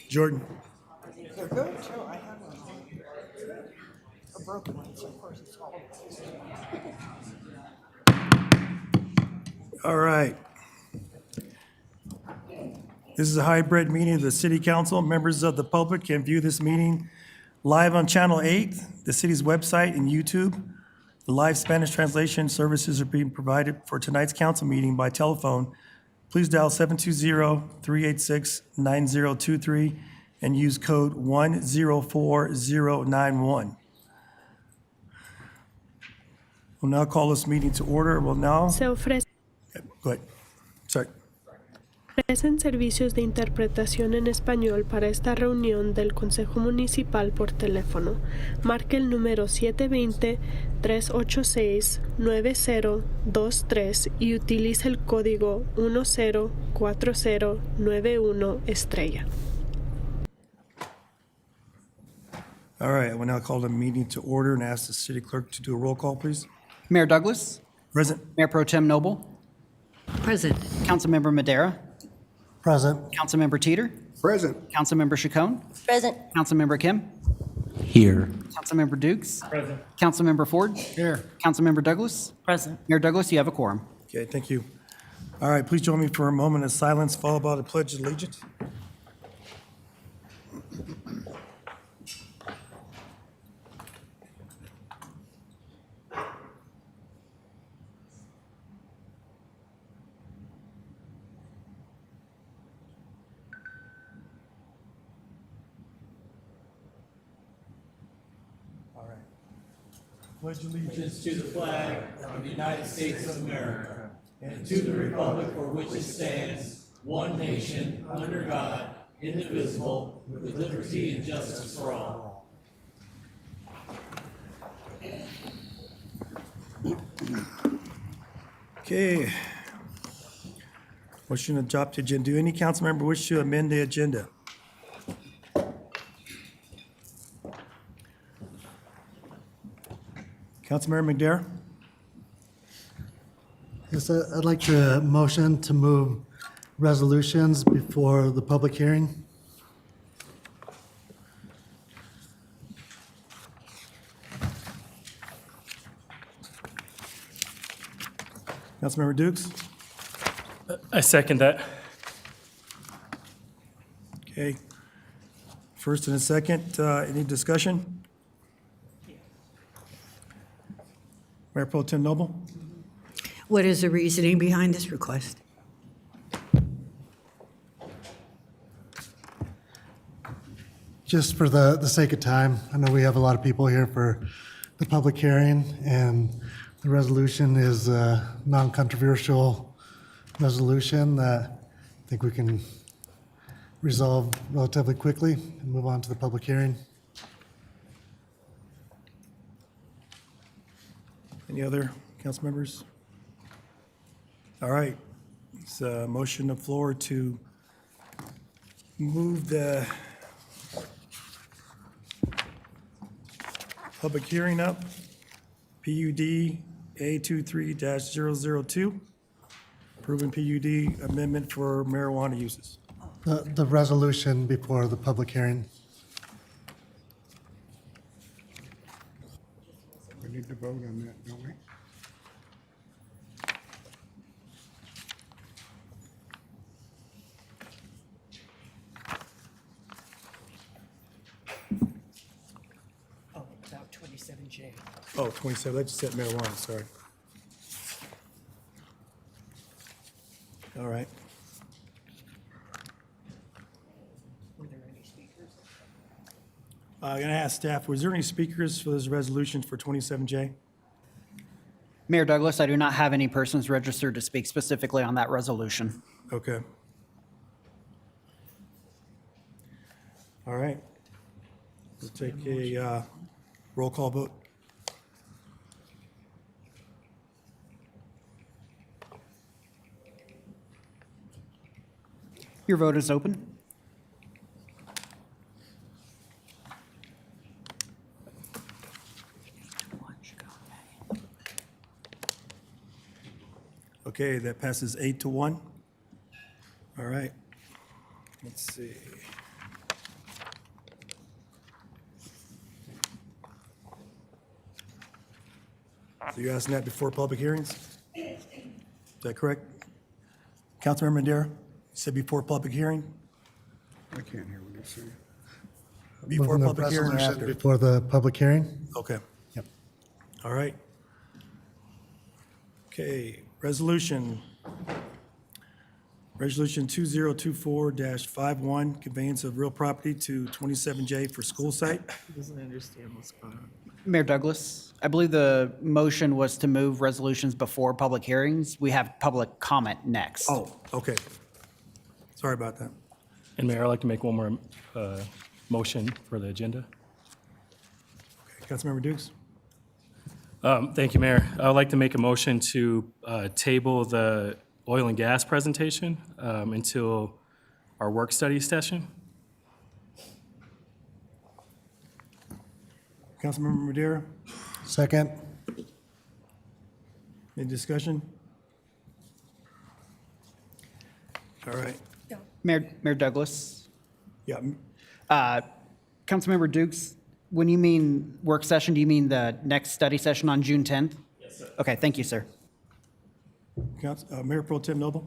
Jordan. They're good too. I have one. A broken one, so of course it's all. All right. This is a hybrid meeting of the City Council. Members of the public can view this meeting live on Channel 8, the city's website, and YouTube. The live Spanish translation services are being provided for tonight's council meeting by telephone. Please dial 720-386-9023 and use code 104091. We'll now call this meeting to order. We'll now. Se ofrecen Go ahead. Sorry. servicios de interpretación en español para esta reunión del Consejo Municipal por teléfono. Marque el número 720-386-9023 y utilice el código 104091#. All right, I will now call the meeting to order and ask the city clerk to do a roll call, please. Mayor Douglas, Present. Mayor Pro Tem Noble, Present. Councilmember Madera, Present. Councilmember Teeter, Present. Councilmember Chacon, Present. Councilmember Kim, Here. Councilmember Dukes, Present. Councilmember Ford, Here. Councilmember Douglas, Present. Mayor Douglas, you have a quorum. Okay, thank you. All right, please join me for a moment of silence followed by the Pledge of Allegiance. All right. Pledge allegiance To the flag of the United States of America and to the republic for which it stands, one nation, under God, indivisible, with liberty and justice for all. Okay. Motion to adopt the agenda. Do any council member wish to amend the agenda? Councilmember McDare? Yes, I'd like to motion to move resolutions before the public hearing. Councilmember Dukes? I second that. Okay. First and a second, any discussion? Mayor Pro Tem Noble? What is the reasoning behind this request? Just for the sake of time, I know we have a lot of people here for the public hearing, and the resolution is a non-controversial resolution that I think we can resolve relatively quickly and move on to the public hearing. Any other council members? All right. It's a motion on the floor to move the public hearing up. PUD A23-002, approving PUD amendment for marijuana uses. The resolution before the public hearing. We need to vote on that, don't we? Oh, about 27J. Oh, 27, I just said marijuana, sorry. All right. Were there any speakers? I'm going to ask staff, was there any speakers for this resolution for 27J? Mayor Douglas, I do not have any persons registered to speak specifically on that resolution. Okay. All right. We'll take a roll call vote. Your vote is open. Okay, that passes 8-1. All right. Let's see. So you're asking that before public hearings? Is that correct? Councilmember Madera, you said before public hearing? I can't hear what you're saying. Before Moving the public hearing or resolution after? Before the public hearing? Okay. Yep. All right. Okay, resolution 2024-51, conveyance of real property to 27J for school site. Doesn't understand what's going on. Mayor Douglas, I believe the motion was to move resolutions before public hearings. We have public comment next. Oh, okay. Sorry about that. And Mayor, I'd like to make one more motion for the agenda. Okay, Councilmember Dukes? Thank you, Mayor. I would like to make a motion to table the oil and gas presentation until our work study session. Councilmember Madera, Second? any discussion? All right, Mayor Douglas, yeah, Councilmember Dukes, when you mean work session, do you mean the next study session on June 10th? Yes, sir. Okay, thank you, sir. Mayor Pro Tem Noble?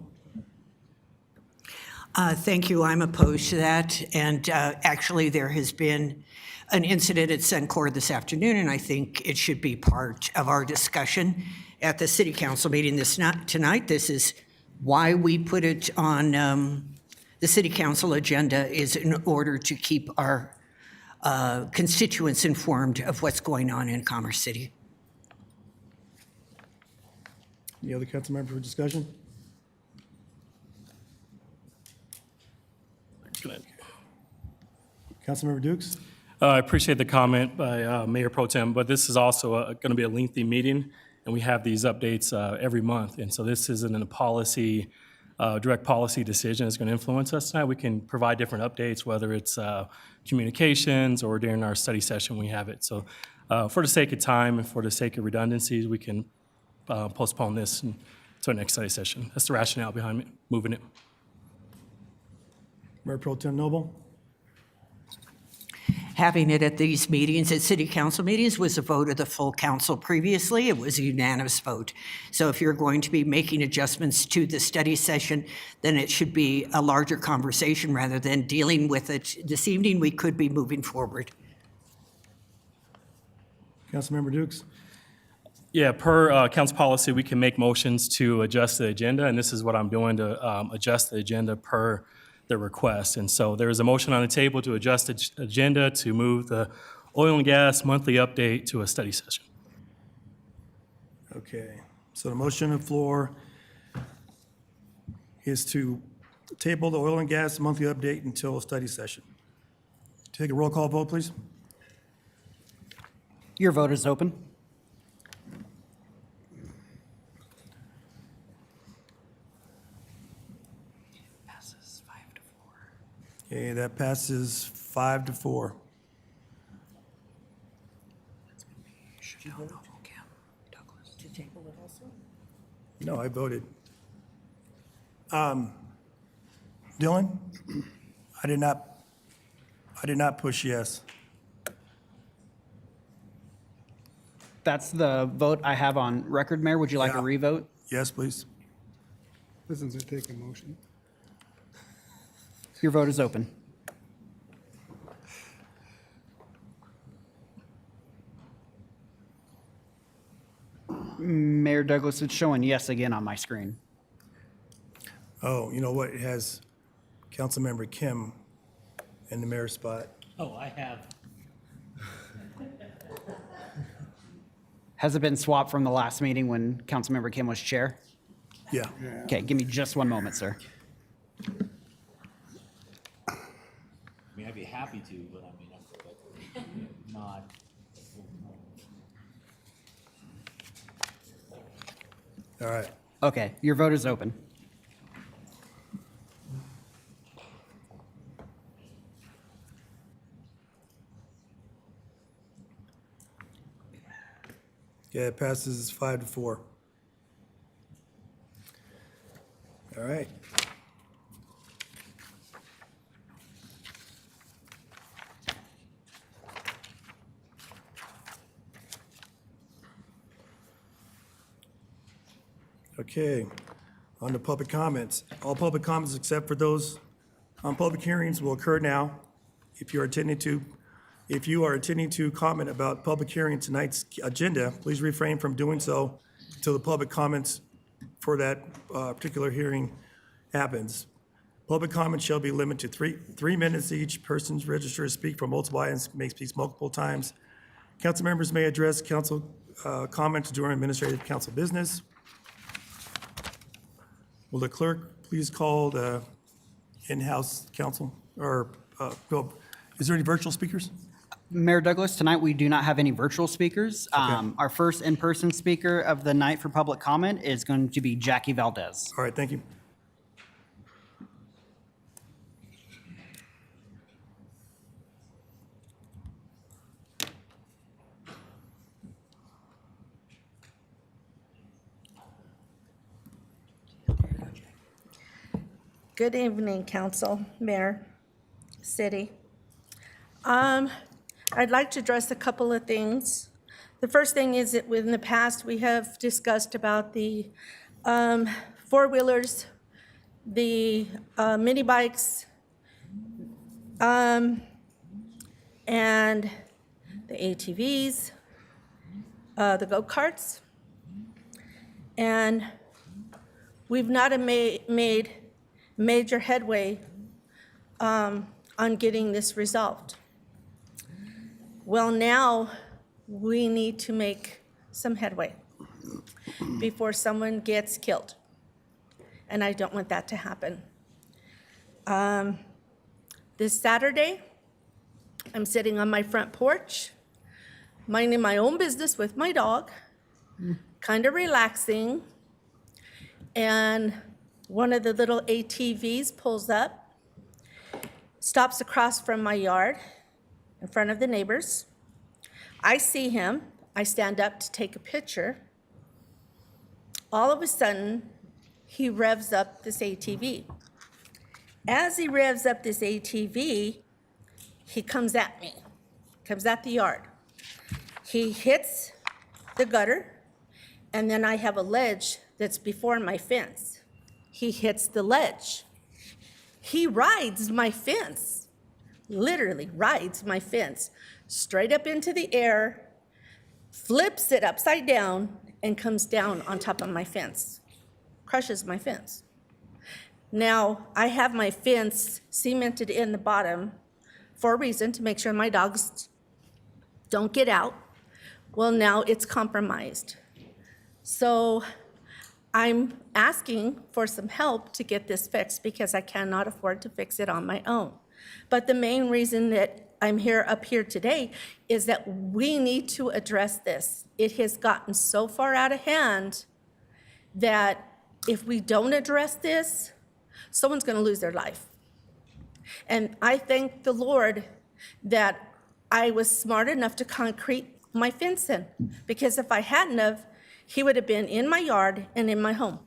Thank you. I'm opposed to that. And actually, there has been an incident at Suncor this afternoon, and I think it should be part of our discussion at the city council meeting tonight. This is why we put it on the city council agenda, is in order to keep our constituents informed of what's going on in Commerce City. Any other council member for discussion? Councilmember Dukes? I appreciate the comment by Mayor Pro Tem, but this is also going to be a lengthy meeting, and we have these updates every month. And so this isn't a policy, direct policy decision that's going to influence us tonight. We can provide different updates, whether it's communications or during our study session, we have it. So for the sake of time and for the sake of redundancies, we can postpone this to our next study session. That's the rationale behind moving it. Mayor Pro Tem Noble? Having it at these meetings, at city council meetings, was a vote of the full council previously. It was a unanimous vote. So if you're going to be making adjustments to the study session, then it should be a larger conversation rather than dealing with it this evening. We could be moving forward. Councilmember Dukes? Yeah, per council policy, we can make motions to adjust the agenda, and this is what I'm doing to adjust the agenda per the request. And so there is a motion on the table to adjust the agenda to move the oil and gas monthly update to a study session. Okay, so the motion on the floor is to table the oil and gas monthly update until a study session. Take a roll call vote, please. Your vote is open. Passes 5-4. Okay, that passes 5-4. To table it also? No, I voted. Dylan? I did not push yes. That's the vote I have on record, Mayor. Would you like a Yeah. revote? Yes, please. Doesn't it take a motion? Your vote is open. Mayor Douglas, it's showing yes again on my screen. Oh, you know what? It has Councilmember Kim in the mayor's spot. Oh, I have. Has it been swapped from the last meeting when Councilmember Kim was chair? Yeah. Okay, give me just one moment, sir. I mean, I'd be happy to, but I mean, I'm not. All right. Okay, your vote is open. Yeah, it passes 5-4. All right. Okay, on to public comments. All public comments except for those on public hearings will occur now. If you are intending to comment about public hearing tonight's agenda, please refrain from doing so until the public comments for that particular hearing happens. Public comments shall be limited to 3 minutes each. Persons registered to speak for multiple items may speak multiple times. Council members may address council comments during administrative council business. Will the clerk please call the in-house council, or is there any virtual speakers? Mayor Douglas, tonight we do not have any virtual speakers. Our first in-person speaker of the night for public comment is going to be Jackie Valdez. All right, thank you. Good evening, council, mayor, city. I'd like to address a couple of things. The first thing is that in the past, we have discussed about the four-wheelers, the mini bikes, and the ATVs, the go-karts. And we've not made major headway on getting this resolved. Well, now we need to make some headway before someone gets killed. And I don't want that to happen. This Saturday, I'm sitting on my front porch, minding my own business with my dog, kind of relaxing, and one of the little ATVs pulls up, stops across from my yard in front of the neighbors. I see him. I stand up to take a picture. All of a sudden, he revs up this ATV. As he revs up this ATV, he comes at me, comes at the yard. He hits the gutter, and then I have a ledge that's before my fence. He hits the ledge. He rides my fence, literally rides my fence straight up into the air, flips it upside down, and comes down on top of my fence, crushes my fence. Now, I have my fence cemented in the bottom for a reason, to make sure my dogs don't get out. Well, now it's compromised. So I'm asking for some help to get this fixed because I cannot afford to fix it on my own. But the main reason that I'm up here today is that we need to address this. It has gotten so far out of hand that if we don't address this, someone's going to lose their life. And I thank the Lord that I was smart enough to concrete my fence in, because if I hadn't have, he would have been in my yard and in my home.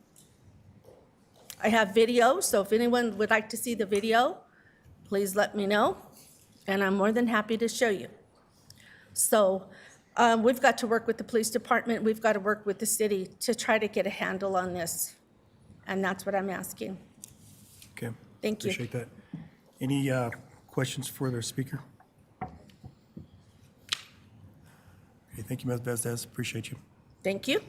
I have video, so if anyone would like to see the video, please let me know, and I'm more than happy to show you. So we've got to work with the police department, we've got to work with the city to try to get a handle on this, and that's what I'm asking. Okay. Thank you. Appreciate that. Any questions for the speaker? Okay, thank you, Ms. Valdez. Appreciate you. Thank you.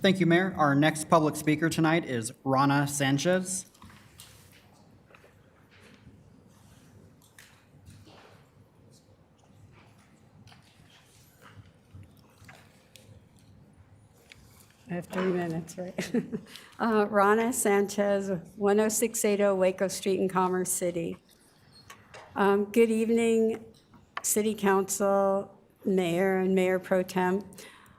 Thank you, Mayor. Our next public speaker tonight is Rana Sanchez. I have 3 minutes, right? Rana Sanchez, 10680 Waco Street in Commerce City. Good evening, City Council, Mayor, and Mayor Pro Tem.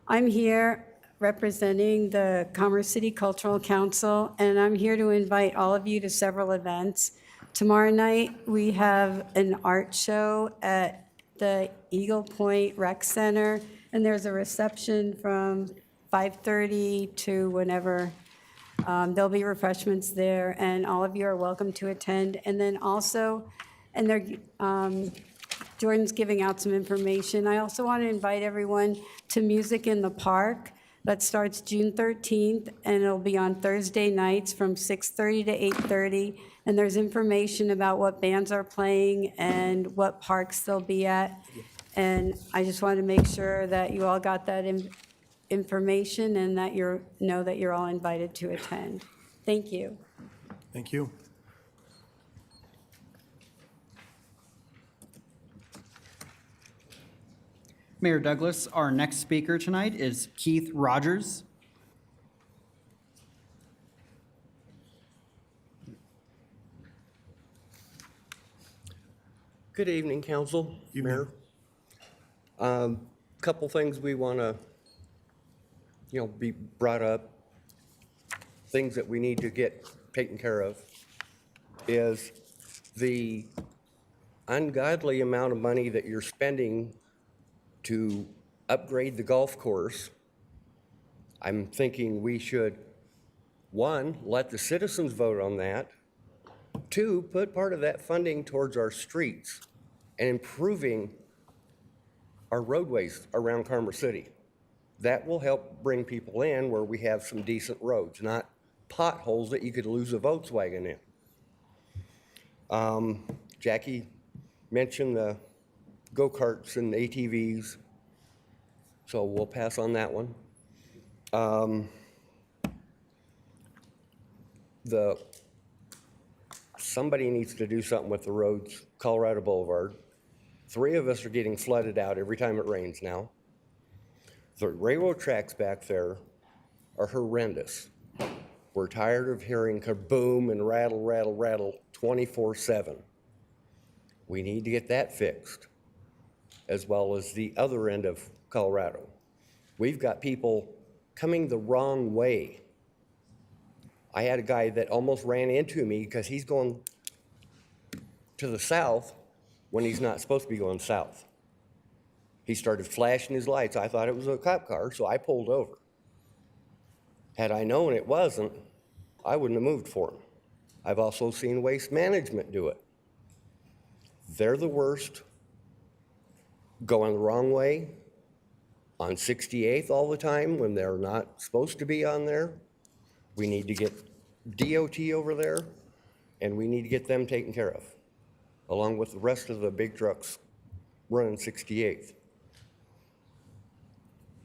I'm here representing the Commerce City Cultural Council, and I'm here to invite all of you to several events. Tomorrow night, we have an art show at the Eagle Point Rec Center, and there's a reception from 5:30 to whenever. There'll be refreshments there, and all of you are welcome to attend. And then also, and they're Jordan's giving out some information. I also want to invite everyone to Music in the Park. That starts June 13th, and it'll be on Thursday nights from 6:30 to 8:30. And there's information about what bands are playing and what parks they'll be at. And I just wanted to make sure that you all got that information and that know that you're all invited to attend. Thank you. Thank you. Mayor Douglas, our next speaker tonight is Keith Rogers. Good evening, Council, Evening. Mayor. Couple things we want to, be brought up, things that we need to get taken care of, is the ungodly amount of money that you're spending to upgrade the golf course. I'm thinking we should, one, let the citizens vote on that. Two, put part of that funding towards our streets and improving our roadways around Commerce City. That will help bring people in where we have some decent roads, not potholes that you could lose a Volkswagen in. Jackie mentioned the go-karts and ATVs, so we'll pass on that one. Somebody needs to do something with the roads, Colorado Boulevard. 3 of us are getting flooded out every time it rains now. The railroad tracks back there are horrendous. We're tired of hearing kaboom and rattle, rattle, rattle 24/7. We need to get that fixed, as well as the other end of Colorado. We've got people coming the wrong way. I had a guy that almost ran into me because he's going to the south when he's not supposed to be going south. He started flashing his lights. I thought it was a cop car, so I pulled over. Had I known it wasn't, I wouldn't have moved for him. I've also seen Waste Management do it. They're the worst, going the wrong way on 68th all the time when they're not supposed to be on there. We need to get DOT over there, and we need to get them taken care of, along with the rest of the big trucks running 68th.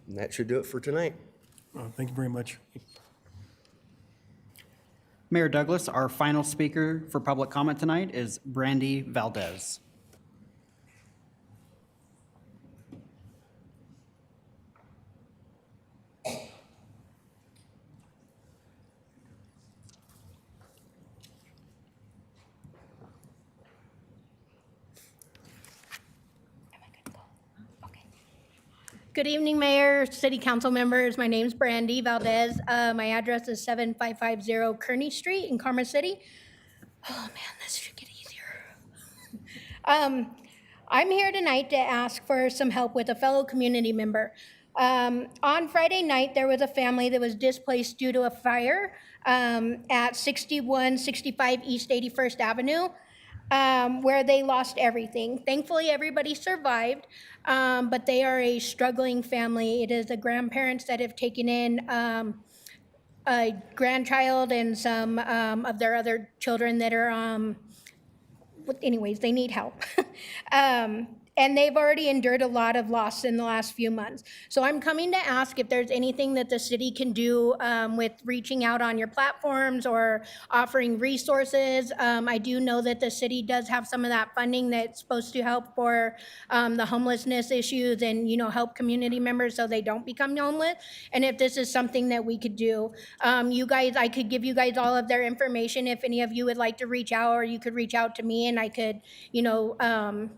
And that should do it for tonight. Thank you very much. Mayor Douglas, our final speaker for public comment tonight is Brandy Valdez. Good evening, Mayor, City Council members. My name's Brandy Valdez. My address is 7550 Kearney Street in Commerce City. Oh man, this should get easier. I'm here tonight to ask for some help with a fellow community member. On Friday night, there was a family that was displaced due to a fire at 6165 East 81st Avenue. Where they lost everything. Thankfully, everybody survived, but they are a struggling family. It is the grandparents that have taken in a grandchild and some of their other children that are, anyways, they need help. And they've already endured a lot of loss in the last few months. So I'm coming to ask if there's anything that the city can do with reaching out on your platforms or offering resources. I do know that the city does have some of that funding that's supposed to help for the homelessness issues and, help community members so they don't become homeless. And if this is something that we could do, I could give you guys all of their information if any of you would like to reach out, or you could reach out to me and I could,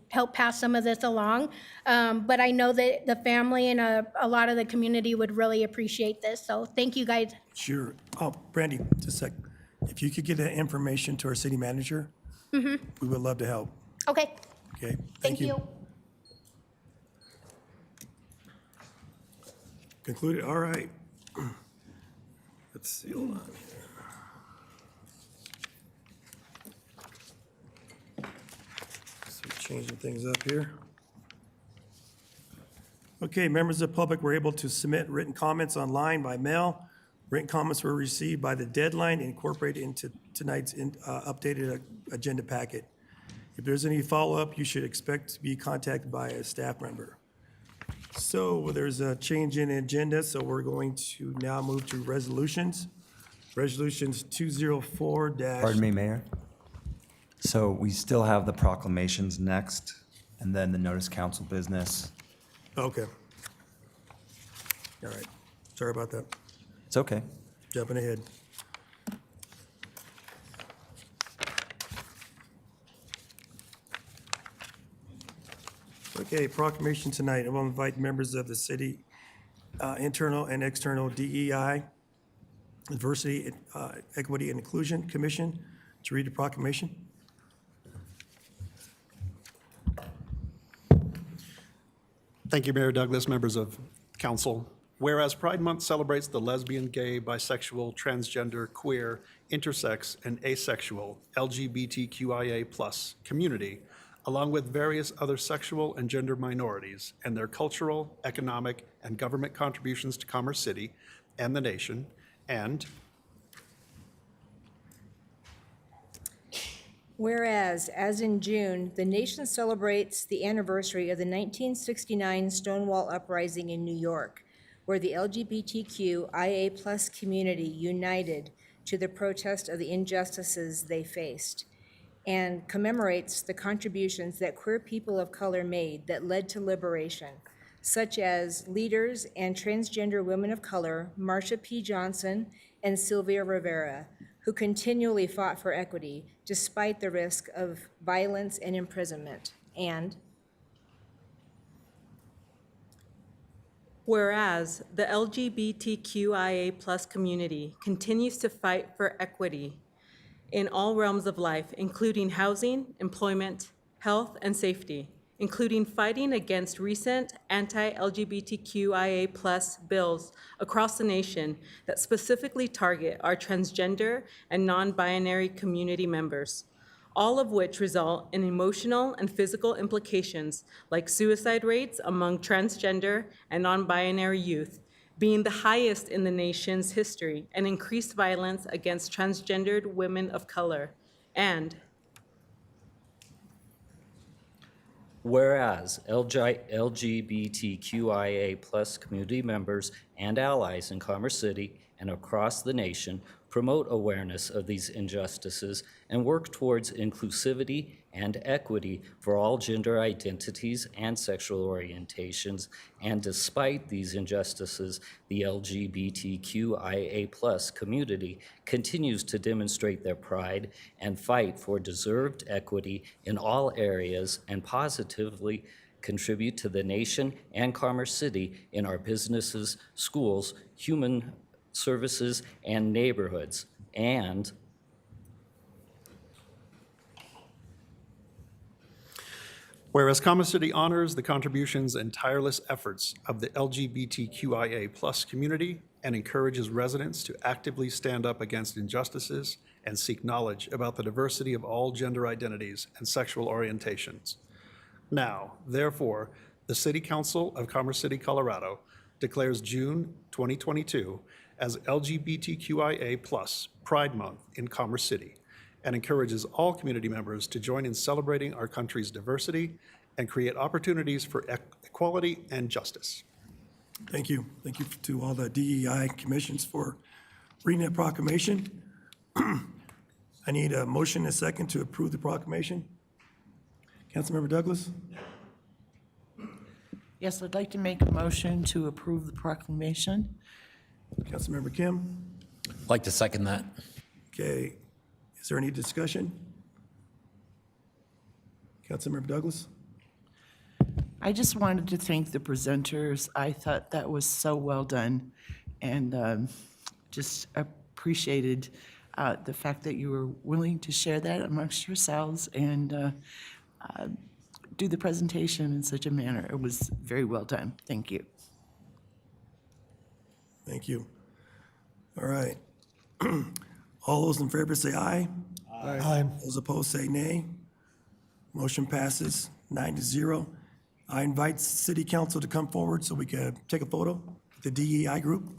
help pass some of this along. But I know that the family and a lot of the community would really appreciate this. So thank you guys. Sure. Oh, Brandy, just a sec. If you could get that information to our city manager, we would love to help. Okay. Okay, Thank you. Concluded, all right. Let's see, hold on here. Switch Changing things up here. Okay, members of the public were able to submit written comments online by mail. Written comments were received by the deadline and incorporated into tonight's updated agenda packet. If there's any follow-up, you should expect to be contacted by a staff member. So there's a change in agenda, so we're going to now move to resolutions. Resolutions 204 Pardon me, Mayor. So we still have the proclamations next, and then the notice council business. Okay. All right. Sorry about that. It's okay. Jumping ahead. Okay, proclamation tonight. I will invite members of the city internal and external DEI, Diversity, Equity, and Inclusion Commission to read the proclamation. Thank you, Mayor Douglas, members of council. Whereas Pride Month celebrates the lesbian, gay, bisexual, transgender, queer, intersex, and asexual LGBTQIA+ community, along with various other sexual and gender minorities and their cultural, economic, and government contributions to Commerce City and the nation, and whereas, as in June, the nation celebrates the anniversary of the 1969 Stonewall Uprising in New York, where the LGBTQIA+ community united to the protest of the injustices they faced, and commemorates the contributions that queer people of color made that led to liberation, such as leaders and transgender women of color, Marsha P. Johnson and Sylvia Rivera, who continually fought for equity despite the risk of violence and imprisonment. And whereas the LGBTQIA+ community continues to fight for equity in all realms of life, including housing, employment, health, and safety, including fighting against recent anti-LGBTQIA+ bills across the nation that specifically target our transgender and non-binary community members, all of which result in emotional and physical implications like suicide rates among transgender and non-binary youth being the highest in the nation's history, and increased violence against transgendered women of color. And whereas LGBTQIA+ community members and allies in Commerce City and across the nation promote awareness of these injustices and work towards inclusivity and equity for all gender identities and sexual orientations, and despite these injustices, the LGBTQIA+ community continues to demonstrate their pride and fight for deserved equity in all areas and positively contribute to the nation and Commerce City in our businesses, schools, human services, and neighborhoods. And whereas Commerce City honors the contributions and tireless efforts of the LGBTQIA+ community and encourages residents to actively stand up against injustices and seek knowledge about the diversity of all gender identities and sexual orientations. Now, therefore, the City Council of Commerce City, Colorado declares June 2022 as LGBTQIA+ Pride Month in Commerce City, and encourages all community members to join in celebrating our country's diversity and create opportunities for equality and justice. Thank you. Thank you to all the DEI commissions for reading that proclamation. I need a motion and a second to approve the proclamation. Councilmember Douglas? Yes, I'd like to make a motion to approve the proclamation. Councilmember Kim? I'd like to second that. Okay. Is there any discussion? Councilmember Douglas? I just wanted to thank the presenters. I thought that was so well done, and just appreciated the fact that you were willing to share that amongst yourselves and do the presentation in such a manner. It was very well done. Thank you. Thank you. All right. All those in favor say aye. Aye. Those opposed say nay. Motion passes 9-0. I invite city council to come forward so we can take a photo with the DEI group.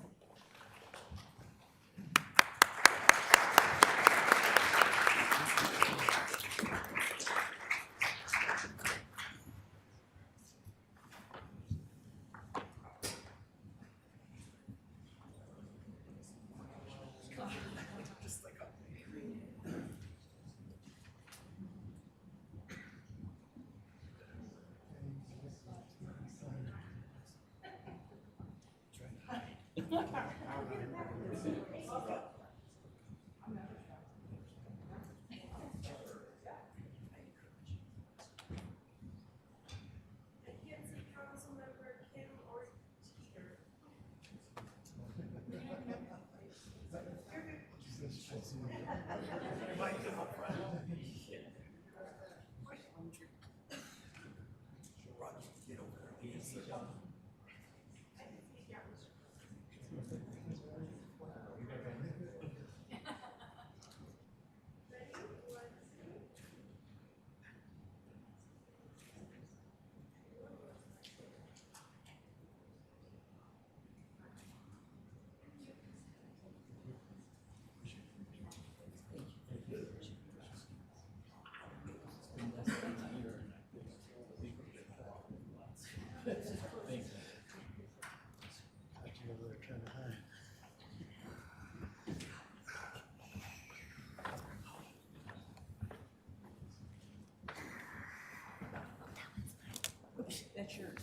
That's yours.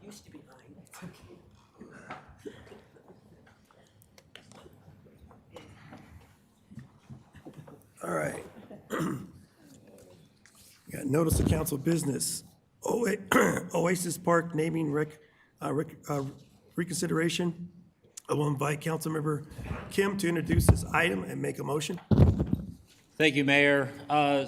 Used to be mine. It's okay. All right. Got notice of council business. Oasis Park naming reconsideration. I will invite Councilmember Kim to introduce this item and make a motion. Thank you, Mayor.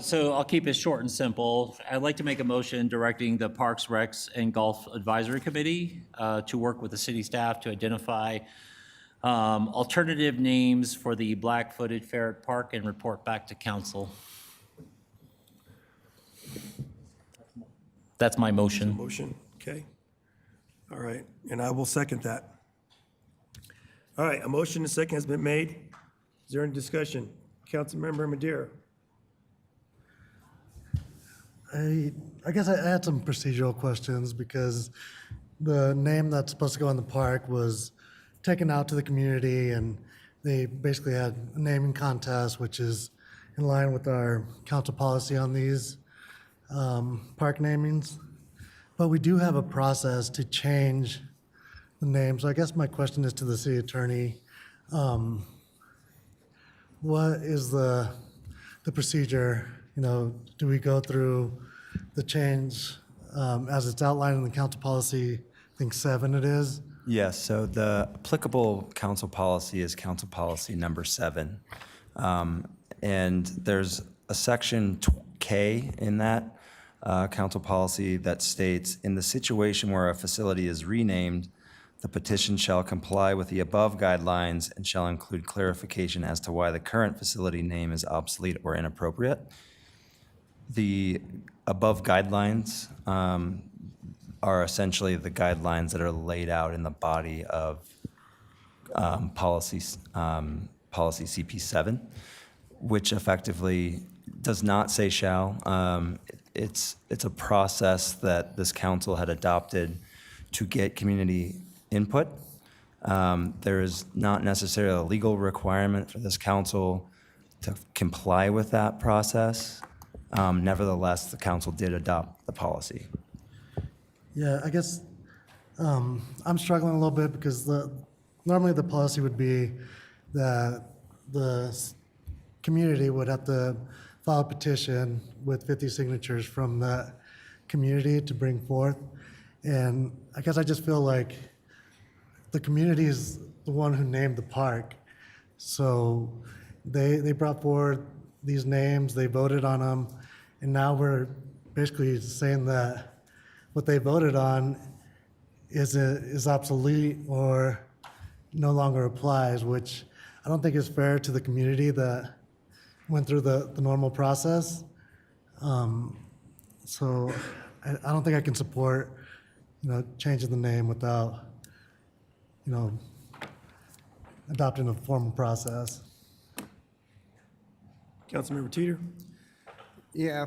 So I'll keep it short and simple. I'd like to make a motion directing the Parks, Recs, and Golf Advisory Committee to work with the city staff to identify alternative names for the black-footed ferret park and report back to council. That's my motion. Motion, okay. All right, and I will second that. All right, a motion and a second has been made. Is there any discussion? Councilmember Madeira. I guess I had some procedural questions because the name that's supposed to go in the park was taken out to the community, and they basically had a naming contest, which is in line with our council policy on these park namings. But we do have a process to change the name. So I guess my question is to the city attorney. What is the procedure? You know, do we go through the change as it's outlined in the council policy, I think 7 it is? Yes, so the applicable council policy is council policy number 7. And there's a section K in that council policy that states, in the situation where a facility is renamed, the petition shall comply with the above guidelines and shall include clarification as to why the current facility name is obsolete or inappropriate. The above guidelines are essentially the guidelines that are laid out in the body of policy CP7, which effectively does not say shall. It's a process that this council had adopted to get community input. There is not necessarily a legal requirement for this council to comply with that process. Nevertheless, the council did adopt the policy. Yeah, I guess I'm struggling a little bit because normally the policy would be that the community would have to file a petition with 50 signatures from the community to bring forth. And I guess I just feel like the community is the one who named the park. So they brought forward these names, they voted on them, and now we're basically saying that what they voted on is obsolete or no longer applies, which I don't think is fair to the community that went through the normal process. So I don't think I can support, changing the name without, adopting a formal process. Councilmember Teeter? Yeah,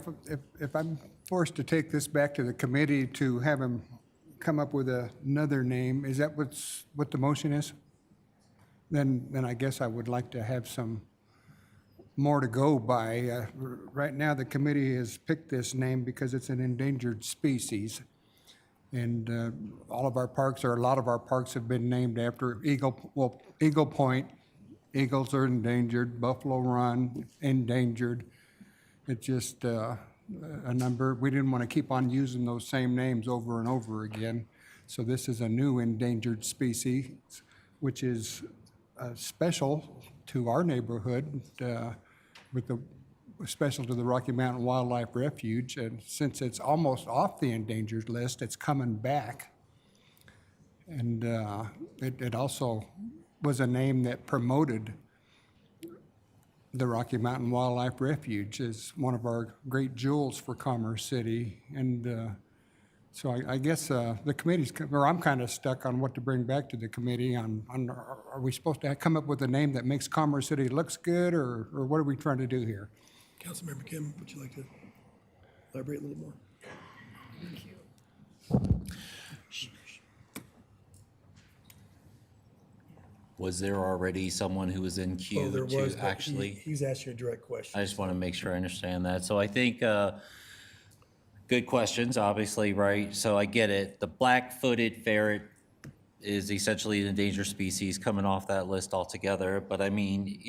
if I'm forced to take this back to the committee to have him come up with another name, is that what the motion is? Then I guess I would like to have some more to go by. Right now, the committee has picked this name because it's an endangered species. And all of our parks, or a lot of our parks, have been named after Eagle Point. Eagles are endangered, Buffalo Run, endangered. It's just a number. We didn't want to keep on using those same names over and over again. So this is a new endangered species, which is special to our neighborhood, special to the Rocky Mountain Wildlife Refuge. And since it's almost off the endangered list, it's coming back. And it also was a name that promoted the Rocky Mountain Wildlife Refuge as one of our great jewels for Commerce City. And so I guess the committee's, or I'm kind of stuck on what to bring back to the committee on are we supposed to come up with a name that makes Commerce City looks good, or what are we trying to do here? Councilmember Kim, would you like to elaborate a little more? Was there already someone who was in queue There was, to but actually? he's asked you a direct question. I just want to make sure I understand that. So I think, good questions, obviously, right? So I get it. The black-footed ferret is essentially an endangered species coming off that list altogether. But I mean,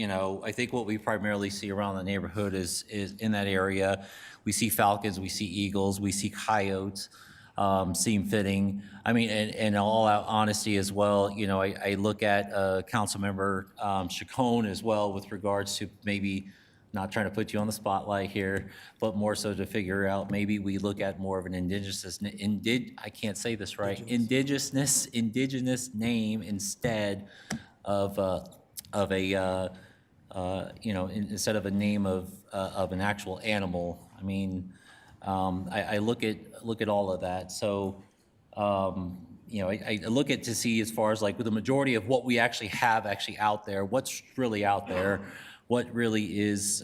I think what we primarily see around the neighborhood is in that area. We see falcons, we see eagles, we see coyotes. Seem fitting. I mean, and in all out honesty as well, I look at Councilmember Chacon as well with regards to maybe not trying to put you on the spotlight here, but more so to figure out maybe we look at more of an indigenous name instead of instead of a name of an actual animal. I mean, I look at all of that. So, I look at to see as far as like with the majority of what we actually have out there, what's really out there, what really is,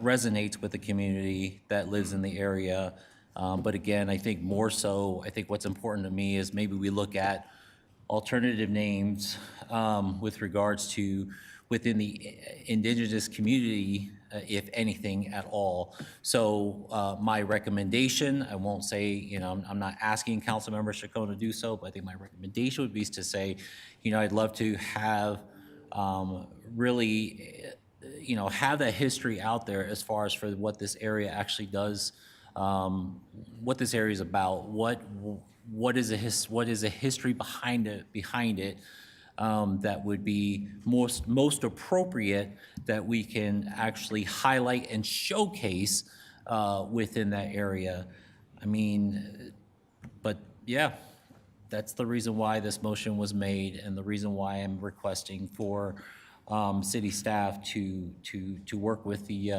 resonates with the community that lives in the area. But again, I think more so, I think what's important to me is maybe we look at alternative names with regards to within the indigenous community, if anything at all. So my recommendation, I won't say, I'm not asking Councilmember Chacon to do so, but I think my recommendation would be to say, I'd love to have really, have that history out there as far as for what this area actually does, what this area is about, what is a history behind it, that would be most appropriate that we can actually highlight and showcase within that area. I mean, but yeah, that's the reason why this motion was made and the reason why I'm requesting for city staff to work with the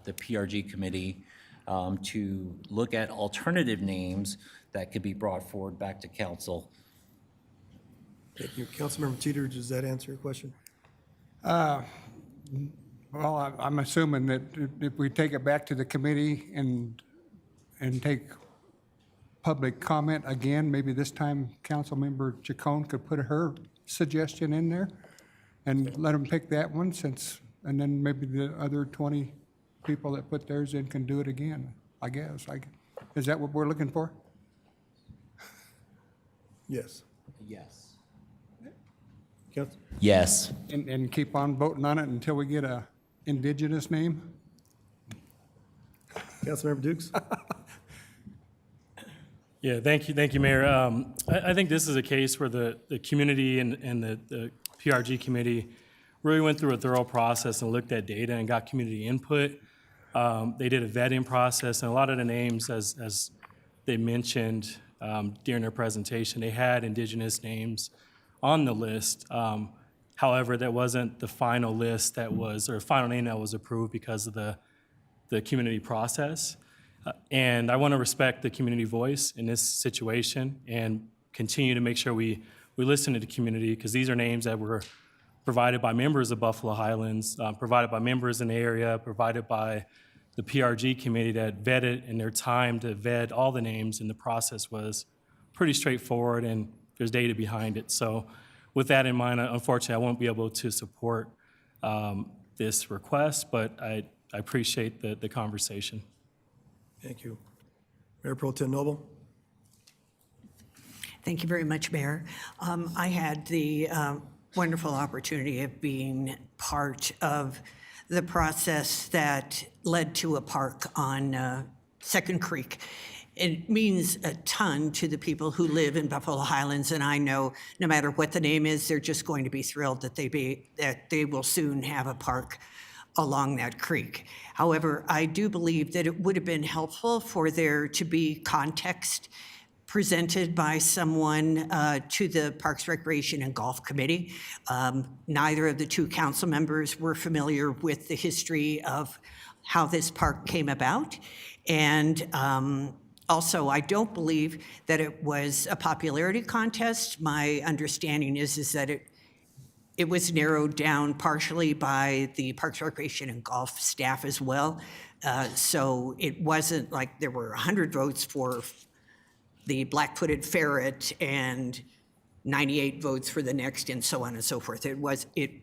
PRG committee to look at alternative names that could be brought forward back to council. Thank you. Councilmember Teeter, does that answer your question? Well, I'm assuming that if we take it back to the committee and take public comment again, maybe this time Councilmember Chacon could put her suggestion in there and let them pick that one and then maybe the other 20 people that put theirs in can do it again, I guess. Is that what we're looking for? Yes. Yes. Yes. And keep on voting on it until we get a indigenous name? Councilmember Dukes? Yeah, thank you, Mayor. I think this is a case where the community and the PRG committee really went through a thorough process and looked at data and got community input. They did a vetting process, and a lot of the names, as they mentioned during their presentation, they had indigenous names on the list. However, that wasn't the final list or final name that was approved because of the the community process. And I want to respect the community voice in this situation and continue to make sure we listen to the community, because these are names that were provided by members of Buffalo Highlands, provided by members in the area, provided by the PRG committee that vetted in their time to vet all the names, and the process was pretty straightforward and there's data behind it. So with that in mind, unfortunately, I won't be able to support this request, but I appreciate the conversation. Thank you. Mayor Pro Tem Noble? Thank you very much, Mayor. I had the wonderful opportunity of being part of the process that led to a park on Second Creek. It means a ton to the people who live in Buffalo Highlands, and I know no matter what the name is, they're just going to be thrilled that they will soon have a park along that creek. However, I do believe that it would have been helpful for there to be context presented by someone to the Parks, Recreation, and Golf Committee. Neither of the two council members were familiar with the history of how this park came about. And also, I don't believe that it was a popularity contest. My understanding is that it was narrowed down partially by the Parks, Recreation, and Golf staff as well. So it wasn't like there were 100 votes for the black-footed ferret and 98 votes for the next, and so on and so forth. It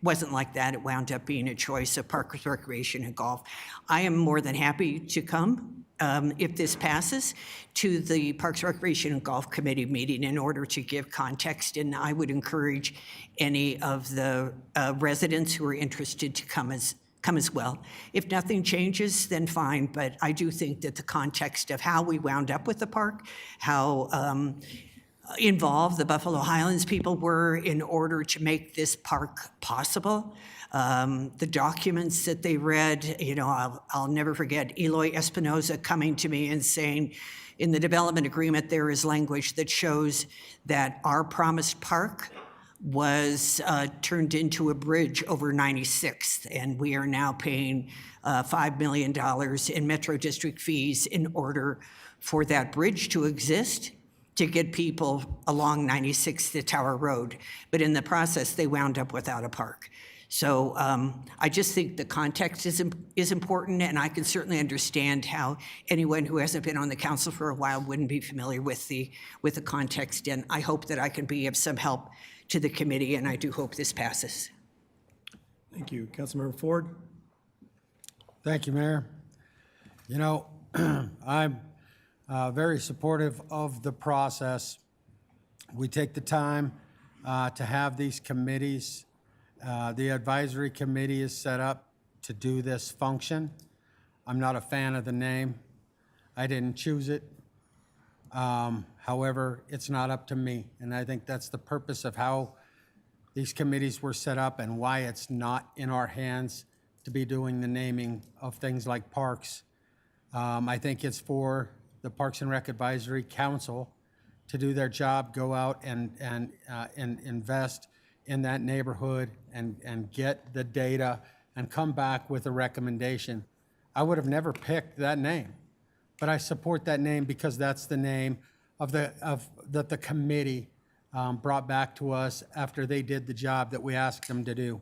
wasn't like that. It wound up being a choice of Parks, Recreation, and Golf. I am more than happy to come, if this passes, to the Parks, Recreation, and Golf Committee meeting in order to give context, and I would encourage any of the residents who are interested to come as well. If nothing changes, then fine, but I do think that the context of how we wound up with the park, how involved the Buffalo Highlands people were in order to make this park possible, the documents that they read, I'll never forget Eloy Espinoza coming to me and saying, in the development agreement, there is language that shows that our promised park was turned into a bridge over 96th, and we are now paying $5 million in Metro District fees in order for that bridge to exist, to get people along 96th to Tower Road. But in the process, they wound up without a park. So I just think the context is important, and I can certainly understand how anyone who hasn't been on the council for a while wouldn't be familiar with the context, and I hope that I can be of some help to the committee, and I do hope this passes. Thank you. Councilmember Ford? Thank you, Mayor. I'm very supportive of the process. We take the time to have these committees. The advisory committee is set up to do this function. I'm not a fan of the name. I didn't choose it. However, it's not up to me, and I think that's the purpose of how these committees were set up and why it's not in our hands to be doing the naming of things like parks. I think it's for the Parks and Rec Advisory Council to do their job, go out and invest in that neighborhood and get the data and come back with a recommendation. I would have never picked that name, but I support that name because that's the name that the committee brought back to us after they did the job that we asked them to do.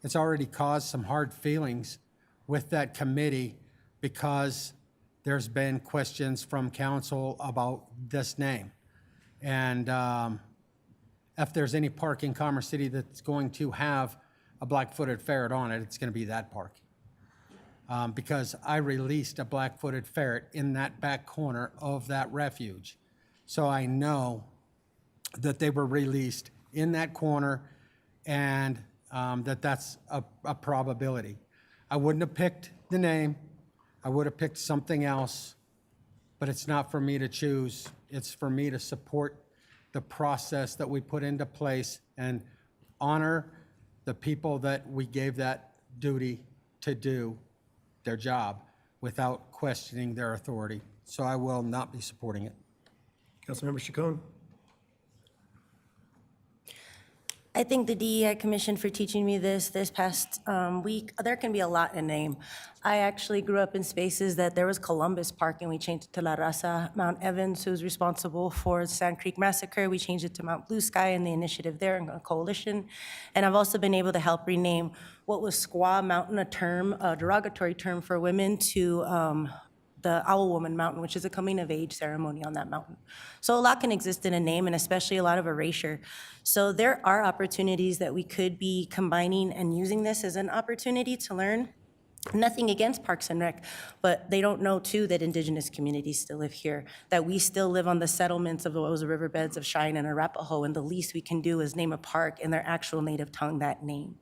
It's already caused some hard feelings with that committee because there's been questions from council about this name. And if there's any park in Commerce City that's going to have a black-footed ferret on it, it's going to be that park. Because I released a black-footed ferret in that back corner of that refuge. So I know that they were released in that corner and that's a probability. I wouldn't have picked the name. I would have picked something else, but it's not for me to choose. It's for me to support the process that we put into place and honor the people that we gave that duty to do their job without questioning their authority. So I will not be supporting it. Councilmember Chacon? I thank the DEI Commission for teaching me this past week. There can be a lot in a name. I actually grew up in spaces that there was Columbus Park and we changed it to La Raza. Mount Evans, who's responsible for the Sand Creek Massacre, we changed it to Mount Blue Sky and the initiative there and a coalition. And I've also been able to help rename what was Squaw Mountain, a derogatory term for women, to the Owl Woman Mountain, which is a coming of age ceremony on that mountain. So a lot can exist in a name, and especially a lot of erasure. So there are opportunities that we could be combining and using this as an opportunity to learn. Nothing against Parks and Rec, but they don't know too that indigenous communities still live here, that we still live on the settlements of those riverbeds of Cheyenne and Arapaho, and the least we can do is name a park in their actual native tongue that name.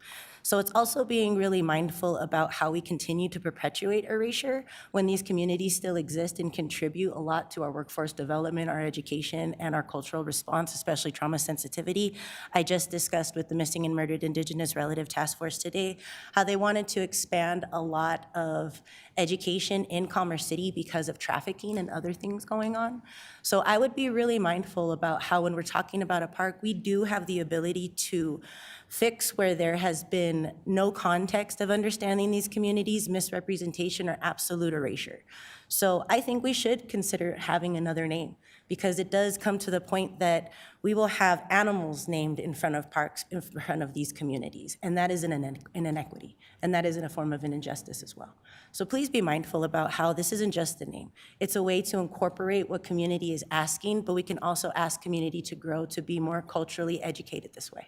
So it's also being really mindful about how we continue to perpetuate erasure when these communities still exist and contribute a lot to our workforce development, our education, and our cultural response, especially trauma sensitivity. I just discussed with the Missing and Murdered Indigenous Relative Task Force today how they wanted to expand a lot of education in Commerce City because of trafficking and other things going on. So I would be really mindful about how when we're talking about a park, we do have the ability to fix where there has been no context of understanding these communities, misrepresentation, or absolute erasure. So I think we should consider having another name, because it does come to the point that we will have animals named in front of parks, in front of these communities, and that is an inequity, and that is in a form of an injustice as well. So please be mindful about how this isn't just a name. It's a way to incorporate what community is asking, but we can also ask community to grow to be more culturally educated this way.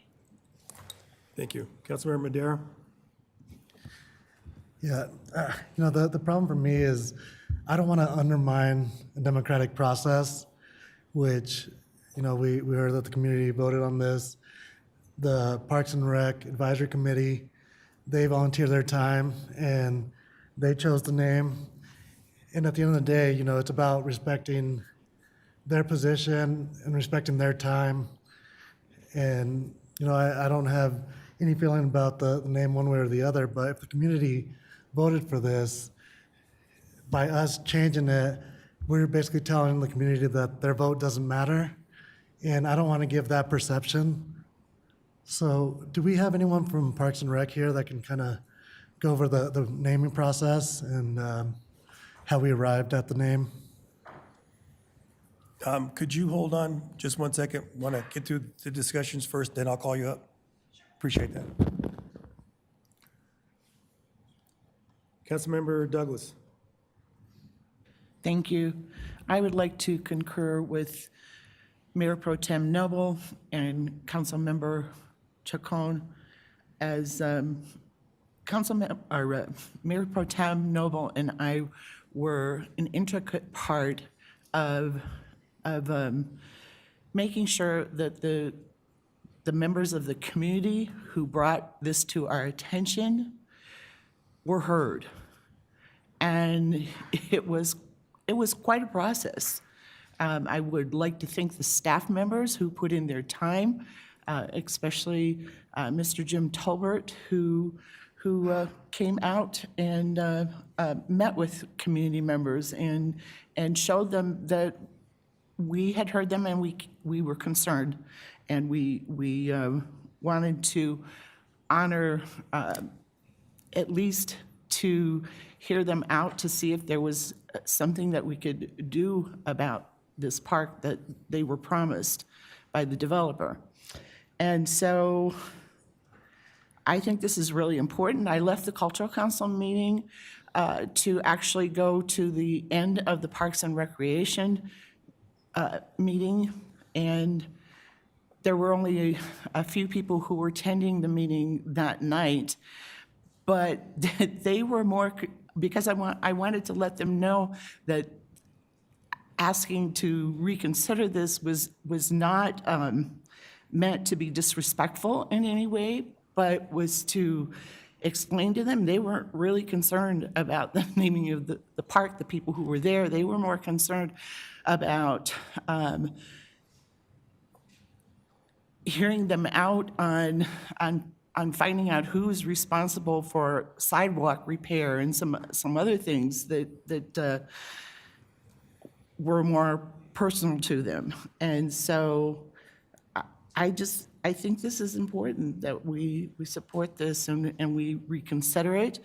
Thank you. Councilmember Madera? Yeah, the problem for me is I don't want to undermine a democratic process, which, we heard that the community voted on this. The Parks and Rec Advisory Committee, they volunteered their time and they chose the name. And at the end of the day, it's about respecting their position and respecting their time. And, I don't have any feeling about the name one way or the other, but if the community voted for this, by us changing it, we're basically telling the community that their vote doesn't matter, and I don't want to give that perception. So do we have anyone from Parks and Rec here that can kind of go over the naming process and how we arrived at the name? Could you hold on just 1 second? Want to get through the discussions first, then I'll call you up. Appreciate that. Councilmember Douglas. Thank you. I would like to concur with Mayor Pro Tem Noble and Councilmember Chacon as Mayor Pro Tem Noble and I were an intricate part of making sure that the members of the community who brought this to our attention were heard. And it was quite a process. I would like to thank the staff members who put in their time, especially Mr. Jim Tolbert, who came out and met with community members and showed them that we had heard them and we were concerned, and we wanted to honor, at least to hear them out to see if there was something that we could do about this park that they were promised by the developer. And so I think this is really important. I left the Cultural Council meeting to actually go to the end of the Parks and Recreation meeting, and there were only a few people who were attending the meeting that night, but they were more, because I wanted to let them know that asking to reconsider this was not meant to be disrespectful in any way, but was to explain to them they weren't really concerned about the naming of the park. The people who were there, they were more concerned about hearing them out on finding out who's responsible for sidewalk repair and some other things that were more personal to them. And so I I think this is important, that we support this and we reconsider it.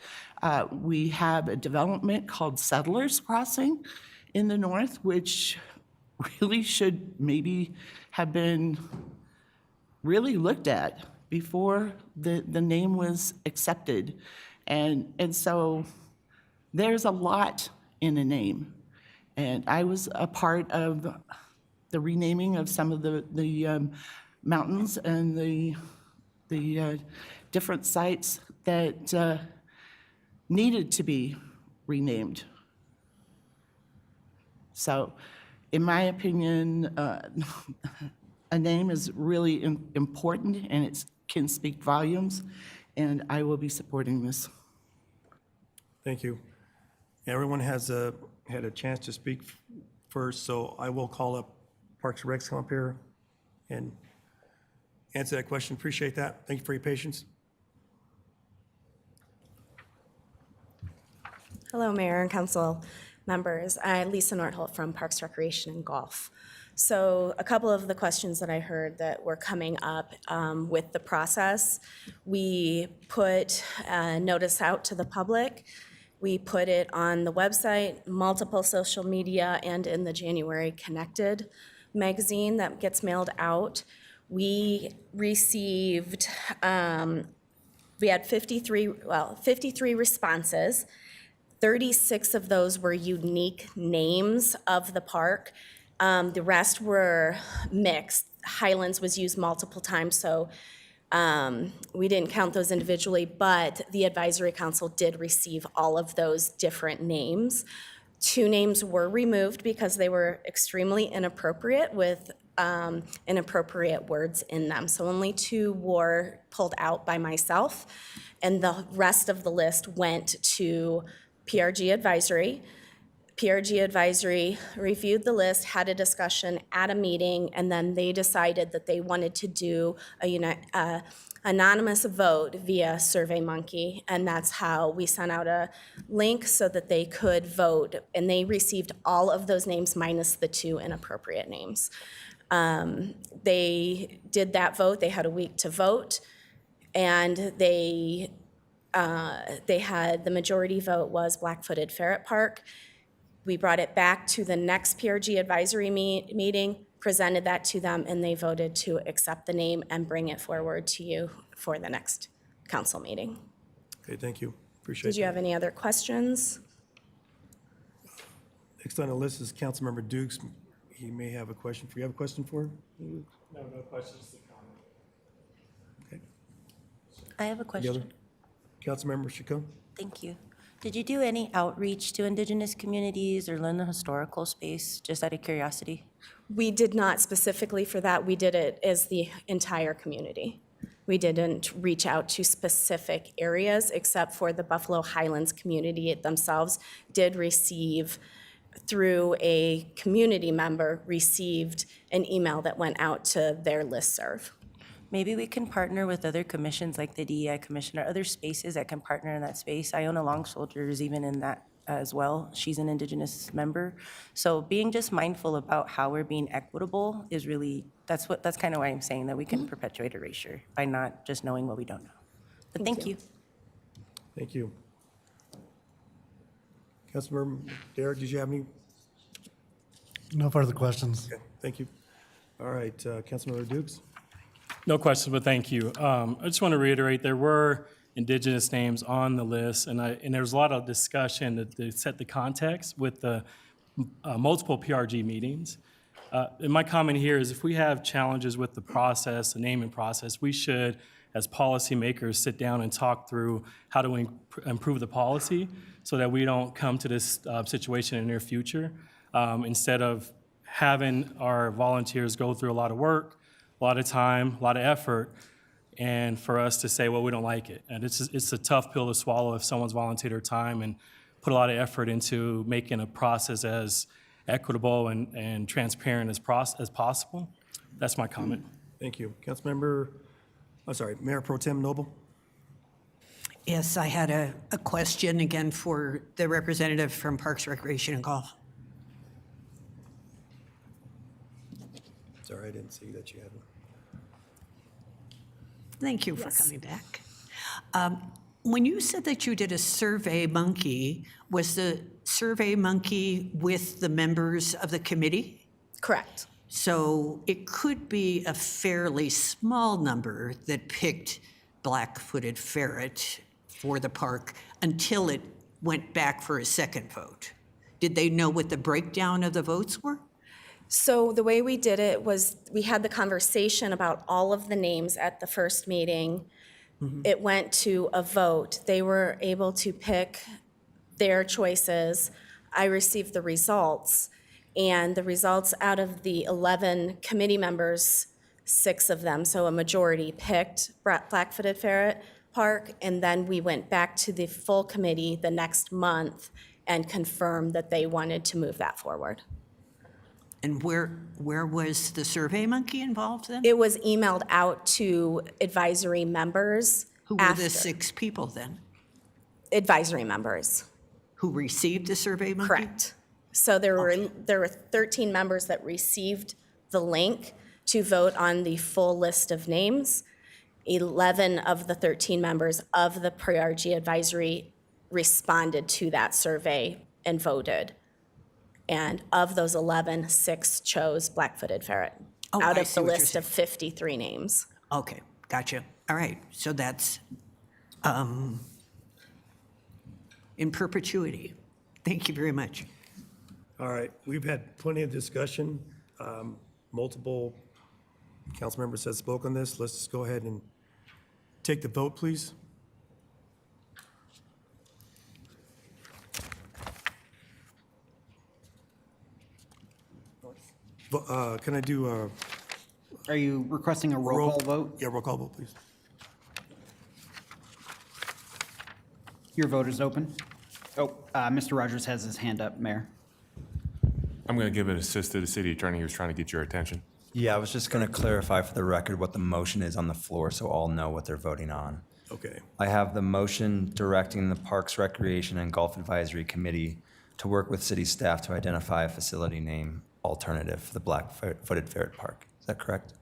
We have a development called Settlers Crossing in the north, which really should maybe have been really looked at before the name was accepted. And so there's a lot in a name. And I was a part of the renaming of some of the mountains and the different sites that needed to be renamed. So, in my opinion, a name is really important and it can speak volumes, and I will be supporting this. Thank you. Everyone has had a chance to speak first, so I will call up Parks and Recs come up here and answer that question. Appreciate that. Thank you for your patience. Hello, Mayor and Council members. I'm Lisa Nordholt from Parks, Recreation, and Golf. So a couple of the questions that I heard that were coming up with the process, we put a notice out to the public. We put it on the website, multiple social media, and in the January Connected magazine that gets mailed out. We received, we had 53 responses. 36 of those were unique names of the park. The rest were mixed. Highlands was used multiple times, so we didn't count those individually, but the advisory council did receive all of those different names. 2 names were removed because they were extremely inappropriate with inappropriate words in them. So only 2 were pulled out by myself, and the rest of the list went to PRG Advisory. PRG Advisory reviewed the list, had a discussion at a meeting, and then they decided that they wanted to do a anonymous vote via SurveyMonkey, and that's how we sent out a link so that they could vote, and they received all of those names minus the 2 inappropriate names. They did that vote. They had a week to vote, and they had, the majority vote was Black-footed Ferret Park. We brought it back to the next PRG advisory meeting, presented that to them, and they voted to accept the name and bring it forward to you for the next council meeting. Okay, thank you. Appreciate it. Did you have any other questions? Next on the list is Councilmember Dukes. He may have a question for you. Have a question for him? No questions. Okay. I have a Any other? question. Councilmember Chacon? Thank you. Did you do any outreach to indigenous communities or learn the historical space, just out of curiosity? We did not specifically for that. We did it as the entire community. We didn't reach out to specific areas except for the Buffalo Highlands community themselves did receive, through a community member, received an email that went out to their listserv. Maybe we can partner with other commissions like the DEI Commission or other spaces that can partner in that space. Iona Long Soldier is even in that as well. She's an indigenous member. So being just mindful about how we're being equitable is really, that's kind of why I'm saying that we can perpetuate erasure by not just knowing what we don't know. But thank you. Thank you. Councilmember Derrick, did you have any? No further questions. Okay, thank you. All right, Councilmember Dukes? No questions, but thank you. I just want to reiterate, there were indigenous names on the list, and there was a lot of discussion that set the context with the multiple PRG meetings. And my comment here is if we have challenges with the process, the naming process, we should, as policymakers, sit down and talk through how to improve the policy so that we don't come to this situation in the near future. Instead of having our volunteers go through a lot of work, a lot of time, a lot of effort, and for us to say, well, we don't like it. And it's a tough pill to swallow if someone's volunteered their time and put a lot of effort into making a process as equitable and transparent as possible. That's my comment. Thank you. Mayor Pro Tem Noble? Yes, I had a question again for the representative from Parks, Recreation, and Golf. Sorry, I didn't see that you had one. Thank you for coming back. When you said that you did a Survey Monkey, was the Survey Monkey with the members of the committee? Correct. So it could be a fairly small number that picked black-footed ferret for the park until it went back for a second vote. Did they know what the breakdown of the votes were? So the way we did it was we had the conversation about all of the names at the first meeting. It went to a vote. They were able to pick their choices. I received the results, and the results out of the 11 committee members, 6 of them, so a majority, picked Black-footed Ferret Park, and then we went back to the full committee the next month and confirmed that they wanted to move that forward. And where was the Survey Monkey involved then? It was emailed out to advisory members. Who were the 6 people then? Advisory members. Who received the Survey Monkey? Correct. So there were 13 members that received the link to vote on the full list of names. 11 of the 13 members of the pre-RG advisory responded to that survey and voted. And of those 11, 6 chose Black-footed Ferret out of the list of 53 names. Okay, gotcha. All right, so that's in perpetuity. Thank you very much. All right, we've had plenty of discussion. Multiple council members have spoken on this. Let's just go ahead and take the vote, please. Can I do a Are you requesting a roll call vote? Yeah, roll call vote, please. Your vote is open. Oh, Mr. Rogers has his hand up, Mayor. I'm going to give an assist to the city attorney who's trying to get your attention. Yeah, I was just going to clarify for the record what the motion is on the floor so all know what they're voting on. Okay. I have the motion directing the Parks, Recreation, and Golf Advisory Committee to work with city staff to identify a facility name alternative for the Black-footed Ferret Park. Is that correct?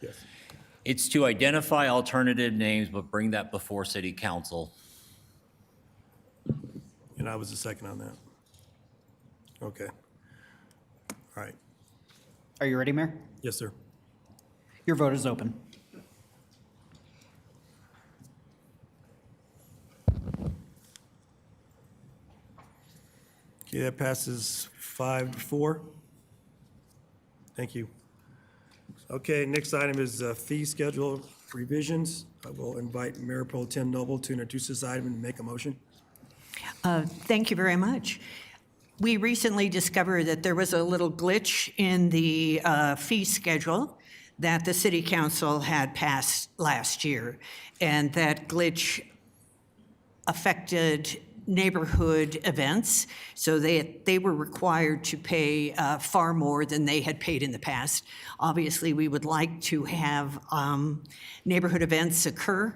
Yes. It's to identify alternative names, but bring that before city council. And I was the second on that. Okay. All right. Are you ready, Mayor? Yes, sir. Your vote is open. Okay, that passes 5-4. Thank you. Okay, next item is fee schedule revisions. I will invite Mayor Pro Tem Noble to introduce this item and make a motion. Thank you very much. We recently discovered that there was a little glitch in the fee schedule that the city council had passed last year, and that glitch affected neighborhood events, so they were required to pay far more than they had paid in the past. Obviously, we would like to have neighborhood events occur.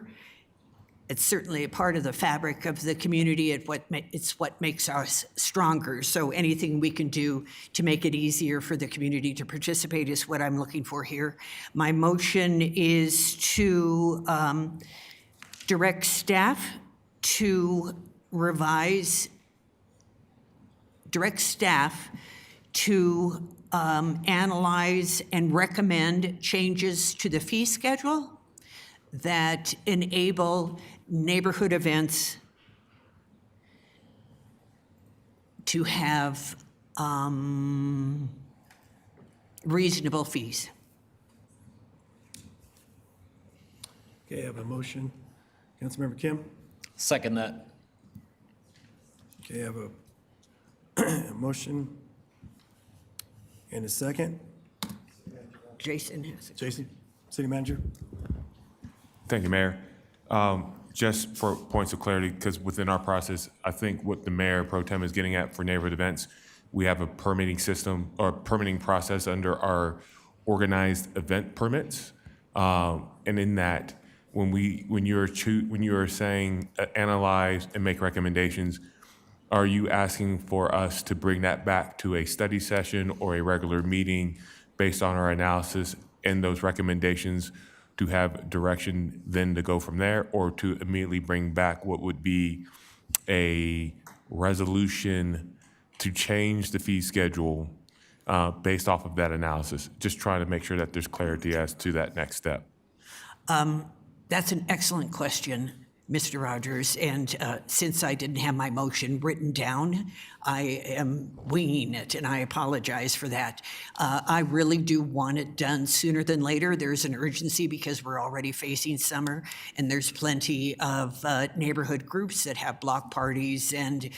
It's certainly a part of the fabric of the community. It's what makes us stronger. So anything we can do to make it easier for the community to participate is what I'm looking for here. My motion is to direct staff to analyze and recommend changes to the fee schedule that enable neighborhood events to have reasonable fees. Okay, I have a motion. Councilmember Kim? Second that. Okay, I have a motion and a second. Jason has it. Jason, City Manager? Thank you, Mayor. Just for points of clarity, because within our process, I think what the Mayor Pro Tem is getting at for neighborhood events, we have a permitting system or permitting process under our organized event permits. And in that, when you're saying analyze and make recommendations, are you asking for us to bring that back to a study session or a regular meeting based on our analysis and those recommendations to have direction then to go from there, or to immediately bring back what would be a resolution to change the fee schedule based off of that analysis? Just trying to make sure that there's clarity as to that next step. That's an excellent question, Mr. Rogers, and since I didn't have my motion written down, I am winging it, and I apologize for that. I really do want it done sooner than later. There's an urgency because we're already facing summer, and there's plenty of neighborhood groups that have block parties and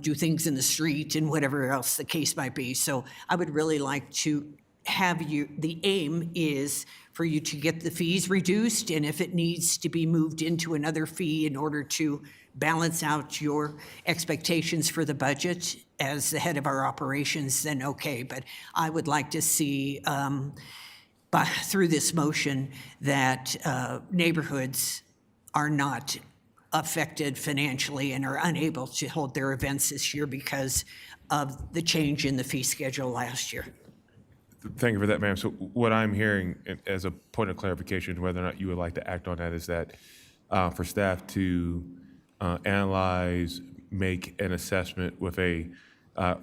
do things in the street and whatever else the case might be. So I would really like to have you, the aim is for you to get the fees reduced, and if it needs to be moved into another fee in order to balance out your expectations for the budget as the head of our operations, then okay. But I would like to see through this motion that neighborhoods are not affected financially and are unable to hold their events this year because of the change in the fee schedule last year. Thank you for that, ma'am. So what I'm hearing as a point of clarification, whether or not you would like to act on that, is that for staff to analyze, make an assessment with a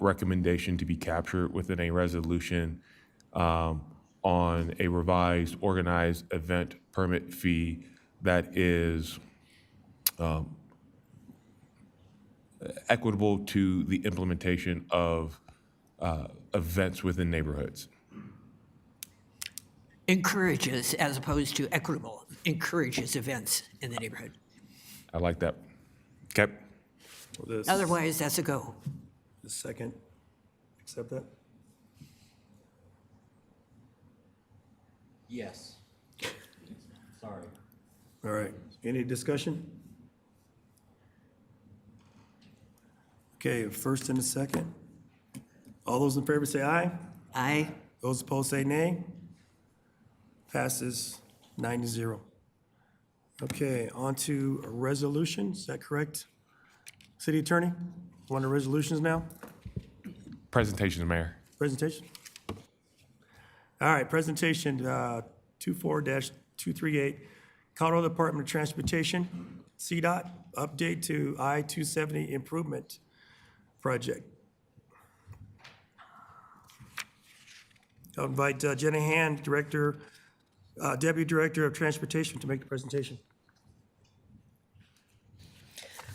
recommendation to be captured within a resolution on a revised organized event permit fee that is equitable to the implementation of events within neighborhoods. Encourages, as opposed to equitable, encourages events in the neighborhood. I like that. Okay. Otherwise, that's a go. The second, accept that? Yes. Sorry. All right, any discussion? Okay, first and a second. All those in favor say aye. Aye. Those opposed say nay. Passes 9-0. Okay, on to a resolution, is that correct? City Attorney, on to resolutions now? Presentation, Mayor. Presentation? All right, presentation 24-238, Colorado Department of Transportation, CDOT, update to I-270 improvement project. I'll invite Jenna Hand, Deputy Director of Transportation, to make the presentation.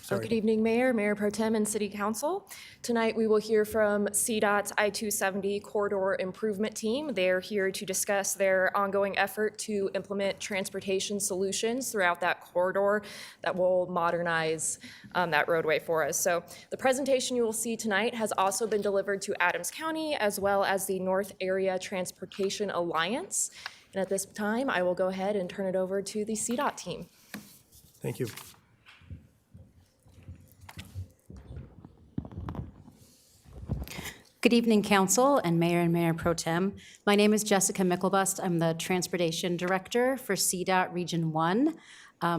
Good evening, Mayor, Mayor Pro Tem, and City Council. Tonight, we will hear from CDOT's I-270 Corridor Improvement Team. They're here to discuss their ongoing effort to implement transportation solutions throughout that corridor that will modernize that roadway for us. So the presentation you will see tonight has also been delivered to Adams County as well as the North Area Transportation Alliance. And at this time, I will go ahead and turn it over to the CDOT team. Thank you. Good evening, Council and Mayor Pro Tem. My name is Jessica Mickelbust. I'm the Transportation Director for CDOT Region 1.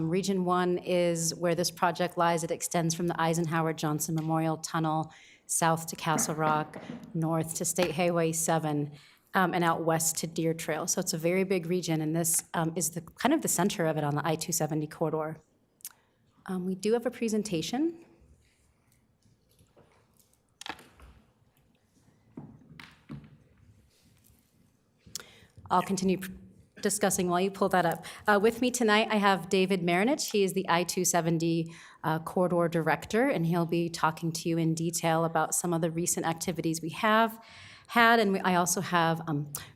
Region 1 is where this project lies. It extends from the Eisenhower Johnson Memorial Tunnel south to Castle Rock, north to State Highway 7, and out west to Deer Trail. So it's a very big region, and this is the kind of the center of it on the I-270 corridor. We do have a presentation. I'll continue discussing while you pull that up. With me tonight, I have David Marinich. He is the I-270 Corridor Director, and he'll be talking to you in detail about some of the recent activities we have had. And I also have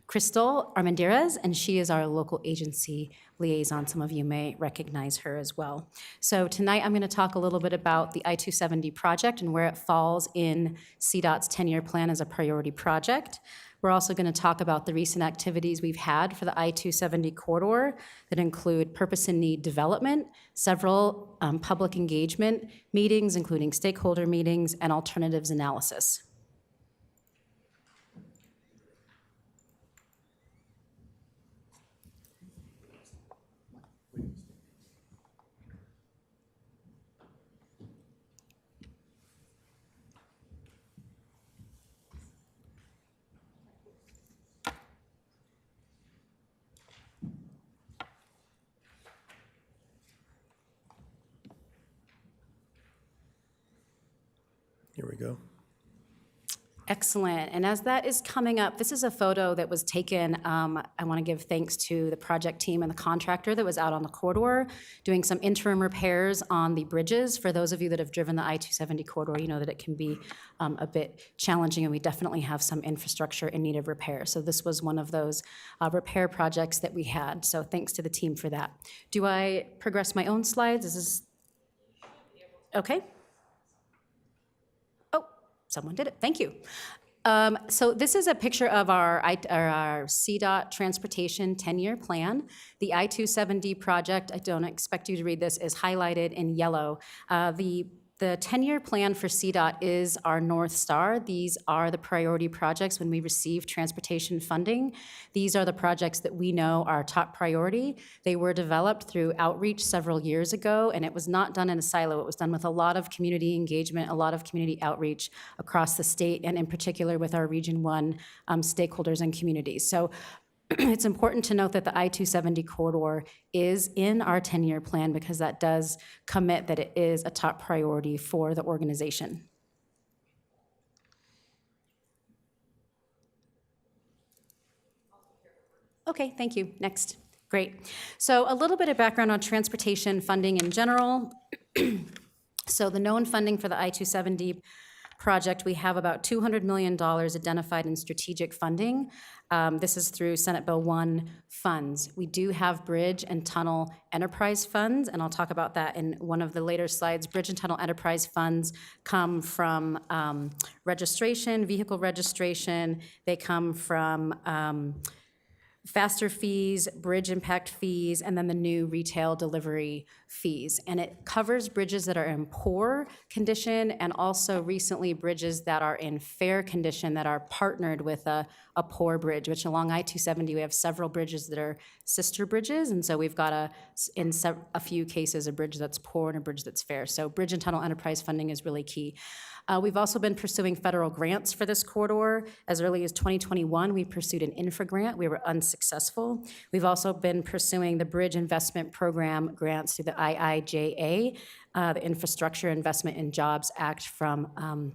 Crystal Armendariz, and she is our local agency liaison. Some of you may recognize her as well. So tonight, I'm going to talk a little bit about the I-270 project and where it falls in CDOT's 10-year plan as a priority project. We're also going to talk about the recent activities we've had for the I-270 corridor that include purpose and need development, several public engagement meetings, including stakeholder meetings, and alternatives analysis. go. Excellent. And as that is coming up, this is a photo that was taken. I want to give thanks to the project team and the contractor that was out on the corridor doing some interim repairs on the bridges. For those of you that have driven the I-270 corridor, you know that it can be a bit challenging, and we definitely have some infrastructure in need of repair. So this was one of those repair projects that we had. So thanks to the team for that. Do I progress my own slides? Is this okay? Someone did it. Thank you. So this is a picture of our CDOT transportation 10-year plan. The I-270 project, I don't expect you to read this, is highlighted in yellow. The 10-year plan for CDOT is our North Star. These are the priority projects when we receive transportation funding. These are the projects that we know are top priority. They were developed through outreach several years ago, and it was not done in a silo. It was done with a lot of community engagement, a lot of community outreach across the state, and in particular with our Region 1 stakeholders and communities. So it's important to note that the I-270 corridor is in our 10-year plan because that does commit that it is a top priority for the organization. Okay, thank you. Next. Great. So a little bit of background on transportation funding in general. So the known funding for the I-270 project, we have about $200 million identified in strategic funding. This is through Senate Bill 1 funds. We do have bridge and tunnel enterprise funds, and I'll talk about that in one of the later slides. Bridge and tunnel enterprise funds come from registration, vehicle registration. They come from faster fees, bridge impact fees, and then the new retail delivery fees. And it covers bridges that are in poor condition and also recently bridges that are in fair condition that are partnered with a poor bridge, which along I-270 we have several bridges that are sister bridges. And so we've got in a few cases a bridge that's poor and a bridge that's fair. So bridge and tunnel enterprise funding is really key. We've also been pursuing federal grants for this corridor. As early as 2021, we pursued an infra grant. We were unsuccessful. We've also been pursuing the Bridge Investment Program grants through the IIJA, the Infrastructure Investment and Jobs Act from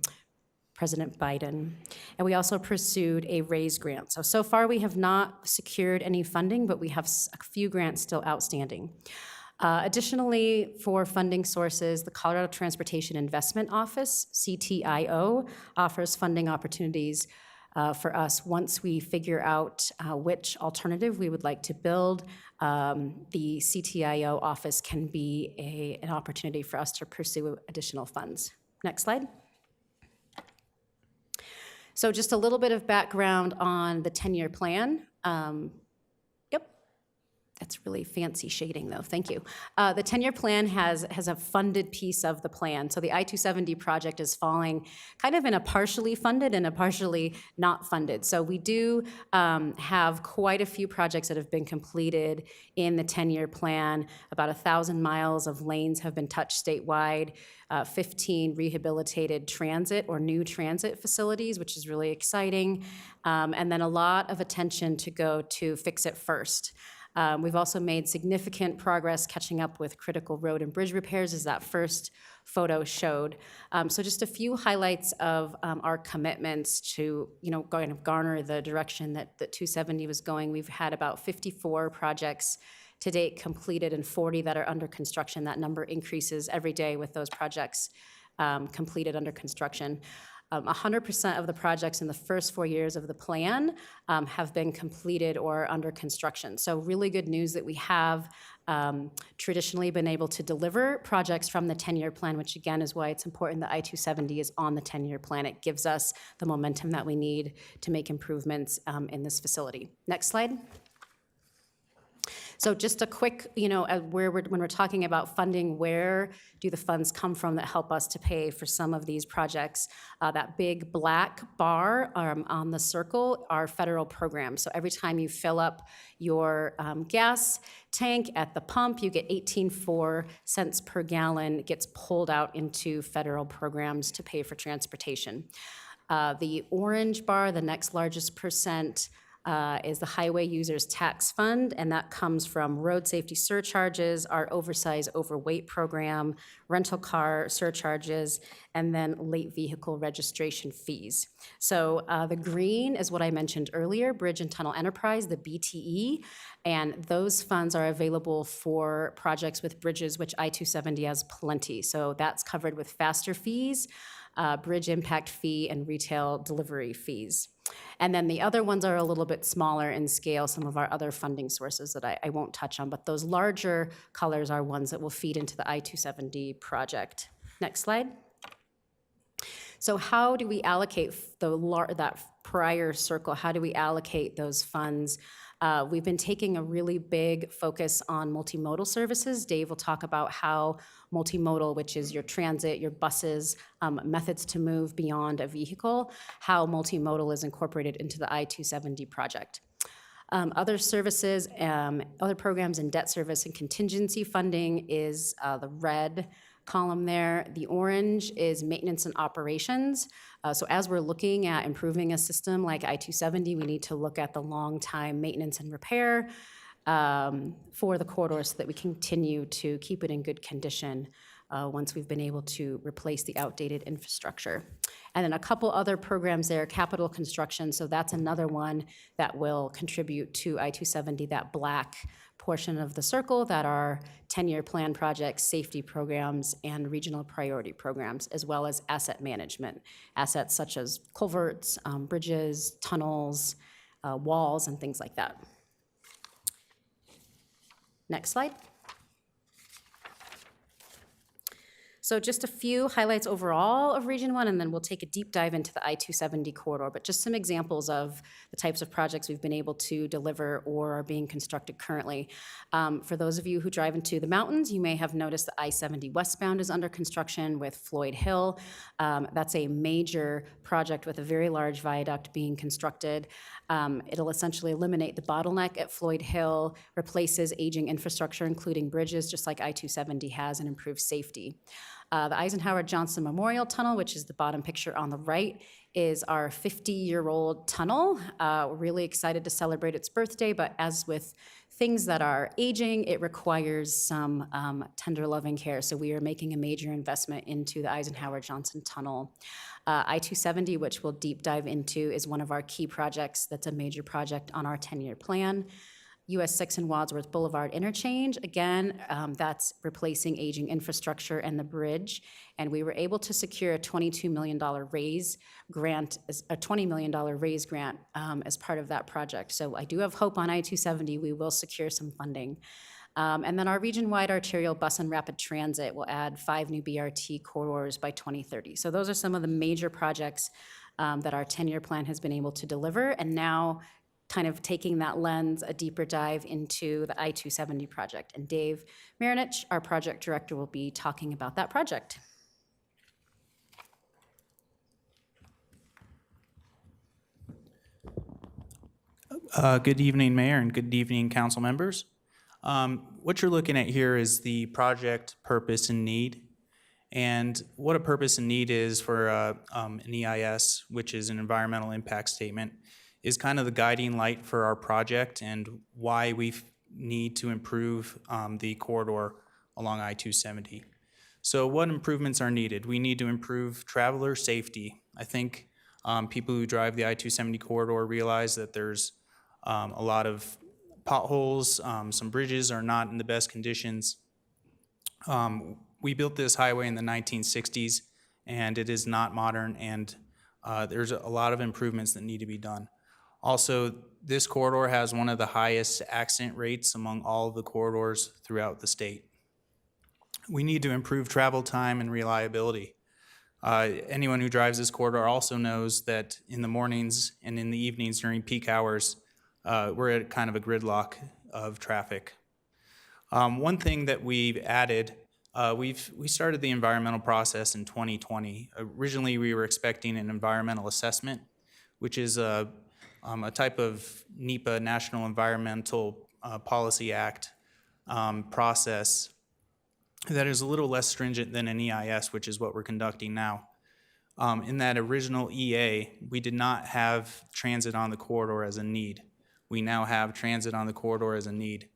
President Biden. And we also pursued a RAISE grant. So far we have not secured any funding, but we have a few grants still outstanding. Additionally, for funding sources, the Colorado Transportation Investment Office, CTIO, offers funding opportunities for us once we figure out which alternative we would like to build. The CTIO office can be an opportunity for us to pursue additional funds. Next slide. So just a little bit of background on the 10-year plan. That's really fancy shading, though. Thank you. The 10-year plan has a funded piece of the plan. So the I-270 project is falling kind of in a partially funded and a partially not funded. So we do have quite a few projects that have been completed in the 10-year plan. About 1,000 miles of lanes have been touched statewide. 15 rehabilitated transit or new transit facilities, which is really exciting. And then a lot of attention to go to Fix It First. We've also made significant progress catching up with critical road and bridge repairs, as that first photo showed. So just a few highlights of our commitments to, going to garner the direction that 270 was going. We've had about 54 projects to date completed and 40 that are under construction. That number increases every day with those projects completed under construction. 100% of the projects in the first 4 years of the plan have been completed or under construction. So really good news that we have traditionally been able to deliver projects from the 10-year plan, which again is why it's important that I-270 is on the 10-year plan. It gives us the momentum that we need to make improvements in this facility. Next slide. So just a quick, when we're talking about funding, where do the funds come from that help us to pay for some of these projects? That big black bar on the circle are federal programs. So every time you fill up your gas tank at the pump, you get 18.4 cents per gallon. It gets pulled out into federal programs to pay for transportation. The orange bar, the next largest percent, is the Highway Users Tax Fund, and that comes from road safety surcharges, our oversize overweight program, rental car surcharges, and then late vehicle registration fees. So the green is what I mentioned earlier, Bridge and Tunnel Enterprise, the BTE, and those funds are available for projects with bridges, which I-270 has plenty. So that's covered with faster fees, bridge impact fee, and retail delivery fees. And then the other ones are a little bit smaller in scale, some of our other funding sources that I won't touch on, but those larger colors are ones that will feed into the I-270 project. Next slide. So how do we allocate that prior circle? How do we allocate those funds? We've been taking a really big focus on multimodal services. Dave will talk about how multimodal, which is your transit, your buses, methods to move beyond a vehicle, how multimodal is incorporated into the I-270 project. Other services, other programs in debt service and contingency funding is the red column there. The orange is maintenance and operations. So as we're looking at improving a system like I-270, we need to look at the long time maintenance and repair for the corridor so that we continue to keep it in good condition once we've been able to replace the outdated infrastructure. And then a couple other programs there, capital construction, so that's another one that will contribute to I-270, that black portion of the circle that are 10-year plan projects, safety programs, and regional priority programs, as well as asset management, assets such as culverts, bridges, tunnels, walls, and things like that. Next slide. So just a few highlights overall of Region 1, and then we'll take a deep dive into the I-270 corridor, but just some examples of the types of projects we've been able to deliver or are being constructed currently. For those of you who drive into the mountains, you may have noticed the I-70 westbound is under construction with Floyd Hill. That's a major project with a very large viaduct being constructed. It'll essentially eliminate the bottleneck at Floyd Hill, replaces aging infrastructure, including bridges, just like I-270 has, and improves safety. The Eisenhower Johnson Memorial Tunnel, which is the bottom picture on the right, is our 50-year-old tunnel. We're really excited to celebrate its birthday, but as with things that are aging, it requires some tender loving care. So we are making a major investment into the Eisenhower Johnson Tunnel. I-270, which we'll deep dive into, is one of our key projects. That's a major project on our 10-year plan. US 6 and Wadsworth Boulevard interchange, again, that's replacing aging infrastructure and the bridge. And we were able to secure a $22 million raise grant, a $20 million raise grant as part of that project. So I do have hope on I-270, we will secure some funding. And then our region-wide arterial bus and rapid transit will add 5 new BRT corridors by 2030. So those are some of the major projects that our 10-year plan has been able to deliver. And now, kind of taking that lens, a deeper dive into the I-270 project. And Dave Marinich, our project director, will be talking about that project. Good evening, Mayor, and good evening, council members. What you're looking at here is the project purpose and need. And what a purpose and need is for an EIS, which is an environmental impact statement, is kind of the guiding light for our project and why we need to improve the corridor along I-270. So what improvements are needed? We need to improve traveler safety. I think people who drive the I-270 corridor realize that there's a lot of potholes, some bridges are not in the best conditions. We built this highway in the 1960s and it is not modern, and there's a lot of improvements that need to be done. Also, this corridor has one of the highest accident rates among all of the corridors throughout the state. We need to improve travel time and reliability. Anyone who drives this corridor also knows that in the mornings and in the evenings during peak hours, we're at kind of a gridlock of traffic. One thing that we've added, we started the environmental process in 2020. Originally, we were expecting an environmental assessment, which is a type of NEPA, National Environmental Policy Act process that is a little less stringent than an EIS, which is what we're conducting now. In that original EA, we did not have transit on the corridor as a need. we now have transit on the corridor as a need.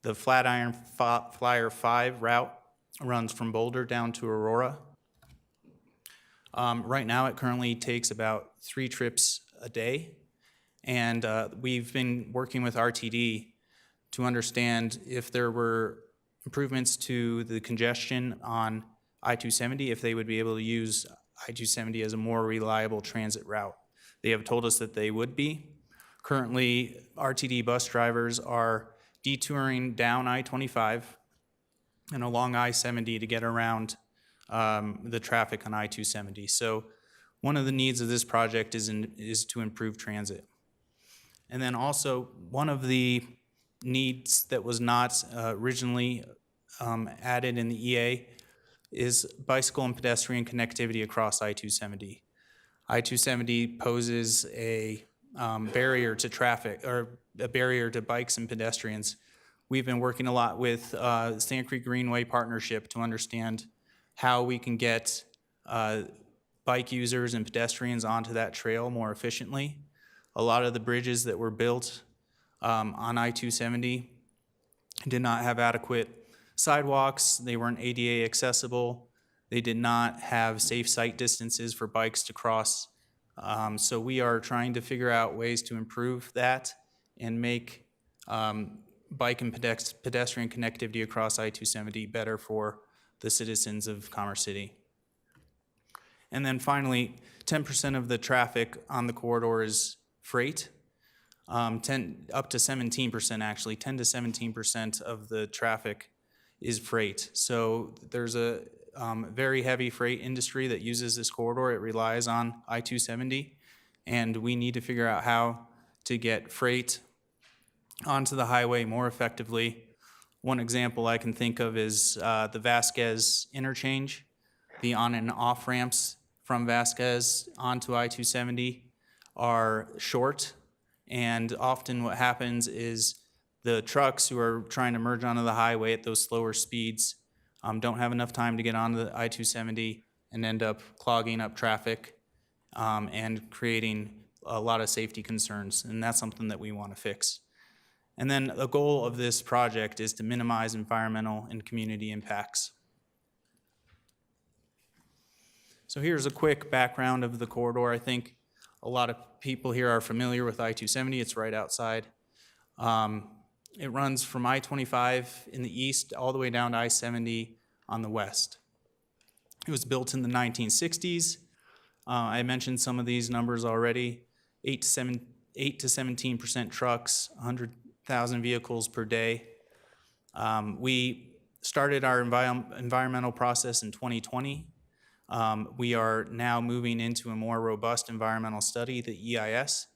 The Flatiron Flyer 5 route runs from Boulder down to Aurora. Right now, it currently takes about 3 trips a day, and we've been working with RTD to understand if there were improvements to the congestion on I-270, if they would be able to use I-270 as a more reliable transit route. They have told us that they would be. Currently, RTD bus drivers are detouring down I-25 and along I-70 to get around the traffic on I-270. So one of the needs of this project is to improve transit. And then also, one of the needs that was not originally added in the EA is bicycle and pedestrian connectivity across I-270. I-270 poses a barrier to traffic, or a barrier to bikes and pedestrians. We've been working a lot with Sand Creek Greenway Partnership to understand how we can get bike users and pedestrians onto that trail more efficiently. A lot of the bridges that were built on I-270 did not have adequate sidewalks. They weren't ADA accessible. They did not have safe sight distances for bikes to cross. So we are trying to figure out ways to improve that and make bike and pedestrian connectivity across I-270 better for the citizens of Commerce City. And then finally, 10% of the traffic on the corridor is freight. Up to 17% actually, 10 to 17% of the traffic is freight. So there's a very heavy freight industry that uses this corridor. It relies on I-270, and we need to figure out how to get freight onto the highway more effectively. One example I can think of is the Vasquez interchange. The on and off ramps from Vasquez onto I-270 are short, and often what happens is the trucks who are trying to merge onto the highway at those slower speeds don't have enough time to get onto the I-270 and end up clogging up traffic and creating a lot of safety concerns, and that's something that we want to fix. And then the goal of this project is to minimize environmental and community impacts. So here's a quick background of the corridor. I think a lot of people here are familiar with I-270. It's right outside. It runs from I-25 in the east all the way down to I-70 on the west. It was built in the 1960s. I mentioned some of these numbers already. 8 to 17% trucks, 100,000 vehicles per day. We started our environmental process in 2020. We are now moving into a more robust environmental study, the EIS,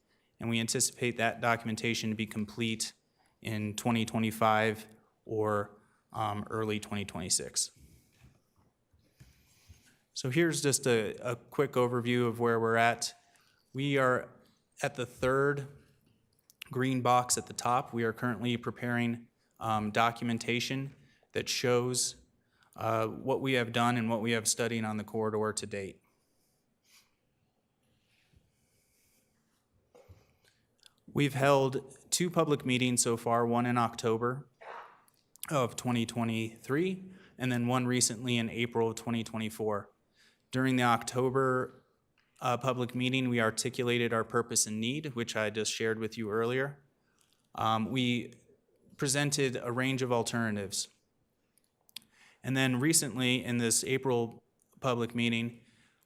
and we anticipate that documentation to be complete in 2025 or early 2026. So here's just a quick overview of where we're at. We are at the third green box at the top. We are currently preparing documentation that shows what we have done and what we have studied on the corridor to date. We've held 2 public meetings so far, one in October of 2023, and then one recently in April of 2024. During the October public meeting, we articulated our purpose and need, which I just shared with you earlier. We presented a range of alternatives. And then recently, in this April public meeting,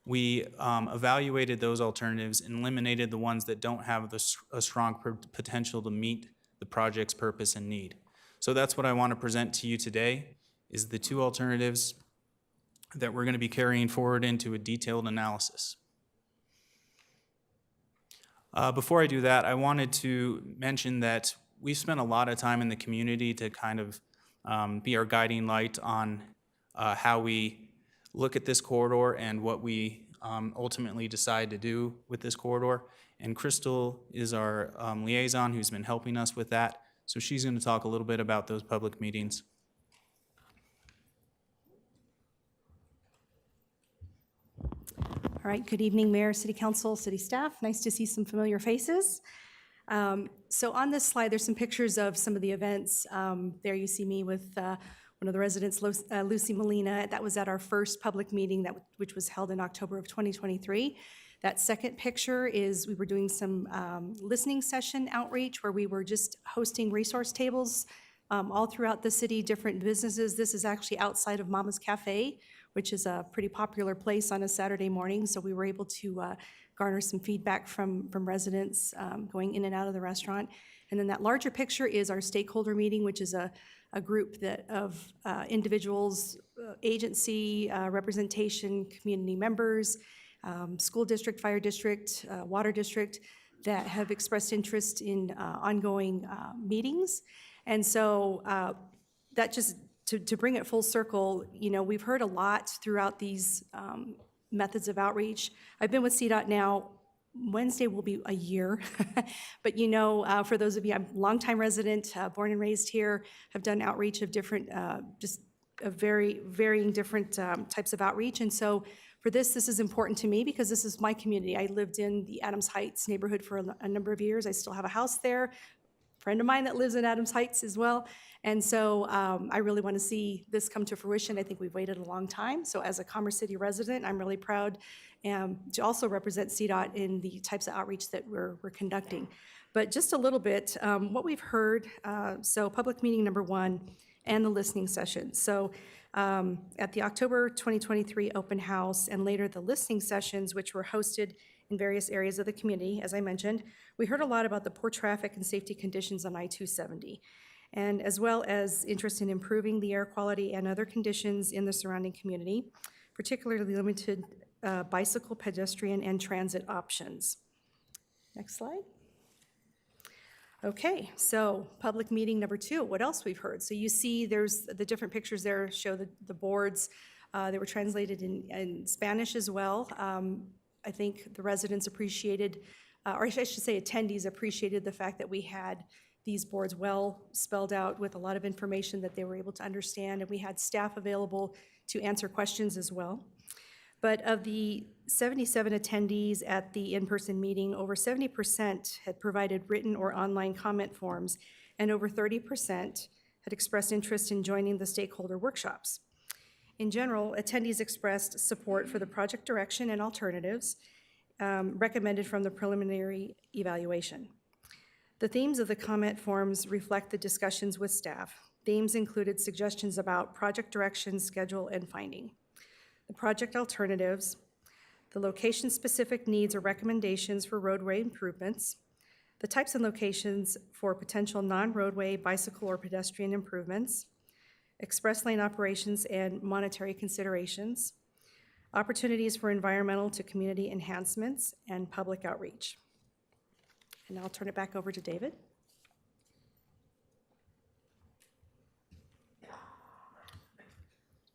we evaluated those alternatives and eliminated the ones that don't have a strong potential to meet the project's purpose and need. So that's what I want to present to you today, is the 2 alternatives that we're going to be carrying forward into a detailed analysis. Before I do that, I wanted to mention that we've spent a lot of time in the community to kind of be our guiding light on how we look at this corridor and what we ultimately decide to do with this corridor. And Crystal is our liaison who's been helping us with that. So she's going to talk a little bit about those public meetings. All right, good evening, Mayor, City Council, City staff. Nice to see some familiar faces. So on this slide, there's some pictures of some of the events. There you see me with one of the residents, Lucy Molina. That was at our first public meeting, which was held in October of 2023. That second picture is we were doing some listening session outreach where we were just hosting resource tables all throughout the city, different businesses. This is actually outside of Mama's Cafe, which is a pretty popular place on a Saturday morning. So we were able to garner some feedback from residents going in and out of the restaurant. And then that larger picture is our stakeholder meeting, which is a group of individuals, agency, representation, community members, school district, fire district, water district that have expressed interest in ongoing meetings. And so that just, to bring it full circle, we've heard a lot throughout these methods of outreach. I've been with CDOT now, Wednesday will be a year. But for those of you, I'm a longtime resident, born and raised here, have done outreach of different, just a very varying different types of outreach. And so for this is important to me because this is my community. I lived in the Adams Heights neighborhood for a number of years. I still have a house there. Friend of mine that lives in Adams Heights as well. And so I really want to see this come to fruition. I think we've waited a long time. So as a Commerce City resident, I'm really proud to also represent CDOT in the types of outreach that we're conducting. But just a little bit, what we've heard, so public meeting number 1 and the listening session. So at the October 2023 open house and later the listening sessions, which were hosted in various areas of the community, as I mentioned, we heard a lot about the poor traffic and safety conditions on I-270, and as well as interest in improving the air quality and other conditions in the surrounding community, particularly limited bicycle, pedestrian, and transit options. Next slide. Okay, so public meeting number 2, what else we've heard? So you see there's the different pictures there show the boards. They were translated in Spanish as well. I think the residents appreciated, or I should say attendees appreciated the fact that we had these boards well spelled out with a lot of information that they were able to understand, and we had staff available to answer questions as well. But of the 77 attendees at the in-person meeting, over 70% had provided written or online comment forms, and over 30% had expressed interest in joining the stakeholder workshops. In general, attendees expressed support for the project direction and alternatives recommended from the preliminary evaluation. The themes of the comment forms reflect the discussions with staff. Themes included suggestions about project direction, schedule, and finding. The project alternatives, the location-specific needs or recommendations for roadway improvements, the types and locations for potential non-roadway bicycle or pedestrian improvements, express lane operations and monetary considerations, opportunities for environmental to community enhancements, and public outreach. And now I'll turn it back over to David.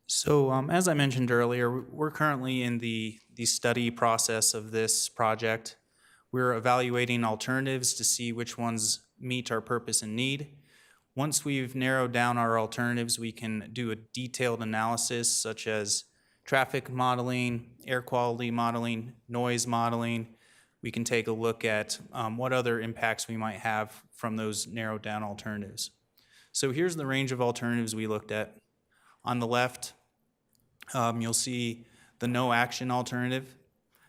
So as I mentioned earlier, we're currently in the study process of this project. We're evaluating alternatives to see which ones meet our purpose and need. Once we've narrowed down our alternatives, we can do a detailed analysis such as traffic modeling, air quality modeling, noise modeling. We can take a look at what other impacts we might have from those narrowed down alternatives. So here's the range of alternatives we looked at. On the left, you'll see the no action alternative.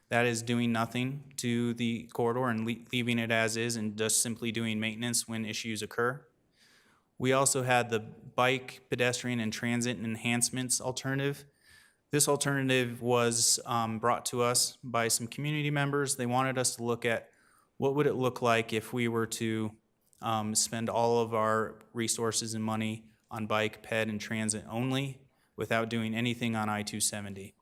That is doing nothing to the corridor and leaving it as is and just simply doing maintenance when issues occur. We also had the bike, pedestrian, and transit enhancements alternative. This alternative was brought to us by some community members. They wanted us to look at what would it look like if we were to spend all of our resources and money on bike, ped, and transit only without doing anything on I-270.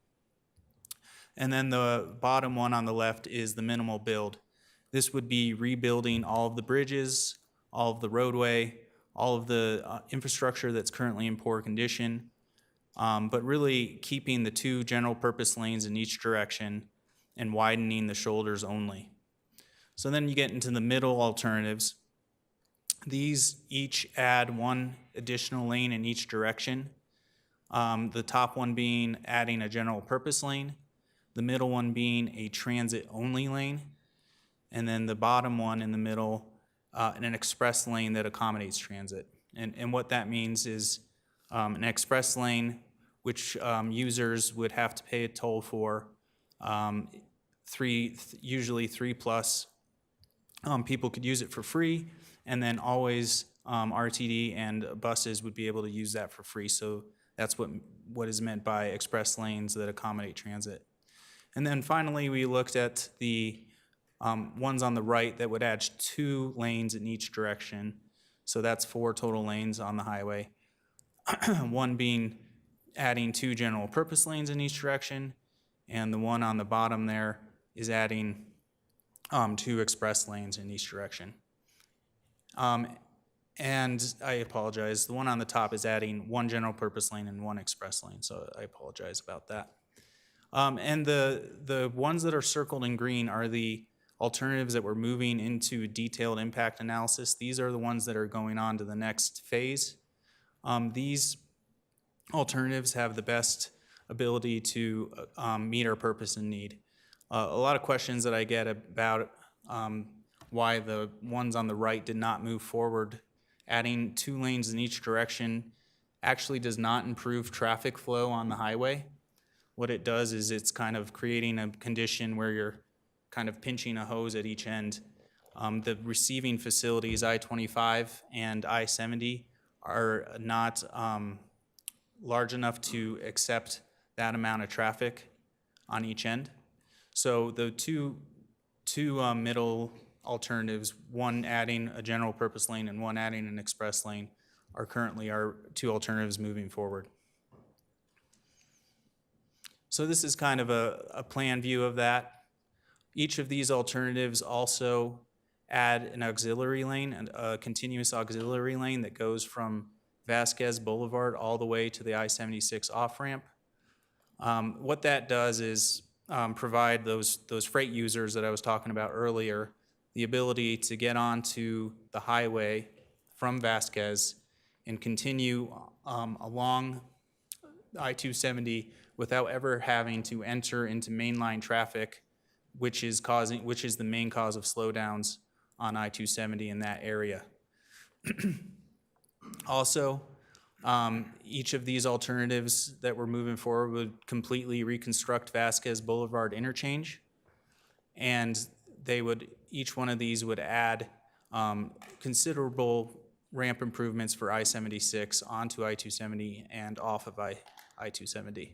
And then the bottom one on the left is the minimal build. This would be rebuilding all of the bridges, all of the roadway, all of the infrastructure that's currently in poor condition, but really keeping the 2 general purpose lanes in each direction and widening the shoulders only. So then you get into the middle alternatives. These each add 1 additional lane in each direction. The top one being adding a general purpose lane, the middle one being a transit only lane, and then the bottom one in the middle an express lane that accommodates transit. And what that means is an express lane which users would have to pay a toll for, usually 3+ people could use it for free, and then always RTD and buses would be able to use that for free. So that's what is meant by express lanes that accommodate transit. And then finally, we looked at the ones on the right that would add 2 lanes in each direction. So that's 4 total lanes on the highway. One being adding 2 general purpose lanes in each direction, and the one on the bottom there is adding 2 express lanes in each direction. And I apologize, the one on the top is adding 1 general purpose lane and 1 express lane, so I apologize about that. And the ones that are circled in green are the alternatives that we're moving into detailed impact analysis. These are the ones that are going on to the next phase. These alternatives have the best ability to meet our purpose and need. A lot of questions that I get about why the ones on the right did not move forward. Adding 2 lanes in each direction actually does not improve traffic flow on the highway. What it does is it's kind of creating a condition where you're kind of pinching a hose at each end. The receiving facilities, I-25 and I-70, are not large enough to accept that amount of traffic on each end. So the two middle alternatives, one adding a general purpose lane and one adding an express lane, are currently our 2 alternatives moving forward. So this is kind of a plan view of that. Each of these alternatives also add an auxiliary lane, a continuous auxiliary lane that goes from Vasquez Boulevard all the way to the I-76 off-ramp. What that does is provide those freight users that I was talking about earlier the ability to get onto the highway from Vasquez and continue along I-270 without ever having to enter into mainline traffic, which is the main cause of slowdowns on I-270 in that area. Also, each of these alternatives that we're moving forward would completely reconstruct Vasquez Boulevard interchange, and each one of these would add considerable ramp improvements for I-76 onto I-270 and off of I-270.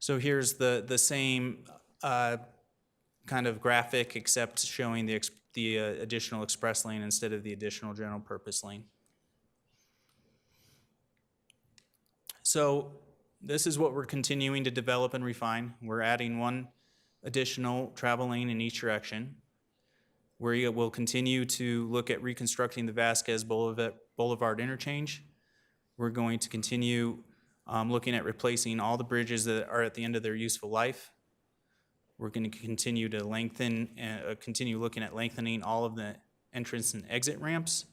So here's the same kind of graphic, except showing the additional express lane instead of the additional general purpose lane. So this is what we're continuing to develop and refine. We're adding 1 additional travel lane in each direction. We will continue to look at reconstructing the Vasquez Boulevard interchange. We're going to continue looking at replacing all the bridges that are at the end of their useful life. We're going to continue to continue looking at lengthening all of the entrance and exit ramps.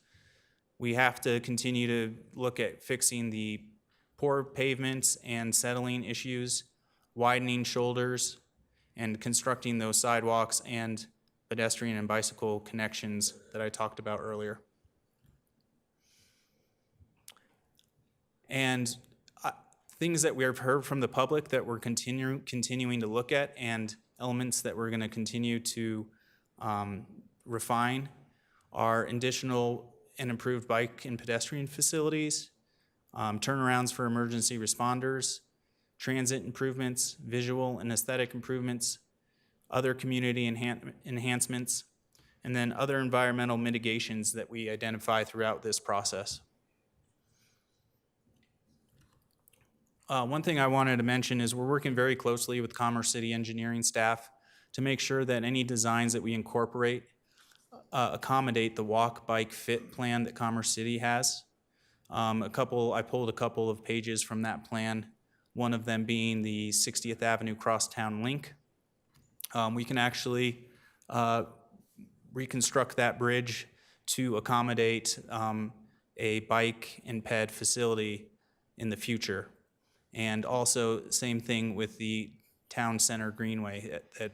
We have to continue to look at fixing the poor pavements and settling issues, widening shoulders, and constructing those sidewalks and pedestrian and bicycle connections that I talked about earlier. And things that we have heard from the public that we're continuing to look at, and elements that we're going to continue to refine, are additional and improved bike and pedestrian facilities, turnarounds for emergency responders, transit improvements, visual and aesthetic improvements, other community enhancements, and then other environmental mitigations that we identify throughout this process. One thing I wanted to mention is we're working very closely with Commerce City engineering staff to make sure that any designs that we incorporate accommodate the walk, bike, fit plan that Commerce City has. I pulled a couple of pages from that plan, one of them being the 60th Avenue Crosstown link. We can actually reconstruct that bridge to accommodate a bike and ped facility in the future. And also, same thing with the Town Center Greenway that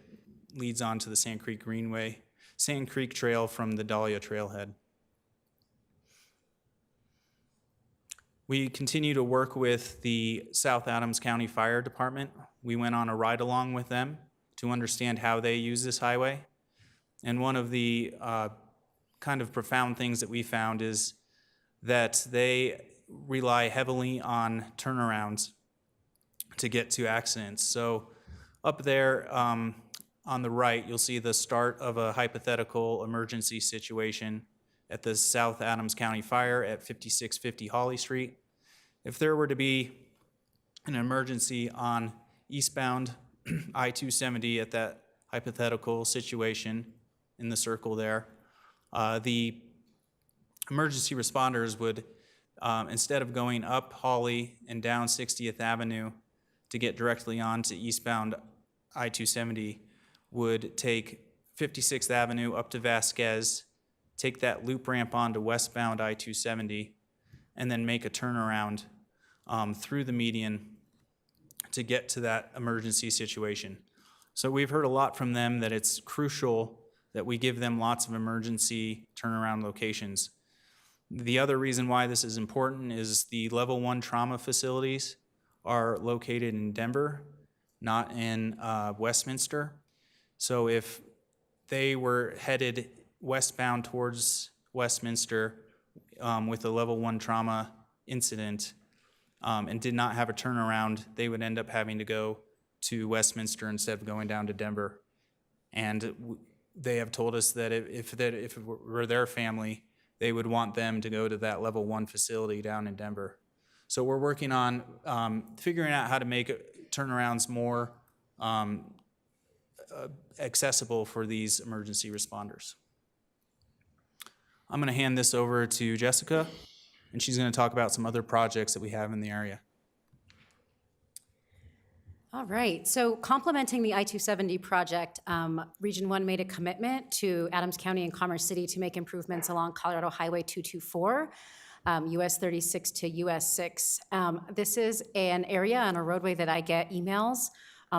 leads on to the Sand Creek Greenway, Sand Creek Trail from the Dahlia Trailhead. We continue to work with the South Adams County Fire Department. We went on a ride-along with them to understand how they use this highway. And one of the kind of profound things that we found is that they rely heavily on turnarounds to get to accidents. So up there on the right, you'll see the start of a hypothetical emergency situation at the South Adams County Fire at 5650 Holly Street. If there were to be an emergency on eastbound I-270 at that hypothetical situation in the circle there, the emergency responders would, instead of going up Holly and down 60th Avenue to get directly onto eastbound I-270, would take 56th Avenue up to Vasquez, take that loop ramp onto westbound I-270, and then make a turnaround through the median to get to that emergency situation. So we've heard a lot from them that it's crucial that we give them lots of emergency turnaround locations. The other reason why this is important is the level 1 trauma facilities are located in Denver, not in Westminster. So if they were headed westbound towards Westminster with a level 1 trauma incident and did not have a turnaround, they would end up having to go to Westminster instead of going down to Denver. And they have told us that if it were their family, they would want them to go to that level 1 facility down in Denver. So we're working on figuring out how to make turnarounds more accessible for these emergency responders. I'm going to hand this over to Jessica, and she's going to talk about some other projects that we have in the area. All right, so complementing the I-270 project, Region 1 made a commitment to Adams County and Commerce City to make improvements along Colorado Highway 224, US 36 to US 6. This is an area on a roadway that I get emails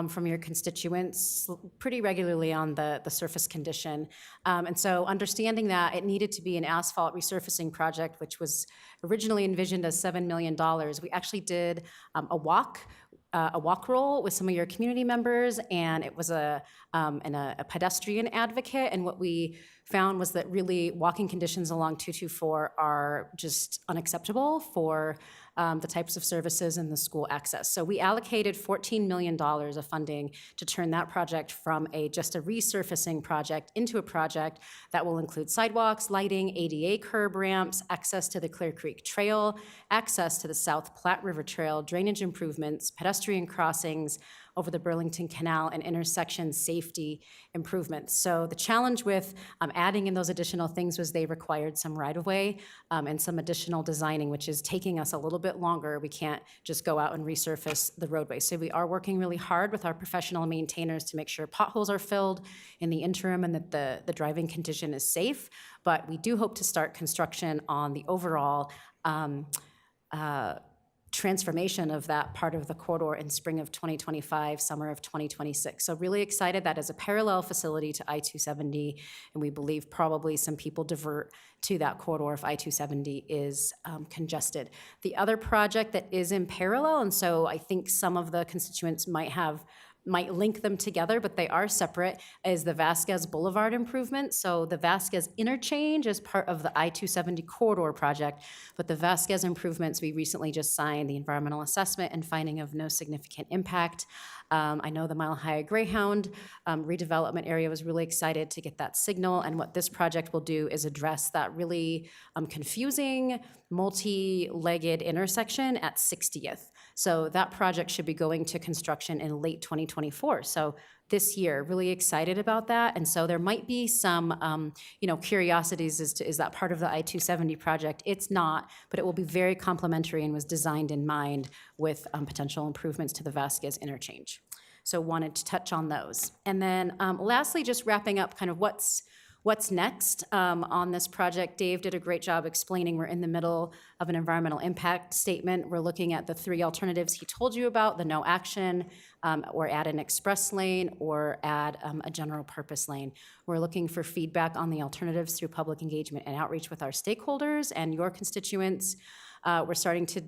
from your constituents pretty regularly on the surface condition. And so understanding that it needed to be an asphalt resurfacing project, which was originally envisioned as $7 million, we actually did a walk roll with some of your community members, and it was a pedestrian advocate. And what we found was that really walking conditions along 224 are just unacceptable for the types of services and the school access. So we allocated $14 million of funding to turn that project from just a resurfacing project into a project that will include sidewalks, lighting, ADA curb ramps, access to the Clear Creek Trail, access to the South Platte River Trail, drainage improvements, pedestrian crossings over the Burlington Canal, and intersection safety improvements. So the challenge with adding in those additional things was they required some right-of-way and some additional designing, which is taking us a little bit longer. We can't just go out and resurface the roadway. So we are working really hard with our professional maintainers to make sure potholes are filled in the interim and that the driving condition is safe. But we do hope to start construction on the overall transformation of that part of the corridor in spring of 2025, summer of 2026. So really excited. That is a parallel facility to I-270, and we believe probably some people divert to that corridor if I-270 is congested. The other project that is in parallel, and so I think some of the constituents might link them together, but they are separate, is the Vasquez Boulevard improvement. So the Vasquez interchange is part of the I-270 corridor project, but the Vasquez improvements, we recently just signed the environmental assessment and finding of no significant impact. I know the Mile High Greyhound redevelopment area was really excited to get that signal, and what this project will do is address that really confusing multi-legged intersection at 60th. So that project should be going to construction in late 2024. So this year, really excited about that. And so there might be some, curiosities as to, is that part of the I-270 project? It's not, but it will be very complementary and was designed in mind with potential improvements to the Vasquez interchange. So wanted to touch on those. And then lastly, just wrapping up kind of what's What's next on this project? Dave did a great job explaining we're in the middle of an environmental impact statement. We're looking at the three alternatives he told you about, the no action, or add an express lane, or add a general purpose lane. We're looking for feedback on the alternatives through public engagement and outreach with our stakeholders and your constituents. We're starting to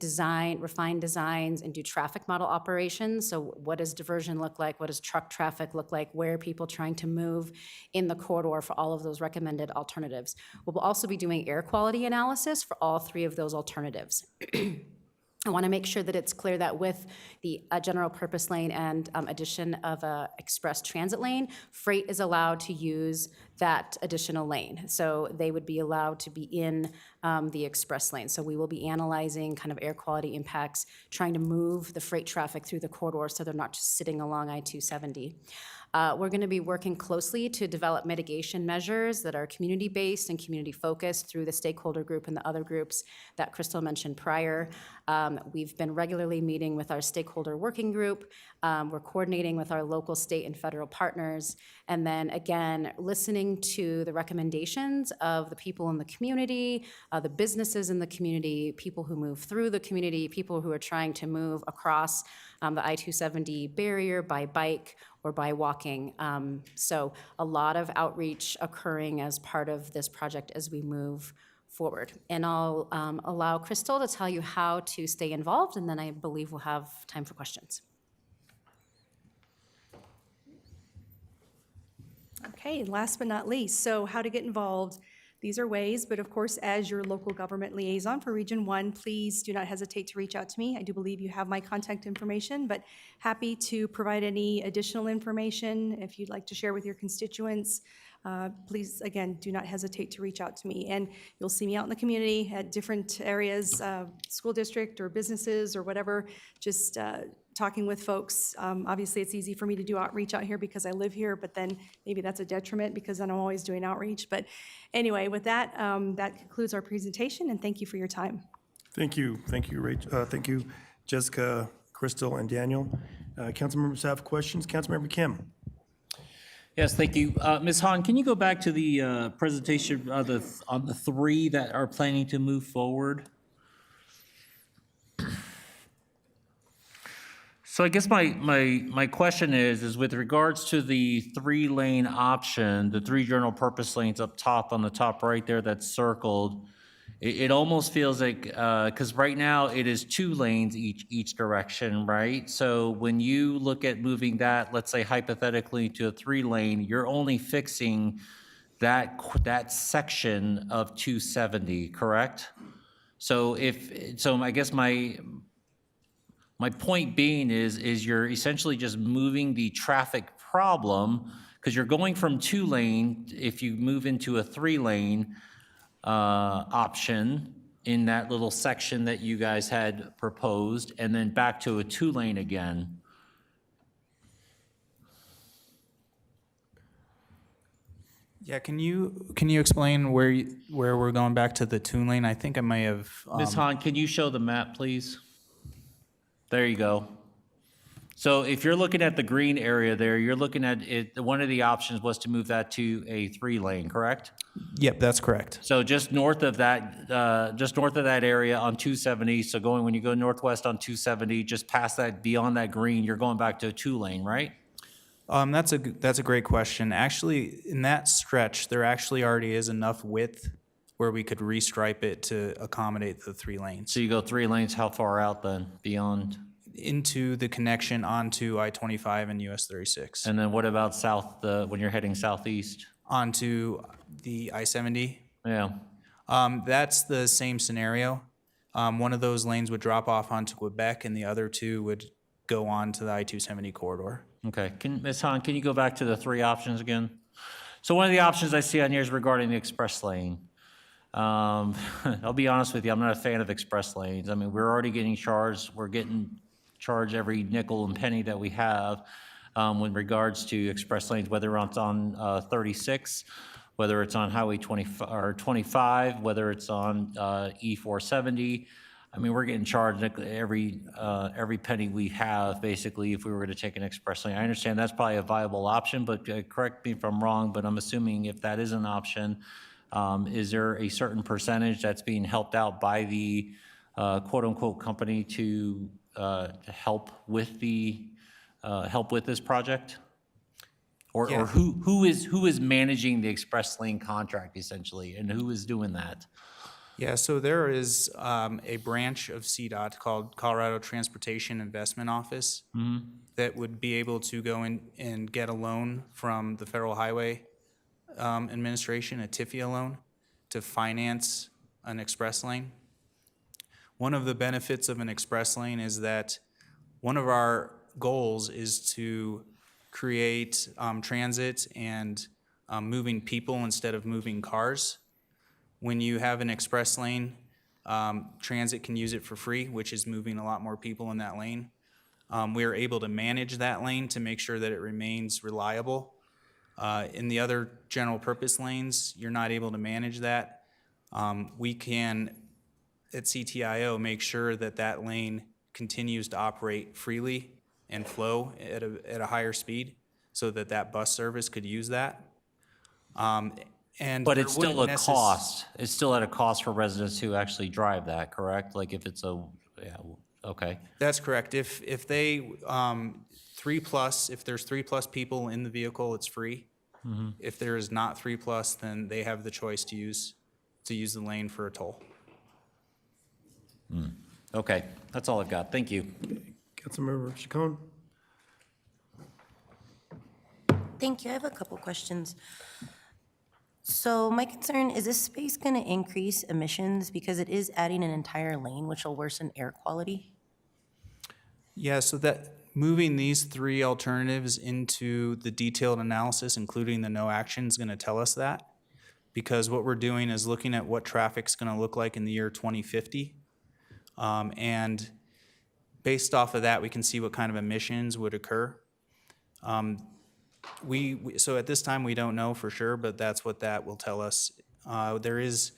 refine designs, and do traffic model operations. So what does diversion look like? What does truck traffic look like? Where are people trying to move in the corridor for all of those recommended alternatives? We'll also be doing air quality analysis for all three of those alternatives. I want to make sure that it's clear that with the general purpose lane and addition of a express transit lane, freight is allowed to use that additional lane. So they would be allowed to be in the express lane. So we will be analyzing kind of air quality impacts, trying to move the freight traffic through the corridor so they're not just sitting along I-270. We're going to be working closely to develop mitigation measures that are community-based and community-focused through the stakeholder group and the other groups that Crystal mentioned prior. We've been regularly meeting with our stakeholder working group. We're coordinating with our local, state, and federal partners. And then again, listening to the recommendations of the people in the community, the businesses in the community, people who move through the community, people who are trying to move across the I-270 barrier by bike or by walking. So a lot of outreach occurring as part of this project as we move forward. And I'll allow Crystal to tell you how to stay involved, and then I believe we'll have time for questions. Okay, last but not least, so how to get involved. These are ways, but of course, as your local government liaison for Region 1, please do not hesitate to reach out to me. I do believe you have my contact information, but happy to provide any additional information if you'd like to share with your constituents. Please, again, do not hesitate to reach out to me. And you'll see me out in the community at different areas, school district or businesses or whatever, just talking with folks. Obviously, it's easy for me to do outreach out here because I live here, but then maybe that's a detriment because then I'm always doing outreach. But anyway, with that, that concludes our presentation, and thank you for your time. Thank you, Rachel. Thank you, Jessica, Crystal, and Daniel. Council members have questions. Councilmember Kim. Yes, thank you. Ms. Hahn, can you go back to the presentation on the three that are planning to move forward? So I guess my question is with regards to the 3-lane option, the 3 general purpose lanes up top on the top right there that's circled, it almost feels like, because right now it is 2 lanes each direction, right? So when you look at moving that, let's say hypothetically to a 3-lane, you're only fixing that section of 270, correct? So I guess my point being is you're essentially just moving the traffic problem, because you're going from 2-lane, if you move into a 3-lane option in that little section that you guys had proposed, and then back to a 2-lane again. Yeah, can you explain where we're going back to the 2-lane? I think I may have. Ms. Hahn, can you show the map, please? There you go. So if you're looking at the green area there, you're looking at it, one of the options was to move that to a 3-lane, correct? Yep, that's correct. So just north of that area on 270, so when you go northwest on 270, just past that, beyond that green, you're going back to a 2-lane, right? That's a great question. Actually, in that stretch, there actually already is enough width where we could restripe it to accommodate the 3 lanes. So you go 3 lanes, how far out then, beyond? Into the connection onto I-25 and US 36. And then what about south, when you're heading southeast? Onto the I-70. Yeah. That's the same scenario. One of those lanes would drop off onto Quebec and the other 2 would go on to the I-270 corridor. Okay, Ms. Hahn, can you go back to the 3 options again? So one of the options I see on here is regarding the express lane. I'll be honest with you, I'm not a fan of express lanes. I mean, we're already getting charged, we're getting charged every nickel and penny that we have with regards to express lanes, whether it's on 36, whether it's on Highway 25, whether it's on E470. I mean, we're getting charged every penny we have, basically, if we were to take an express lane. I understand that's probably a viable option, but correct me if I'm wrong, but I'm assuming if that is an option, is there a certain percentage that's being helped out by the quote-unquote company to help with this project? Or who is managing the express lane contract essentially, and who is doing that? Yeah, so there is a branch of CDOT called Colorado Transportation Investment Office that would be able to go in and get a loan from the Federal Highway Administration, a TIFIA loan, to finance an express lane. One of the benefits of an express lane is that one of our goals is to create transit and moving people instead of moving cars. When you have an express lane, transit can use it for free, which is moving a lot more people in that lane. We are able to manage that lane to make sure that it remains reliable. In the other general purpose lanes, you're not able to manage that. We can, at CTIO, make sure that that lane continues to operate freely and flow at a higher speed so that that bus service could use that. But it's still a cost. It's still at a cost for residents who actually drive that, correct? Like if it's okay. That's correct. If they, if there's 3+ people in the vehicle, it's free. If there is not 3+, then they have the choice to use the lane for a toll. Okay, that's all I've got. Thank you. Councilmember Chacon? Thank you. I have a couple questions. So my concern, is this space going to increase emissions because it is adding an entire lane, which will worsen air quality? Yeah, so that moving these 3 alternatives into the detailed analysis, including the no action, is going to tell us that. Because what we're doing is looking at what traffic's going to look like in the year 2050. And based off of that, we can see what kind of emissions would occur. So at this time, we don't know for sure, but that's what that will tell us. There is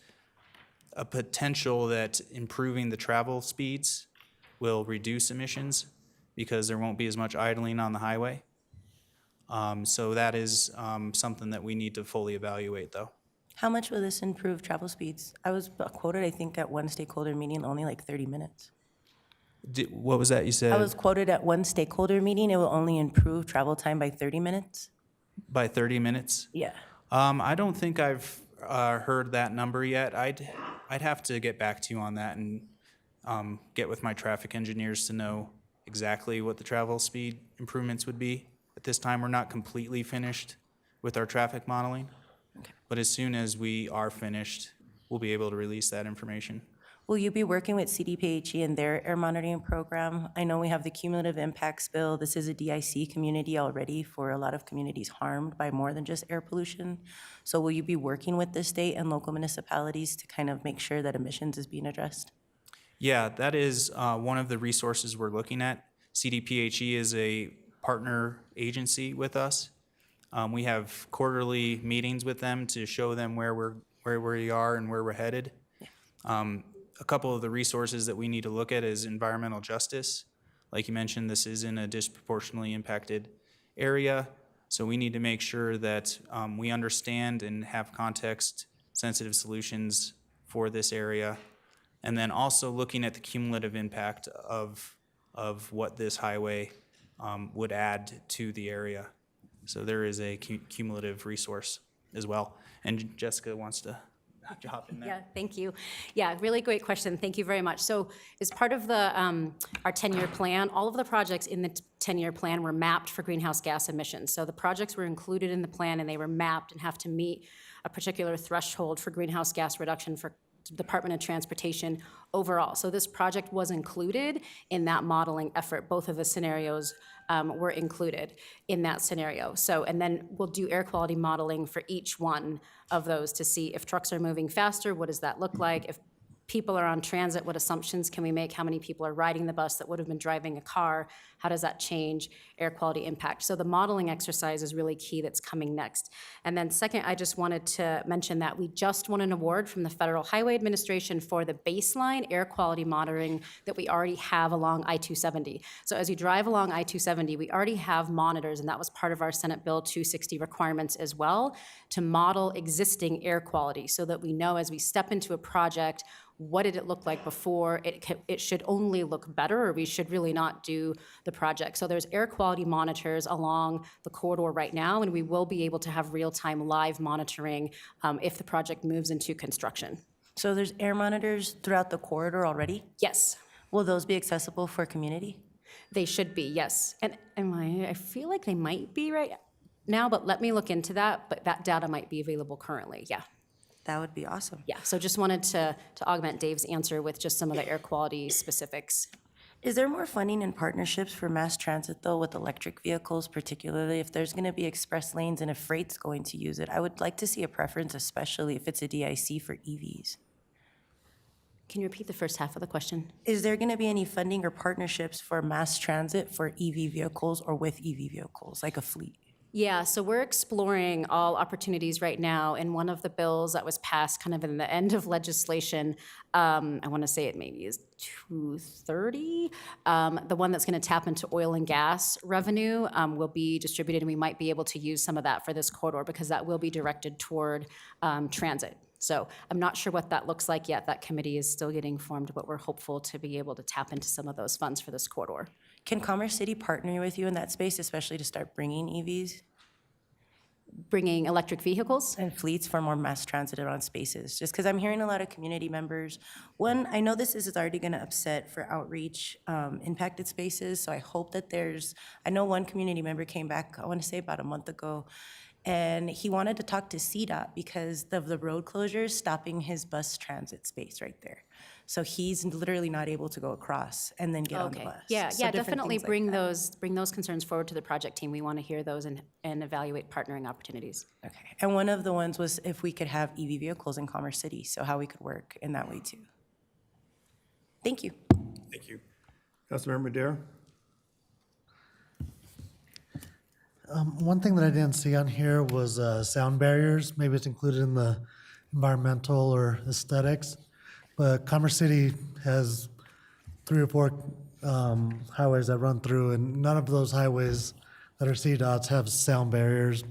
a potential that improving the travel speeds will reduce emissions because there won't be as much idling on the highway. So that is something that we need to fully evaluate, though. How much will this improve travel speeds? I was quoted, I think, at one stakeholder meeting, only like 30 minutes. What was that you said? I was quoted at one stakeholder meeting, it will only improve travel time by 30 minutes. By 30 minutes? Yeah. I don't think I've heard that number yet. I'd have to get back to you on that and get with my traffic engineers to know exactly what the travel speed improvements would be. At this time, we're not completely finished with our traffic modeling. Okay. But as soon as we are finished, we'll be able to release that information. Will you be working with CDPHE and their air monitoring program? I know we have the cumulative impacts bill. This is a DIC community already for a lot of communities harmed by more than just air pollution. So will you be working with the state and local municipalities to kind of make sure that emissions is being addressed? Yeah, that is one of the resources we're looking at. CDPHE is a partner agency with us. We have quarterly meetings with them to show them where we are and where we're headed. A couple of the resources that we need to look at is environmental justice. Like you mentioned, this is in a disproportionately impacted area, so we need to make sure that we understand and have context-sensitive solutions for this area. And then also looking at the cumulative impact of what this highway would add to the area. So there is a cumulative resource as well. And Jessica wants to hop in there. Yeah, thank you. Yeah, really great question. Thank you very much. So as part of the our 10-year plan, all of the projects in the 10-year plan were mapped for greenhouse gas emissions. So the projects were included in the plan and they were mapped and have to meet a particular threshold for greenhouse gas reduction for Department of Transportation overall. So this project was included in that modeling effort. Both of the scenarios were included in that scenario. So, and then we'll do air quality modeling for each one of those to see if trucks are moving faster, what does that look like? If people are on transit, what assumptions can we make? How many people are riding the bus that would have been driving a car? How does that change air quality impact? So the modeling exercise is really key that's coming next. And then second, I just wanted to mention that we just won an award from the Federal Highway Administration for the baseline air quality monitoring that we already have along I-270. So as you drive along I-270, we already have monitors, and that was part of our Senate Bill 260 requirements as well, to model existing air quality so that we know as we step into a project, what did it look like before? It should only look better, or we should really not do the project. So there's air quality monitors along the corridor right now, and we will be able to have real-time live monitoring if the project moves into construction. So there's air monitors throughout the corridor already? Yes. Will those be accessible for community? They should be, yes. And I feel like they might be right now, but let me look into that. But that data might be available currently, yeah. That would be awesome. Yeah, so just wanted to augment Dave's answer with just some of the air quality specifics. Is there more funding and partnerships for mass transit, though, with electric vehicles, particularly if there's going to be express lanes and if freight's going to use it? I would like to see a preference, especially if it's a DIC for EVs. Can you repeat the first half of the question? Is there going to be any funding or partnerships for mass transit for EV vehicles or with EV vehicles, like a fleet? Yeah, so we're exploring all opportunities right now. In one of the bills that was passed kind of in the end of legislation, I want to say it maybe is 230, the one that's going to tap into oil and gas revenue will be distributed, and we might be able to use some of that for this corridor because that will be directed toward transit. So I'm not sure what that looks like yet. That committee is still getting formed, but we're hopeful to be able to tap into some of those funds for this corridor. Can Commerce City partner with you in that space, especially to start bringing EVs? Bringing electric vehicles? And fleets for more mass transit on spaces, just because I'm hearing a lot of community members. One, I know this is already going to upset for outreach impacted spaces, so I hope that I know one community member came back, I want to say about a month ago, and he wanted to talk to CDOT because of the road closures stopping his bus transit space right there. So he's literally not able to go across and then get on the bus. Yeah, So yeah, different definitely things like bring those concerns forward to the project team. We want to hear those and evaluate partnering opportunities. Okay, and one of the ones was if we could have EV vehicles in Commerce City, so how we could work in that way too. Thank you. Thank you. Councilmember Madera? One thing that I didn't see on here was sound barriers. Maybe it's included in the environmental or aesthetics. But Commerce City has 3 or 4 highways that run through, and none of those highways that are CDOTs have sound barriers.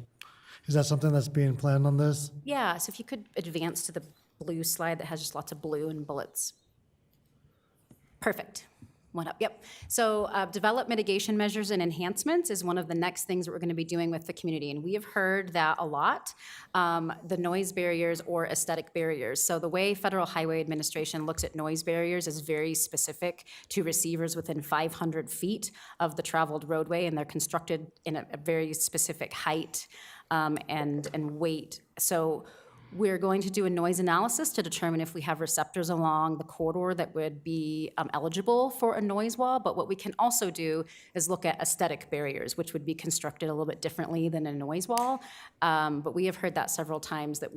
Is that something that's being planned on this? Yeah, so if you could advance to the blue slide that has just lots of blue and bullets. Perfect. One up, yep. So develop mitigation measures and enhancements is one of the next things that we're going to be doing with the community. And we have heard that a lot, the noise barriers or aesthetic barriers. So the way Federal Highway Administration looks at noise barriers is very specific to receivers within 500 feet of the traveled roadway, and they're constructed in a very specific height and weight. So we're going to do a noise analysis to determine if we have receptors along the corridor that would be eligible for a noise wall. But what we can also do is look at aesthetic barriers, which would be constructed a little bit differently than a noise wall. But we have heard that several times that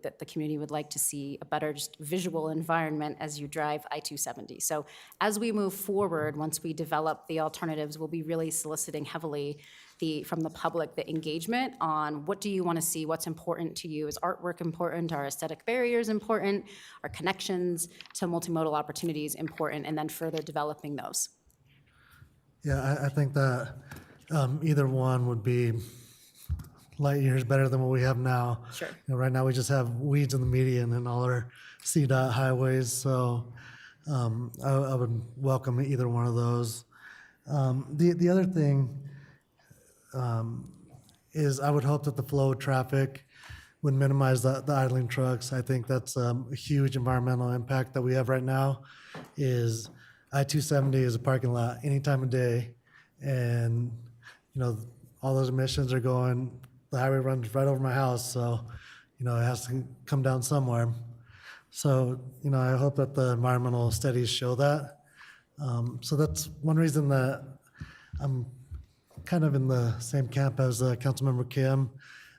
that the community would like to see a better just visual environment as you drive I-270. So as we move forward, once we develop the alternatives, we'll be really soliciting heavily from the public, the engagement on what do you want to see, what's important to you. Is artwork important? Are aesthetic barriers important? Are connections to multimodal opportunities important? And then further developing those. Yeah, I think that either one would be light years better than what we have now. Sure. Right now, we just have weeds in the median and all our CDOT highways, so I would welcome either one of those. The other thing is I would hope that the flow of traffic would minimize the idling trucks. I think that's a huge environmental impact that we have right now. Is I-270 is a parking lot any time of day, and all those emissions are going. The highway runs right over my house, so it has to come down somewhere. So I hope that the environmental studies show that. So that's one reason that I'm kind of in the same camp as Councilmember Kim,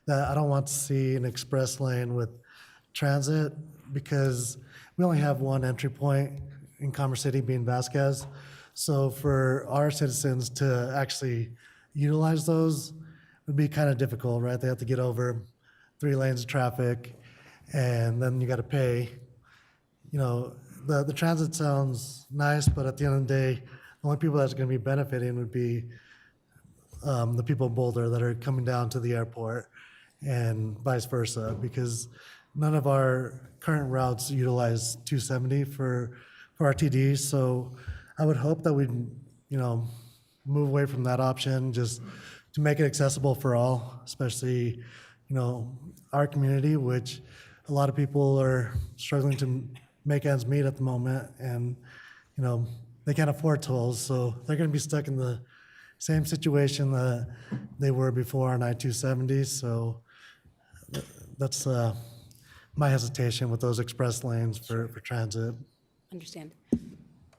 that I don't want to see an express lane with transit because we only have one entry point in Commerce City, being Vasquez. So for our citizens to actually utilize those would be kind of difficult, right? They have to get over 3 lanes of traffic, and then you got to pay. You know, the transit sounds nice, but at the end of the day, the only people that's going to be benefiting would be the people in Boulder that are coming down to the airport and vice versa, because none of our current routes utilize 270 for our TDs. So I would hope that we'd, move away from that option just to make it accessible for all, especially, our community, which a lot of people are struggling to make ends meet at the moment, and, they can't afford tolls, so they're gonna be stuck in the same situation that they were before on I-270, so that's my hesitation with those express lanes for transit. Understand.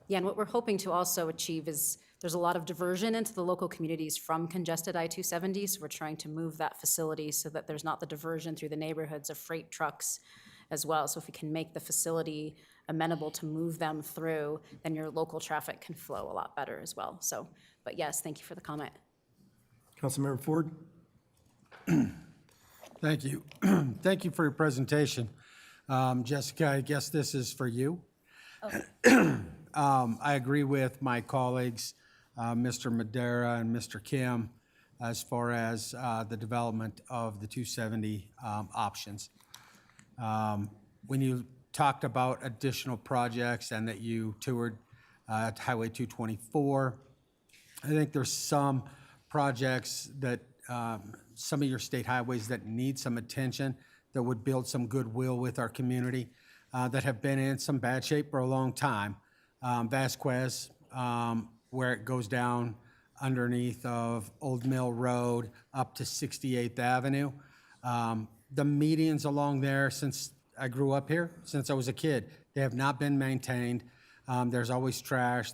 Yeah, and what we're hoping to also achieve is there's a lot of diversion into the local communities from congested I-270, so we're trying to move that facility so that there's not the diversion through the neighborhoods of freight trucks as well. So if we can make the facility amenable to move them through, then your local traffic can flow a lot better as well. So, but yes, thank you for the comment. Councilmember Ford? Thank you. Thank you for your presentation. Jessica, I guess this is for you. I agree with my colleagues, Mr. Madera and Mr. Kim, as far as the development of the 270 options. When you talked about additional projects and that you toured Highway 224, I think there's some projects that some of your state highways that need some attention, that would build some goodwill with our community, that have been in some bad shape for a long time. Vasquez, where it goes down underneath of Old Mill Road up to 68th Avenue. The medians along there, since I grew up here, since I was a kid, they have not been maintained. There's always trash,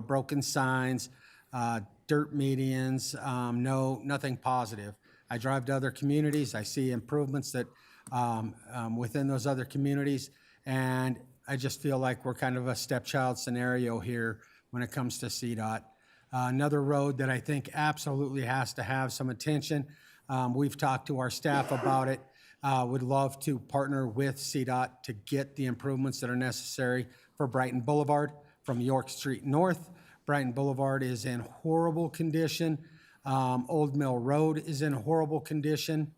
broken signs, dirt medians, nothing positive. I drive to other communities, I see improvements that within those other communities, and I just feel like we're kind of a stepchild scenario here when it comes to CDOT. Another road that I think absolutely has to have some attention, we've talked to our staff about it, would love to partner with CDOT to get the improvements that are necessary for Brighton Boulevard from York Street North. Brighton Boulevard is in horrible condition. Old Mill Road is in horrible condition.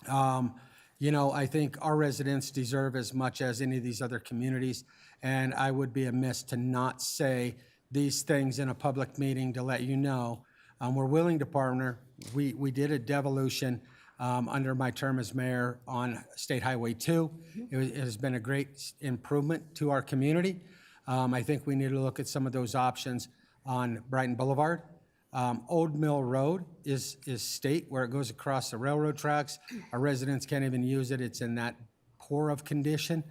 I think our residents deserve as much as any of these other communities, and I would be amiss to not say these things in a public meeting to let you know. We're willing to partner. We did a devolution under my term as mayor on State Highway 2. It has been a great improvement to our community. I think we need to look at some of those options on Brighton Boulevard. Old Mill Road is state where it goes across the railroad tracks. Our residents can't even use it. It's in that poor of condition.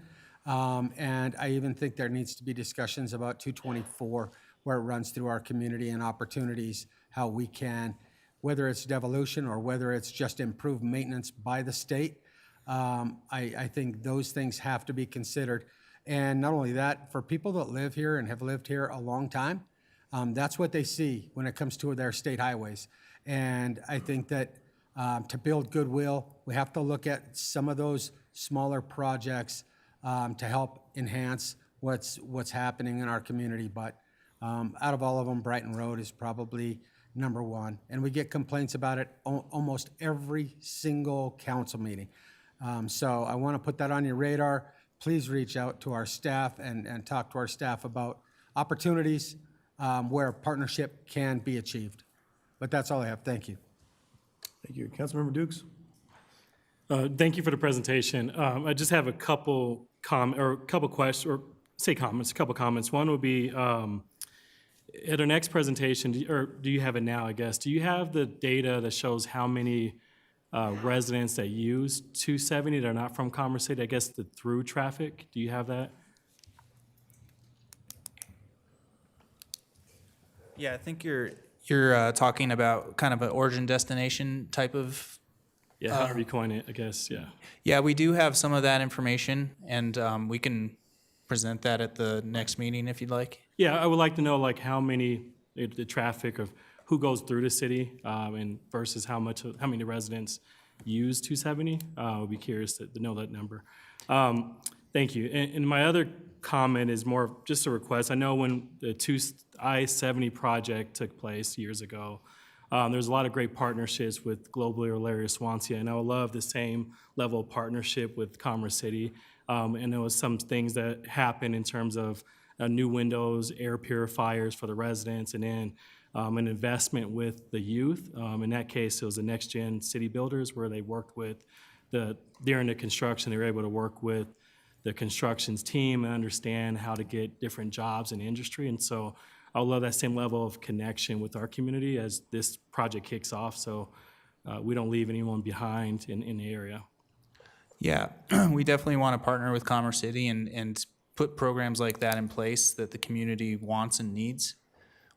And I even think there needs to be discussions about 224 where it runs through our community and opportunities, how we can, whether it's devolution or whether it's just improved maintenance by the state. I think those things have to be considered. And not only that, for people that live here and have lived here a long time, that's what they see when it comes to their state highways. And I think that to build goodwill, we have to look at some of those smaller projects to help enhance what's happening in our community. But out of all of them, Brighton Road is probably number one. And we get complaints about it almost every single council meeting. So I want to put that on your radar. Please reach out to our staff and talk to our staff about opportunities where partnership can be achieved. But that's all I have. Thank you. Thank you. Councilmember Dukes? Thank you for the presentation. I just have a couple comments. One would be, at our next presentation, or do you have it now, I guess, do you have the data that shows how many residents that use 270 that are not from Commerce City? I guess the through traffic, do you have that? Yeah, I think you're talking about kind of an origin destination type of Yeah, however you coin it, I guess, yeah. Yeah, we do have some of that information, and we can present that at the next meeting if you'd like. Yeah, I would like to know like how many, the traffic of who goes through the city and versus how many residents use 270. I would be curious to know that number. Thank you. And my other comment is more of just a request. I know when the I-70 project took place years ago, there's a lot of great partnerships with Globally Elaria Swansea, and I would love the same level of partnership with Commerce City. And there was some things that happened in terms of new windows, air purifiers for the residents, and then an investment with the youth. In that case, it was the Next Gen City Builders where they worked with during the construction, they were able to work with the constructions team and understand how to get different jobs in industry. And so I would love that same level of connection with our community as this project kicks off, so we don't leave anyone behind in the area. Yeah, we definitely want to partner with Commerce City and put programs like that in place that the community wants and needs.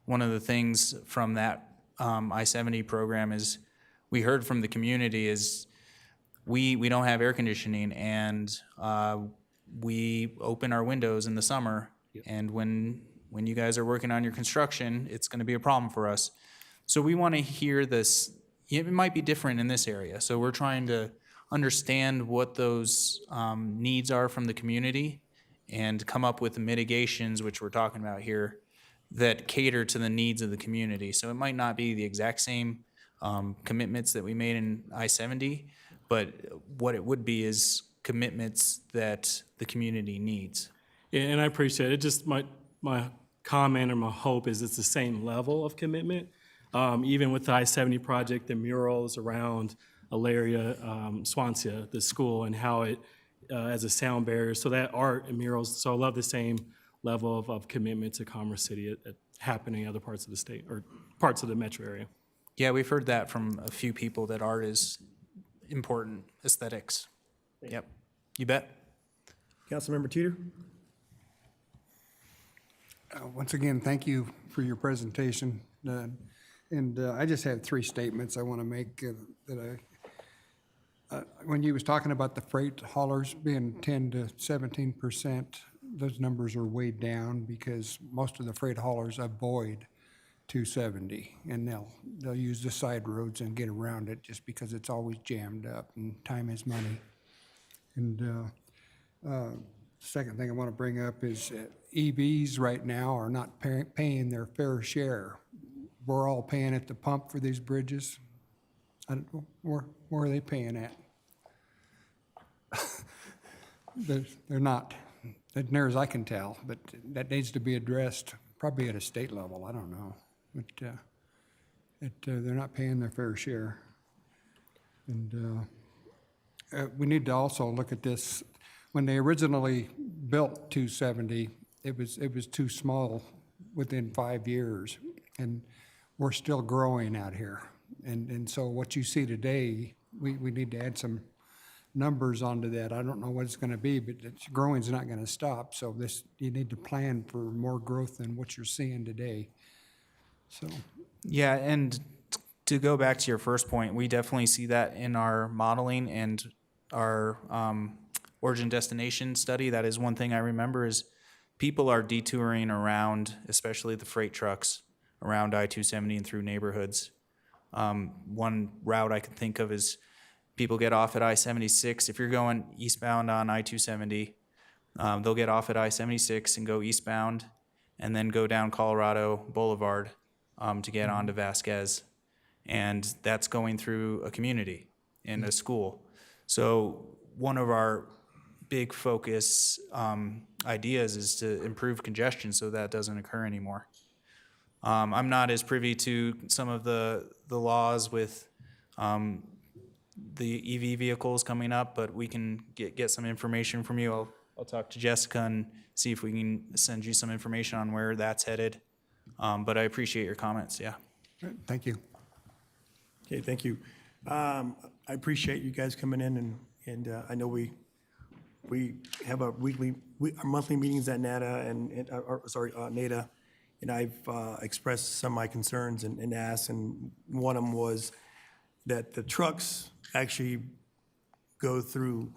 One of the things from that I-70 program is we heard from the community is we don't have air conditioning, and we open our windows in the summer, and when you guys are working on your construction, it's going to be a problem for us. So we want to hear this. It might be different in this area, so we're trying to understand what those needs are from the community and come up with the mitigations, which we're talking about here, that cater to the needs of the community. So it might not be the exact same commitments that we made in I-70, but what it would be is commitments that the community needs. Yeah, and I appreciate it. Just my comment or my hope is it's the same level of commitment. Even with the I-70 project, the murals around Elaria, Swansea, the school, and how it as a sound barrier. So that art and murals. So I love the same level of commitment to Commerce City happening in other parts of the state or parts of the metro area. Yeah, we've heard that from a few people that art is important, aesthetics. Yep, you bet. Councilmember Teeter? Once again, thank you for your presentation. I just have three statements I want to make when you was talking about the freight haulers being 10 to 17%, those numbers are way down because most of the freight haulers avoid 270, and they'll use the side roads and get around it just because it's always jammed up, and time is money. And second thing I want to bring up is EVs right now are not paying their fair share. We're all paying at the pump for these bridges. I don't know, where are they paying at? They're not, as near as I can tell, but that needs to be addressed probably at a state level. I don't know, but they're not paying their fair share. And we need to also look at this. When they originally built 270, it was too small within 5 years, and we're still growing out here. And so what you see today, we need to add some numbers onto that. I don't know what it's going to be, but growing's not going to stop. So you need to plan for more growth than what you're seeing today. So. Yeah, and to go back to your first point, we definitely see that in our modeling and our origin destination study. That is one thing I remember is people are detouring around, especially the freight trucks, around I-270 and through neighborhoods. One route I can think of is people get off at I-76. If you're going eastbound on I-270, they'll get off at I-76 and go eastbound and then go down Colorado Boulevard to get onto Vasquez. And that's going through a community and a school. So one of our big focus ideas is to improve congestion so that doesn't occur anymore. I'm not as privy to some of the laws with the EV vehicles coming up, but we can get some information from you. I'll talk to Jessica and see if we can send you some information on where that's headed. But I appreciate your comments, yeah. Thank you. Okay, thank you. I appreciate you guys coming in, and I know we have our monthly meetings at NADA NADA, and I've expressed some of my concerns and asked, and one of them was that the trucks actually go through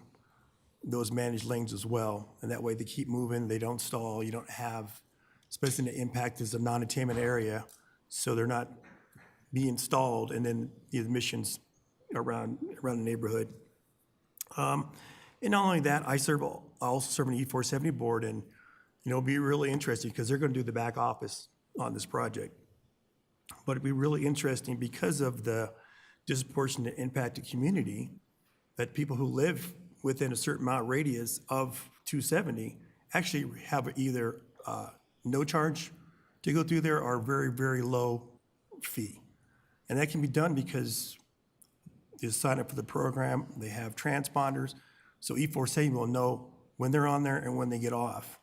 those managed lanes as well. And that way they keep moving, they don't stall, you don't have, especially the impact is a non-attainment area, so they're not being stalled and then the emissions around the neighborhood. And not only that, I also serve on the E470 board, and it'll be really interesting because they're going to do the back office on this project. But it'd be really interesting because of the disproportionate impact to community, that people who live within a certain amount radius of 270 actually have either no charge to go through there or very, very low fee. And that can be done because they sign up for the program, they have transponders, so E470 will know when they're on there and when they get off,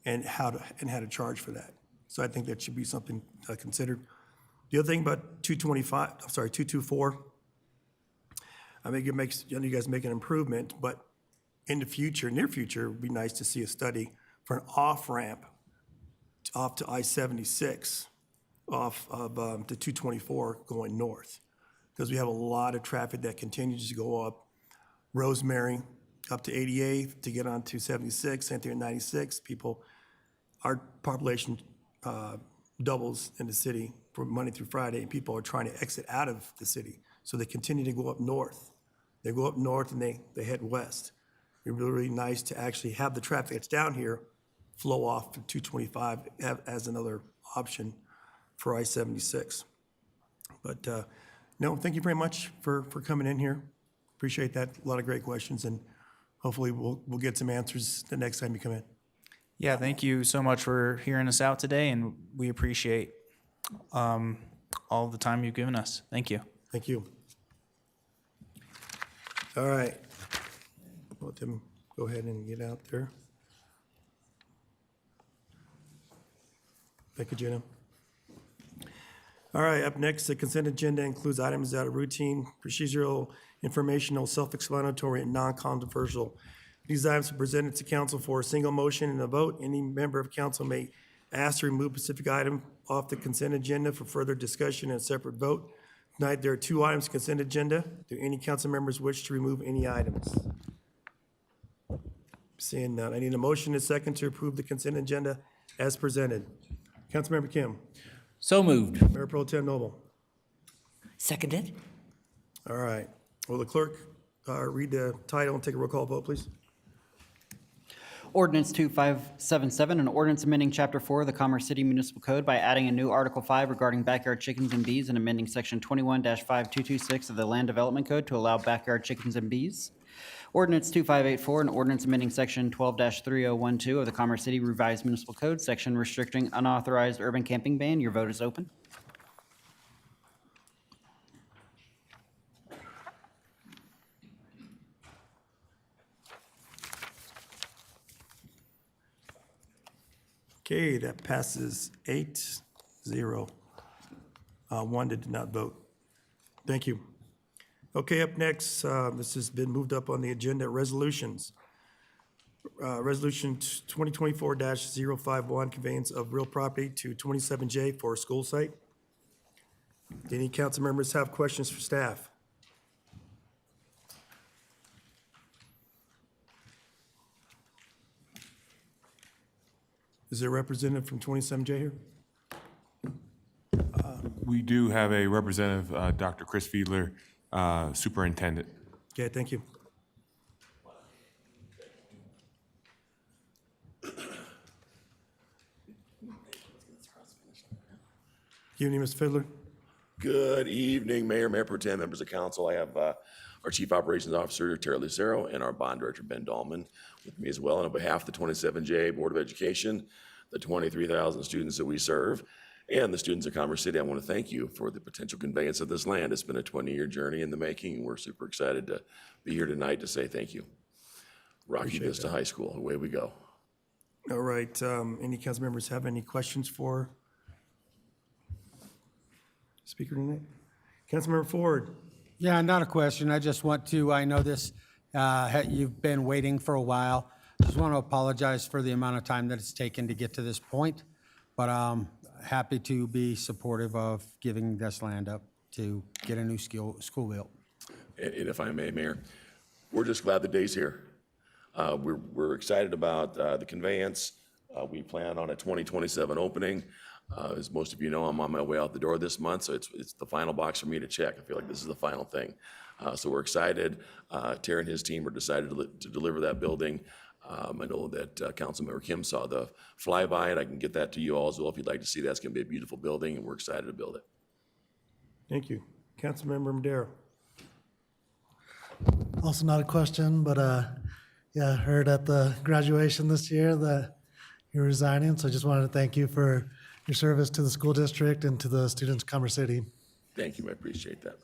and how to charge for that. So I think that should be something considered. The other thing about 224, I think it makes, you guys make an improvement, but in the future, near future, it'd be nice to see a study for an off-ramp off to I-76, off of the 224 going north. Because we have a lot of traffic that continues to go up Rosemary, up to 88th to get on 276, same thing at 96. Our population doubles in the city from Monday through Friday, and people are trying to exit out of the city. So they continue to go up north. They go up north and they head west. It'd be really nice to actually have the traffic that's down here flow off to 225 as another option for I-76. But no, thank you very much for coming in here. Appreciate that. A lot of great questions, and hopefully we'll get some answers the next time you come in. Yeah, thank you so much for hearing us out today, and we appreciate all the time you've given us. Thank you. Thank you. All right. Let them go ahead and get out there. Thank you, Gina. All right, up next, the consent agenda includes items that are routine, procedural, informational, self-explanatory, and non-controversial. These items are presented to council for a single motion and a vote. Any member of council may ask to remove a specific item off the consent agenda for further discussion and a separate vote. Tonight, there are 2 items consent agenda. Do any council members wish to remove any items? Seeing none, I need a motion and a second to approve the consent agenda as presented. Councilmember Kim. So moved. Mayor Pro Tem Noble. Seconded? All right. Will the clerk read the title and take a roll call vote, please? Ordinance 2577, an ordinance amending Chapter 4 of the Commerce City Municipal Code by adding a new Article 5 regarding backyard chickens and bees and amending Section 21-5226 of the Land Development Code to allow backyard chickens and bees. Ordinance 2584, an ordinance amending Section 12-3012 of the Commerce City Revised Municipal Code, section restricting unauthorized urban camping ban. Your vote is open. Okay, that passes 8-0. One did not vote. Thank you. Okay, up next, this has been moved up on the agenda, resolutions. Resolution 2024-051, conveyance of real property to 27J for a school site. Do any council members have questions for staff? Is there a representative from 27J here? We do have a representative, Dr. Chris Fiedler, superintendent. Okay, thank you. Good evening, Mr. Fiedler. Good evening, Mayor, Mayor Pro Tem, members of council. I have our Chief Operations Officer, Terry Lucero, and our Bond Director, Ben Dahlman, with me as well. And on behalf of the 27J Board of Education, the 23,000 students that we serve, and the students of Commerce City, I want to thank you for the potential conveyance of this land. It's been a 20-year journey in the making, and we're super excited to be here tonight to say thank you. Rocky Vista High School, away we go. All right, any council members have any questions for speaker tonight? Councilmember Ford. Yeah, not a question. I just want to, I know this, you've been waiting for a while. Just want to apologize for the amount of time that it's taken to get to this point, but happy to be supportive of giving this land up to get a new school built. And if I may, Mayor, we're just glad the day's here. We're excited about the conveyance. We plan on a 2027 opening. As most of you know, I'm on my way out the door this month, so it's the final box for me to check. I feel like this is the final thing. So we're excited. Terry and his team are decided to deliver that building. I know that Councilmember Kim saw the flyby, and I can get that to you all as well if you'd like to see that. It's going to be a beautiful building, and we're excited to build it. Thank you. Councilmember Madero. Also not a question, but yeah, I heard at the graduation this year that you're resigning, so I just wanted to thank you for your service to the school district and to the students of Commerce City. Thank you. I appreciate that.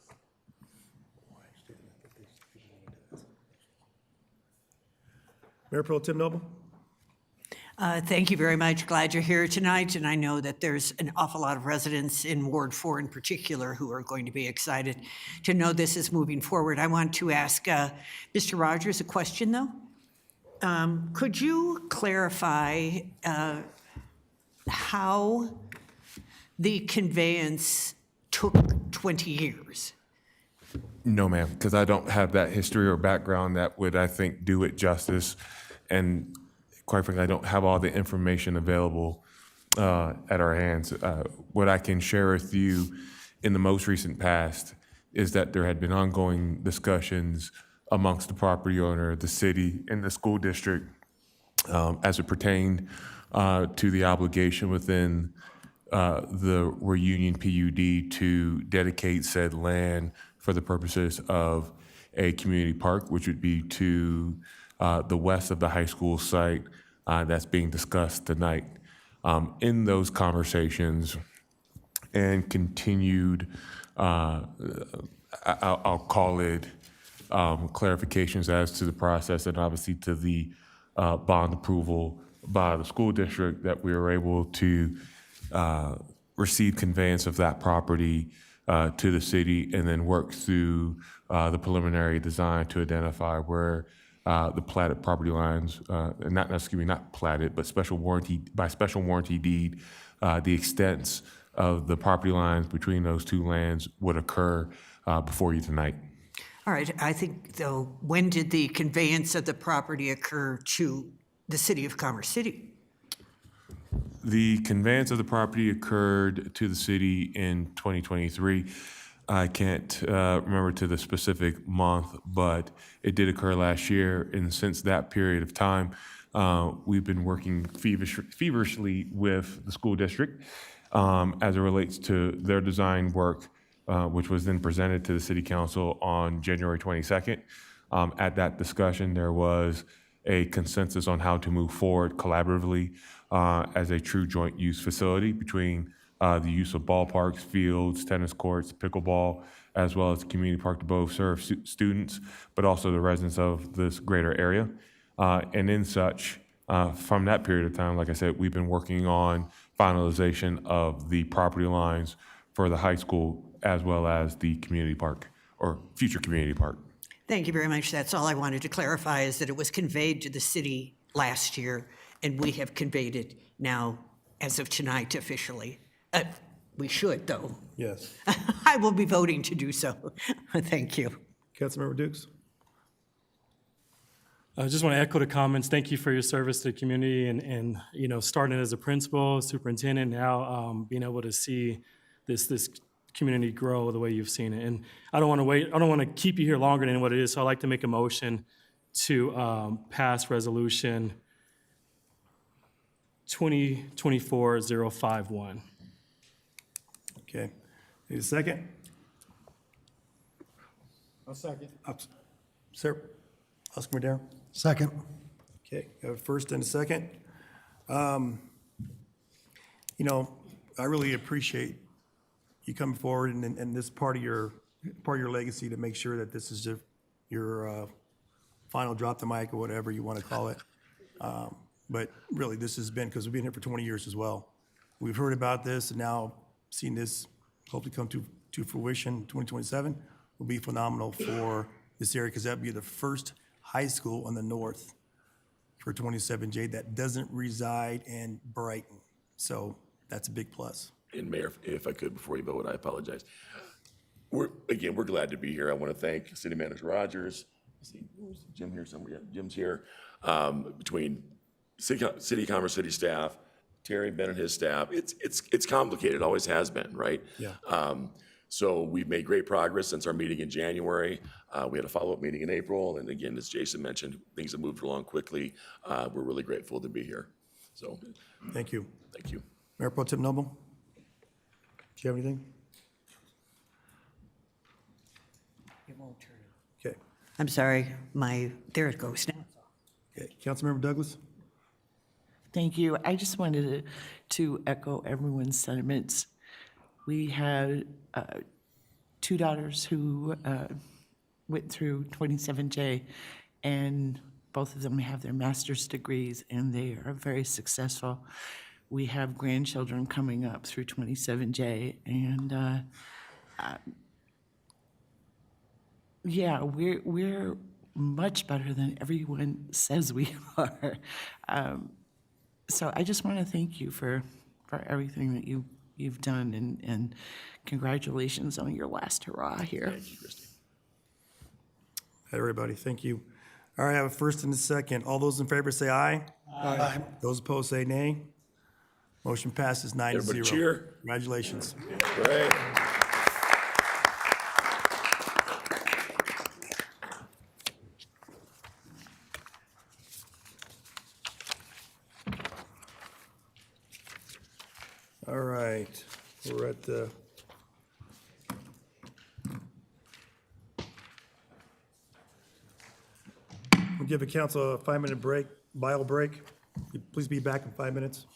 Mayor Pro Tem Noble. Thank you very much. Glad you're here tonight, and I know that there's an awful lot of residents in Ward 4 in particular who are going to be excited to know this is moving forward. I want to ask Mr. Rogers a question, though. Could you clarify how the conveyance took 20 years? No, ma'am, because I don't have that history or background that would, I think, do it justice. And quite frankly, I don't have all the information available at our hands. What I can share with you in the most recent past is that there had been ongoing discussions amongst the property owner, the city, and the school district as it pertained to the obligation within the Reunion PUD to dedicate said land for the purposes of a community park, which would be to the west of the high school site that's being discussed tonight. In those conversations and continued, I'll call it clarifications as to the process and obviously to the bond approval by the school district, that we were able to receive conveyance of that property to the city and then work through the preliminary design to identify where the platted property lines, not platted, but special warranty deed, the extents of the property lines between those two lands would occur before you tonight. All right, I think, though, when did the conveyance of the property occur to the city of Commerce City? The conveyance of the property occurred to the city in 2023. I can't remember to the specific month, but it did occur last year. And since that period of time, we've been working feverishly with the school district as it relates to their design work, which was then presented to the city council on January 22nd. At that discussion, there was a consensus on how to move forward collaboratively as a true joint use facility between the use of ballparks, fields, tennis courts, pickleball, as well as the community park to both serve students, but also the residents of this greater area. And in such, from that period of time, like I said, we've been working on finalization of the property lines for the high school as well as the community park or future community park. Thank you very much. That's all I wanted to clarify, is that it was conveyed to the city last year, and we have conveyed it now as of tonight officially. We should, though. Yes. I will be voting to do so. Thank you. Councilmember Dukes. I just want to echo the comments. Thank you for your service to the community and you know, starting as a principal, superintendent, now being able to see this community grow the way you've seen it. And I don't want to wait. I don't want to keep you here longer than what it is. So I'd like to make a motion to pass resolution 2024-051. Okay. Need a second? I'll second. Sir, Oscar Madero. Second. Okay, got a first and a second. You know, I really appreciate you coming forward and this part of your legacy to make sure that this is your final drop the mic or whatever you want to call it. But really, this has been, because we've been here for 20 years as well. We've heard about this and now seen this hopefully come to fruition. 2027 will be phenomenal for this area, because that'd be the first high school in the north for 27J that doesn't reside in Brighton. So that's a big plus. And Mayor, if I could, before you vote, I apologize. we're glad to be here. I want to thank City Manager Rogers. I see, where's Jim here somewhere? Yeah, Jim's here. Between City Commerce City staff, Terry, Ben, and his staff, it's complicated. It always has been, right? Yeah. So we've made great progress since our meeting in January. We had a follow-up meeting in April, and again, as Jason mentioned, things have moved along quickly. We're really grateful to be here. So, Thank you. thank you. Mayor Pro Tem Noble? Do you have anything? Okay. I'm sorry, there it goes now. Okay. Councilmember Douglas? Thank you. I just wanted to echo everyone's sentiments. We had two daughters who went through 27J, and both of them have their master's degrees, and they are very successful. We have grandchildren coming up through 27J, and yeah, we're much better than everyone says we are. So I just want to thank you for everything that you've done, and congratulations on your last hurrah here. Thank you, Christie. Everybody, thank you. All right, I have a first and a second. All those in favor say aye. Aye. Those opposed say nay. Motion passes 9-0. Everybody cheer. Congratulations. Great. All right, we're at the we'll give the council a 5-minute break, bio break. Please be back in 5 minutes.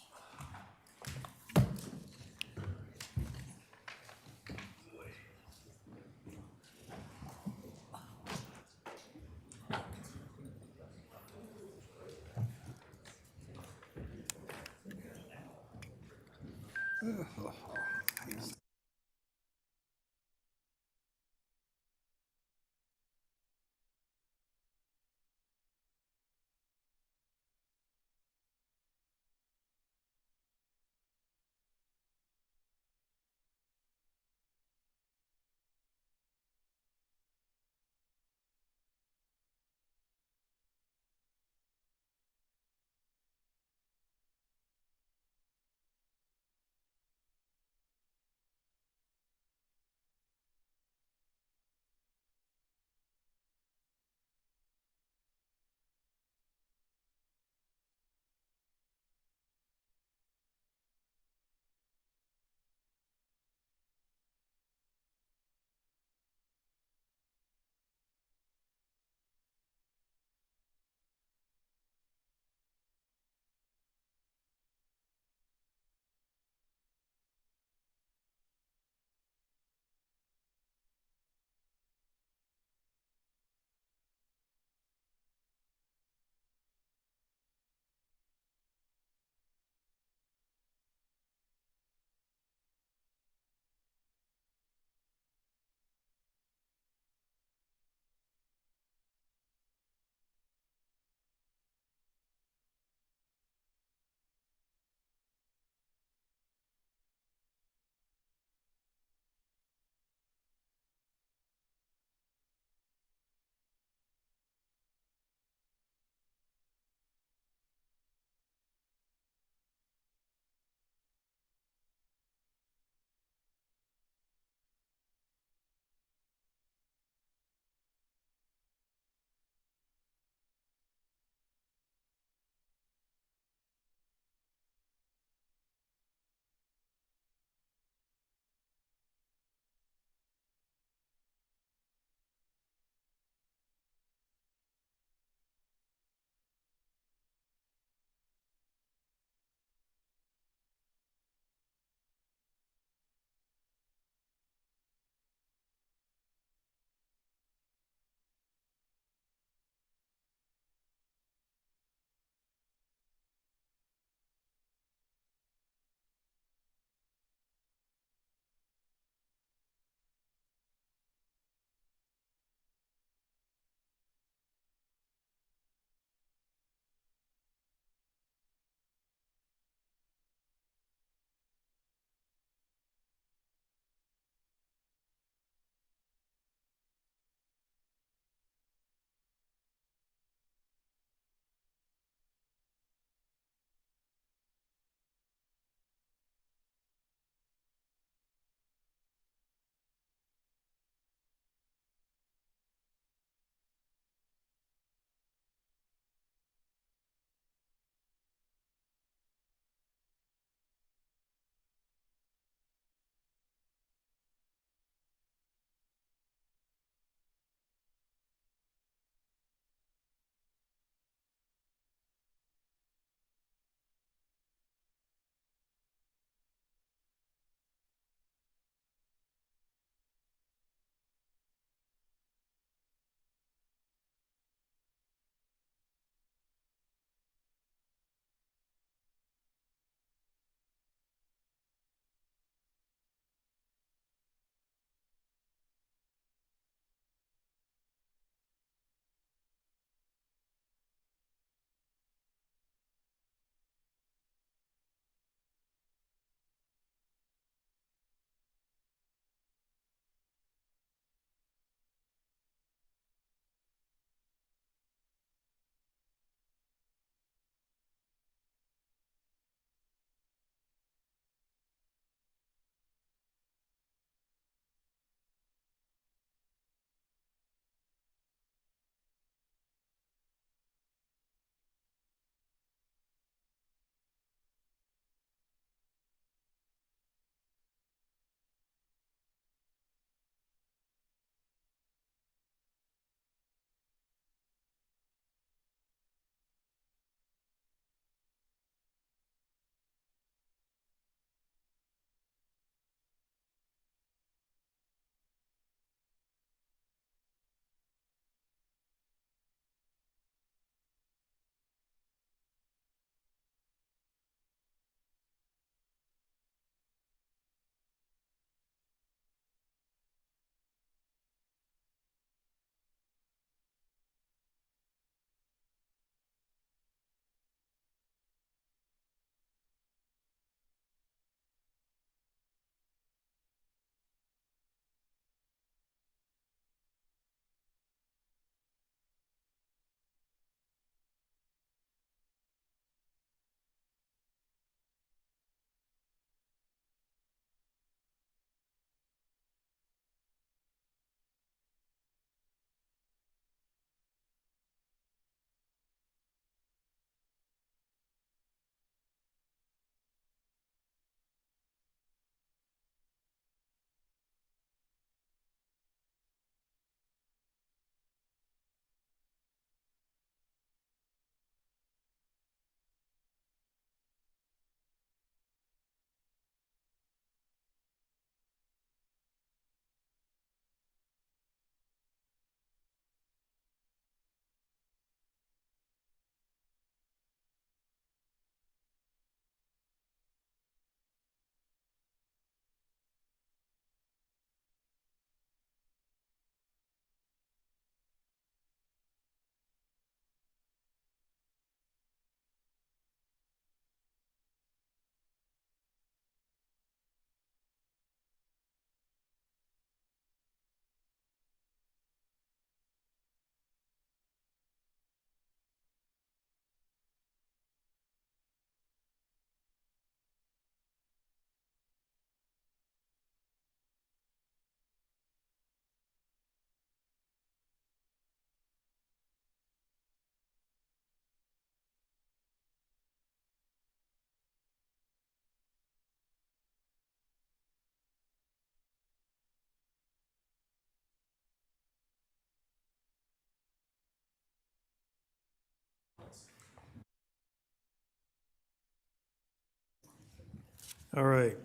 All right.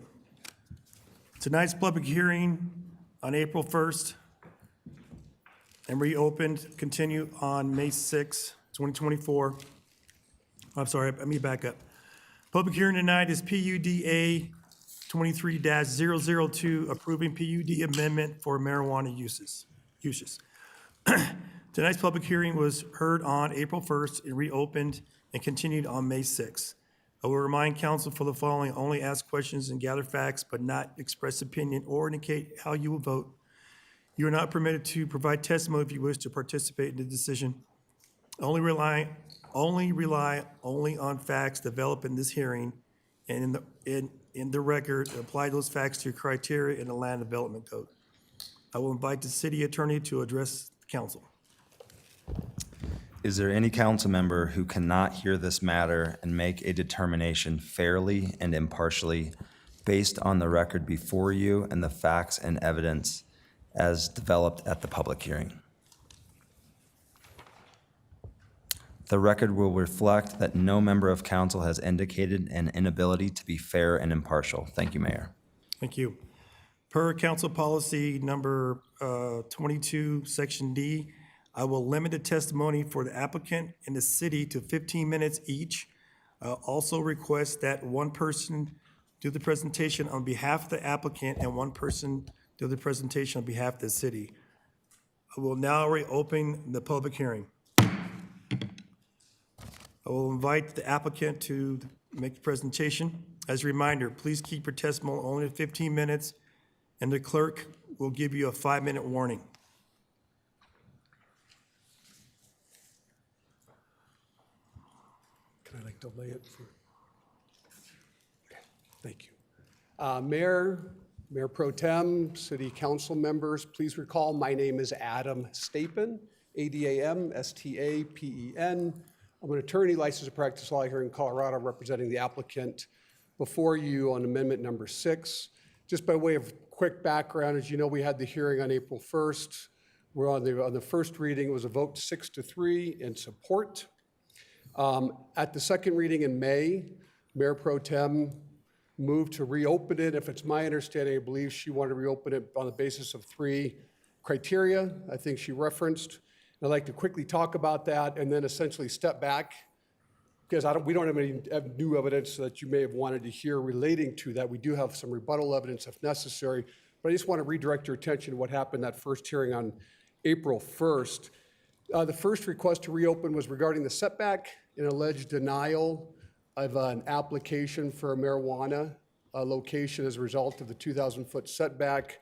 Tonight's public hearing on April 1st and reopened, continue on May 6, 2024. I'm sorry, let me back up. Public hearing tonight is PUDA 23-002, approving PUD amendment for marijuana uses. Tonight's public hearing was heard on April 1st and reopened and continued on May 6th. I will remind council for the following: only ask questions and gather facts, but not express opinion or indicate how you will vote. You are not permitted to provide testimony if you wish to participate in the decision. Only rely on facts developed in this hearing and in the record, apply those facts to your criteria in the land development code. I will invite the city attorney to address the council. Is there any council member who cannot hear this matter and make a determination fairly and impartially based on the record before you and the facts and evidence as developed at the public hearing? The record will reflect that no member of council has indicated an inability to be fair and impartial. Thank you, Mayor. Thank you. Per council policy number 22, section D, I will limit the testimony for the applicant and the city to 15 minutes each. Also request that one person do the presentation on behalf of the applicant and one person do the presentation on behalf of the city. I will now reopen the public hearing. I will invite the applicant to make the presentation. As a reminder, please keep your testimony only to 15 minutes, and the clerk will give you a 5-minute warning. Can I delay it for? Okay, thank you. Mayor Pro Tem, City Council members, please recall my name is Adam Stapen, A-D-A-M, S-T-A-P-E-N. I'm an attorney licensed to practice law here in Colorado, representing the applicant before you on amendment number 6. Just by way of quick background, as you know, we had the hearing on April 1st. We're on the first reading. It was a vote 6-3 in support. At the second reading in May, Mayor Pro Tem moved to reopen it. If it's my understanding, I believe she wanted to reopen it on the basis of 3 criteria I think she referenced. I'd like to quickly talk about that and then essentially step back, because we don't have any new evidence that you may have wanted to hear relating to that. We do have some rebuttal evidence if necessary, but I just want to redirect your attention to what happened that first hearing on April 1st. The first request to reopen was regarding the setback and alleged denial of an application for a marijuana location as a result of the 2,000-foot setback.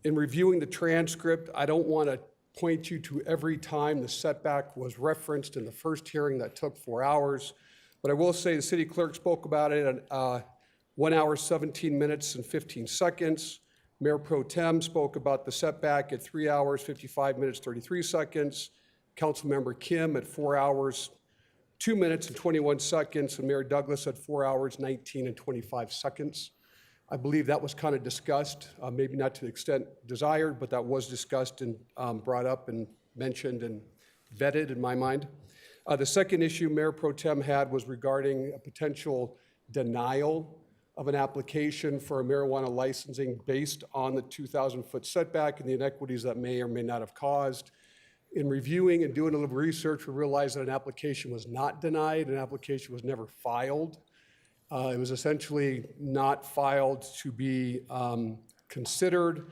In reviewing the transcript, I don't want to point you to every time the setback was referenced in the first hearing that took 4 hours, but I will say the city clerk spoke about it at 1 hour, 17 minutes and 15 seconds. Mayor Pro Tem spoke about the setback at 3 hours, 55 minutes, 33 seconds. Councilmember Kim at 4 hours, 2 minutes and 21 seconds, and Mayor Douglas at 4 hours, 19 and 25 seconds. I believe that was kind of discussed, maybe not to the extent desired, but that was discussed and brought up and mentioned and vetted in my mind. The second issue Mayor Pro Tem had was regarding a potential denial of an application for a marijuana licensing based on the 2,000-foot setback and the inequities that may or may not have caused. In reviewing and doing a little research, we realized that an application was not denied, an application was never filed. It was essentially not filed to be considered.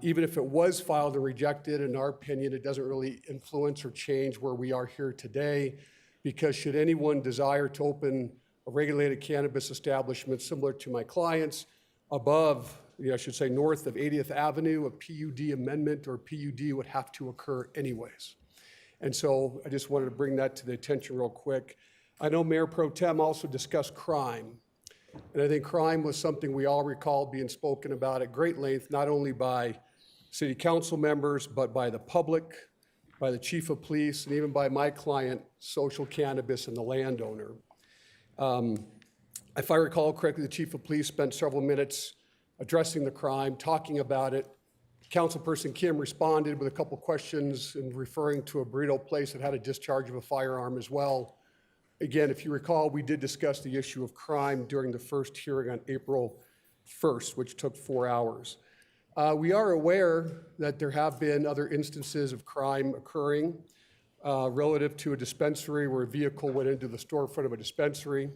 Even if it was filed and rejected, in our opinion, it doesn't really influence or change where we are here today, because should anyone desire to open a regulated cannabis establishment similar to my clients above, I should say north of 80th Avenue, a PUD amendment or PUD would have to occur anyways. And so I just wanted to bring that to the attention real quick. I know Mayor Pro Tem also discussed crime, and I think crime was something we all recall being spoken about at great length, not only by city council members, but by the public, by the chief of police, and even by my client, Social Cannabis, and the landowner. If I recall correctly, the chief of police spent several minutes addressing the crime, talking about it. Councilperson Kim responded with a couple questions and referring to a burrito place that had a discharge of a firearm as well. Again, if you recall, we did discuss the issue of crime during the first hearing on April 1st, which took 4 hours. We are aware that there have been other instances of crime occurring relative to a dispensary where a vehicle went into the storefront of a dispensary.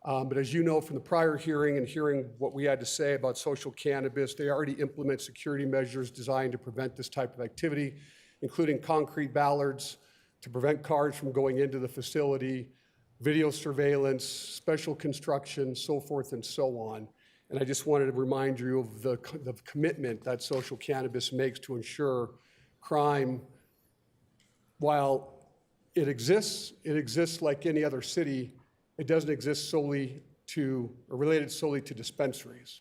But as you know from the prior hearing and hearing what we had to say about social cannabis, they already implement security measures designed to prevent this type of activity, including concrete bollards to prevent cars from going into the facility, video surveillance, special construction, so forth and so on. And I just wanted to remind you of the commitment that social cannabis makes to ensure crime, while it exists like any other city. It doesn't exist solely to, or related solely to dispensaries.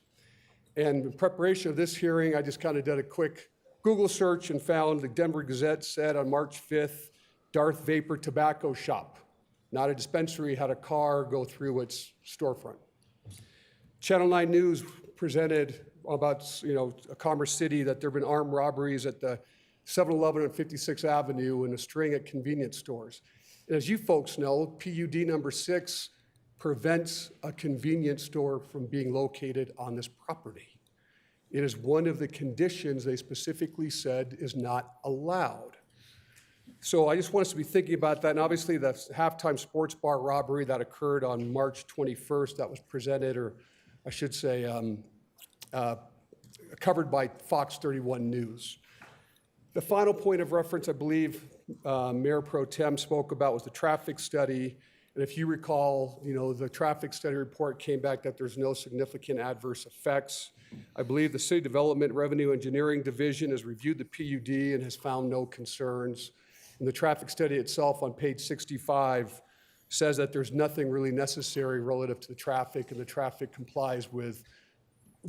And in preparation of this hearing, I just kind of did a quick Google search and found the Denver Gazette said on March 5th, Darth Vapor Tobacco Shop, not a dispensary, had a car go through its storefront. Channel 9 News presented about, Commerce City, that there have been armed robberies at the 7-Eleven on 56th Avenue and a string at convenience stores. And as you folks know, PUD number 6 prevents a convenience store from being located on this property. It is one of the conditions they specifically said is not allowed. So I just want us to be thinking about that. And obviously the halftime sports bar robbery that occurred on March 21st, that was presented, or I should say, covered by Fox 31 News. The final point of reference, I believe, Mayor Pro Tem spoke about was the traffic study. And if you recall, the traffic study report came back that there's no significant adverse effects. I believe the City Development Revenue Engineering Division has reviewed the PUD and has found no concerns. And the traffic study itself on page 65 says that there's nothing really necessary relative to the traffic, and the traffic complies with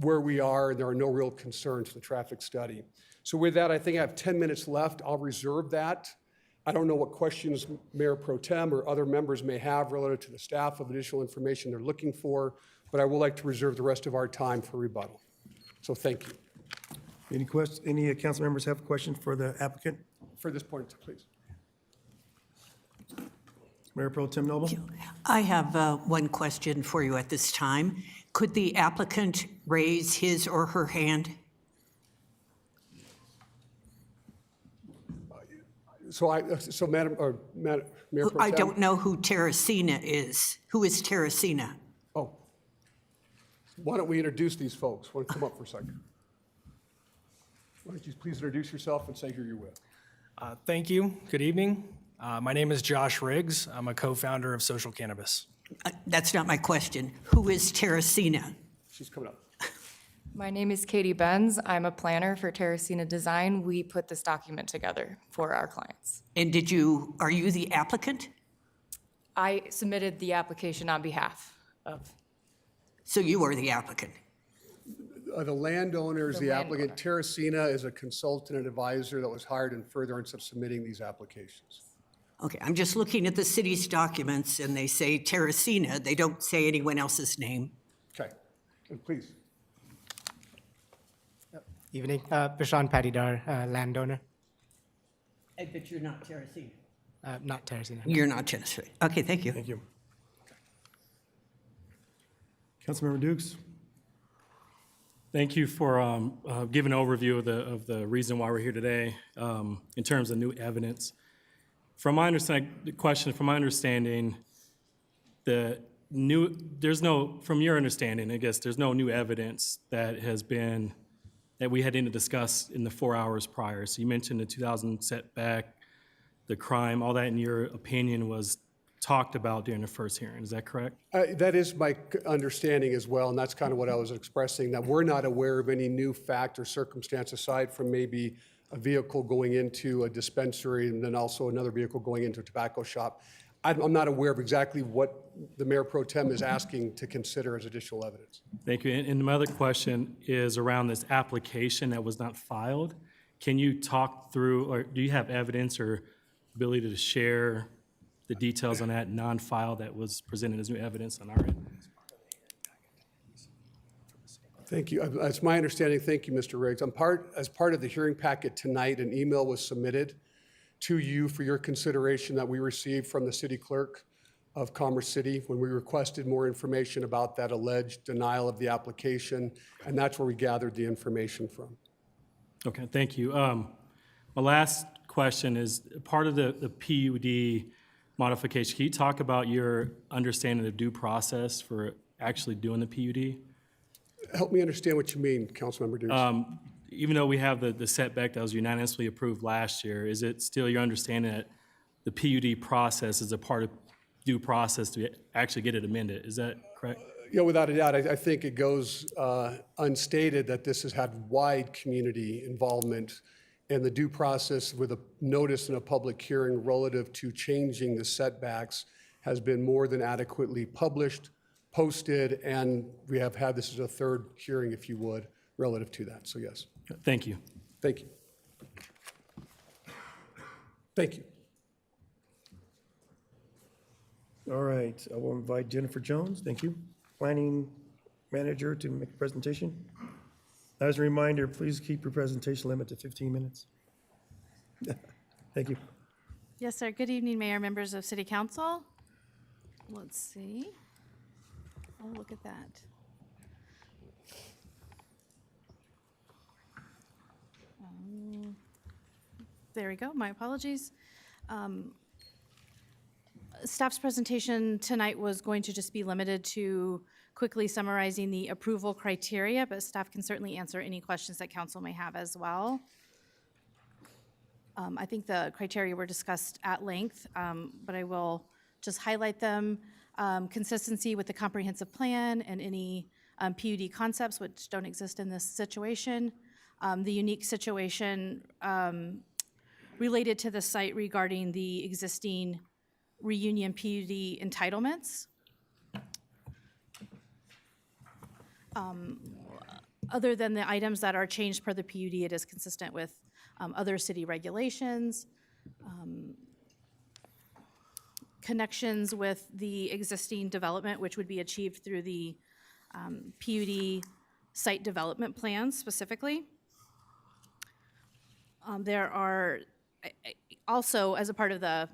where we are, and there are no real concerns to the traffic study. So with that, I think I have 10 minutes left. I'll reserve that. I don't know what questions Mayor Pro Tem or other members may have relative to the staff of additional information they're looking for, but I would like to reserve the rest of our time for rebuttal. So thank you. Any questions? Any council members have a question for the applicant? For this point, please. Mayor Pro Tem Noble? I have one question for you at this time. Could the applicant raise his or her hand? So Madam Mayor Pro Tem? I don't know who Teresina is. Who is Teresina? Oh. Why don't we introduce these folks? Want to come up for a second? Why don't you please introduce yourself and say who you're with? Thank you. Good evening. My name is Josh Riggs. I'm a co-founder of Social Cannabis. That's not my question. Who is Teresina? She's coming up. My name is Katie Benz. I'm a planner for Teresina Design. We put this document together for our clients. And are you the applicant? I submitted the application on behalf of. So you are the applicant? The landowner is the applicant. Teresina is a consultant and advisor that was hired in furtherance of submitting these applications. Okay, I'm just looking at the city's documents and they say Teresina. They don't say anyone else's name. Okay, and please. Evening, Prashant Patidar, landowner. But you're not Teresina. Not Teresina. You're not Teresina. Okay, thank you. Thank you. Councilmember Dukes? Thank you for giving an overview of the reason why we're here today in terms of new evidence. From my understanding, from your understanding, I guess, there's no new evidence that we had to discuss in the 4 hours prior. So you mentioned the 2000 setback, the crime, all that in your opinion was talked about during the first hearing. Is that correct? That is my understanding as well, and that's kind of what I was expressing, that we're not aware of any new fact or circumstance aside from maybe a vehicle going into a dispensary and then also another vehicle going into a tobacco shop. I'm not aware of exactly what the Mayor Pro Tem is asking to consider as additional evidence. Thank you. And my other question is around this application that was not filed. Can you talk through, or do you have evidence or ability to share the details on that non-file that was presented as new evidence on our end? Thank you. That's my understanding. Thank you, Mr. Riggs. As part of the hearing packet tonight, an email was submitted to you for your consideration that we received from the city clerk of Commerce City when we requested more information about that alleged denial of the application, and that's where we gathered the information from. Okay, thank you. My last question is, part of the PUD modification, can you talk about your understanding of due process for actually doing the PUD? Help me understand what you mean, Councilmember Dukes. Even though we have the setback that was unanimously approved last year, is it still your understanding that the PUD process is a part of due process to actually get it amended? Is that correct? Yeah, without a doubt. I think it goes unstated that this has had wide community involvement, and the due process with a notice and a public hearing relative to changing the setbacks has been more than adequately published, posted, and we have had this as a third hearing, if you would, relative to that. So yes. Thank you. Thank you. Thank you. All right, I will invite Jennifer Jones, thank you, Planning Manager, to make a presentation. As a reminder, please keep your presentation limit to 15 minutes. Thank you. Yes, sir. Good evening, Mayor, members of City Council. Let's see. Oh, look at that. There we go. My apologies. Staff's presentation tonight was going to just be limited to quickly summarizing the approval criteria, but staff can certainly answer any questions that council may have as well. I think the criteria were discussed at length, but I will just highlight them. Consistency with the comprehensive plan and any PUD concepts which don't exist in this situation. The unique situation related to the site regarding the existing reunion PUD entitlements. Other than the items that are changed per the PUD, it is consistent with other city regulations. Connections with the existing development, which would be achieved through the PUD site development plans specifically. There are also, as a part of the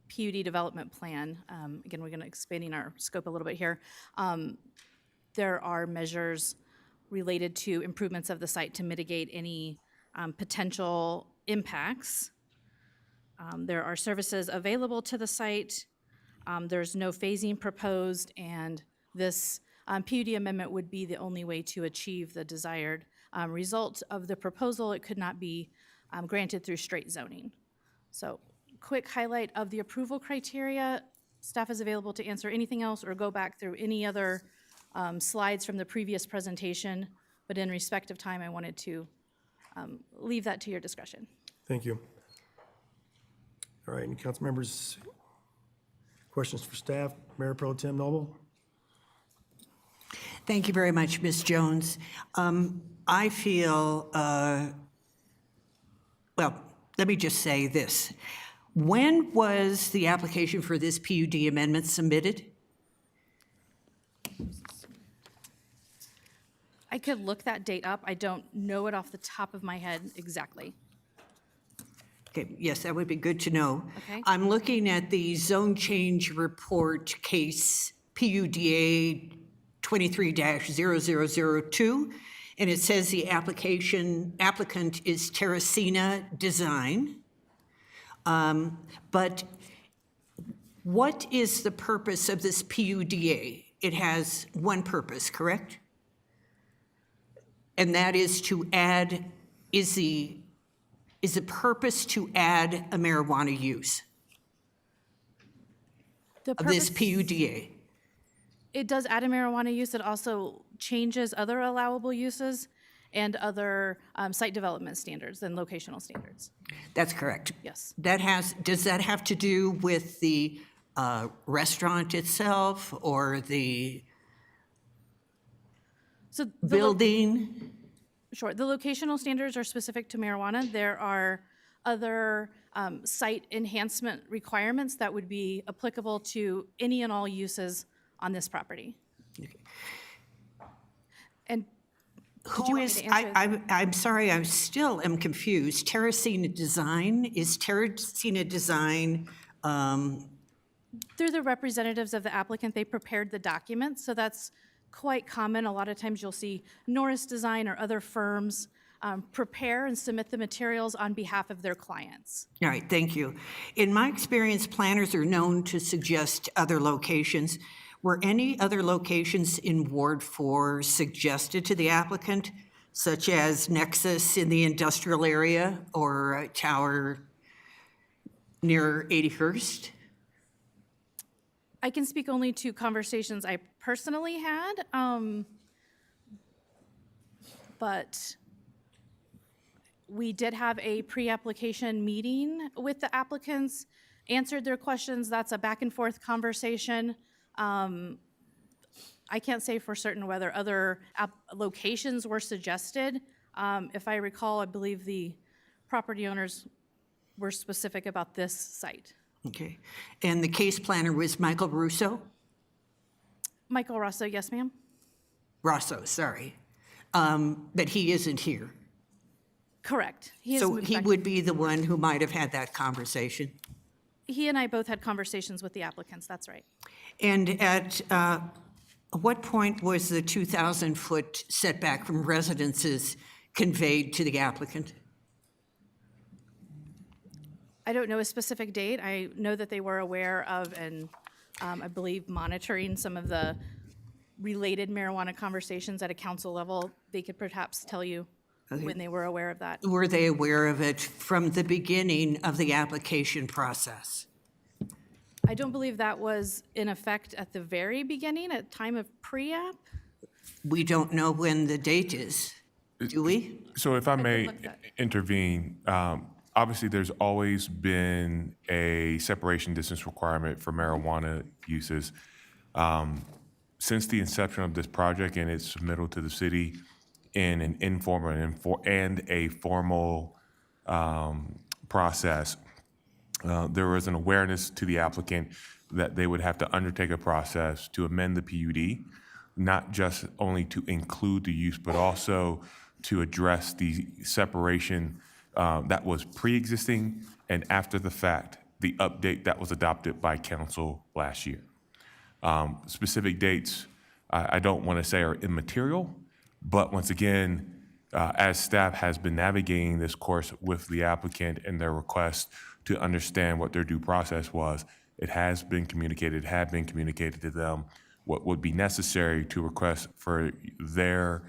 PUD development plan, again, we're going to expanding our scope a little bit here. There are measures related to improvements of the site to mitigate any potential impacts. There are services available to the site. There's no phasing proposed, and this PUD amendment would be the only way to achieve the desired result of the proposal. It could not be granted through straight zoning. So, quick highlight of the approval criteria. Staff is available to answer anything else or go back through any other slides from the previous presentation, but in respect of time, I wanted to leave that to your discretion. Thank you. All right, any council members, questions for staff? Mayor Pro Tem Noble? Thank you very much, Ms. Jones. I feel, well, let me just say this. When was the application for this PUD amendment submitted? I could look that date up. I don't know it off the top of my head exactly. Okay, yes, that would be good to know. Okay. I'm looking at the zone change report case PUDA 23-0002, and it says the applicant is Terracina Design. But what is the purpose of this PUDA? It has one purpose, correct? And that is to add, is the purpose to add a marijuana use of this PUDA? It does add a marijuana use. It also changes other allowable uses and other site development standards and locational standards. That's correct. Yes. Does that have to do with the restaurant itself or the building? Sure. The locational standards are specific to marijuana. There are other site enhancement requirements that would be applicable to any and all uses on this property. Okay. And who is, I'm sorry, I still am confused. Terracina Design, is Terracina Design Through the representatives of the applicant, they prepared the document, so that's quite common. A lot of times you'll see Norris Design or other firms prepare and submit the materials on behalf of their clients. All right, thank you. In my experience, planners are known to suggest other locations. Were any other locations in Ward 4 suggested to the applicant, such as Nexus in the industrial area or a tower near 80hurst? I can speak only to conversations I personally had, but we did have a pre-application meeting with the applicants, answered their questions. That's a back and forth conversation. I can't say for certain whether other locations were suggested. If I recall, I believe the property owners were specific about this site. Okay. And the case planner was Michael Russo? Michael Rosso, yes, ma'am. Rosso, sorry. But he isn't here. Correct. He So he would be the one who might have had that conversation? He and I both had conversations with the applicants, that's right. And at what point was the 2,000-foot setback from residences conveyed to the applicant? I don't know a specific date. I know that they were aware of and I believe monitoring some of the related marijuana conversations at a council level. They could perhaps tell you when they were aware of that. Were they aware of it from the beginning of the application process? I don't believe that was in effect at the very beginning, at time of pre-app. We don't know when the date is, do we? So if I may intervene, obviously there's always been a separation distance requirement for marijuana uses. Since the inception of this project and its submittal to the city in an informal and a formal process, there was an awareness to the applicant that they would have to undertake a process to amend the PUD, not just only to include the use, but also to address the separation that was pre-existing and after the fact, the update that was adopted by council last year. Specific dates, I don't want to say are immaterial, but once again, as staff has been navigating this course with the applicant and their request to understand what their due process was, it has been communicated, had been communicated to them what would be necessary to request for their,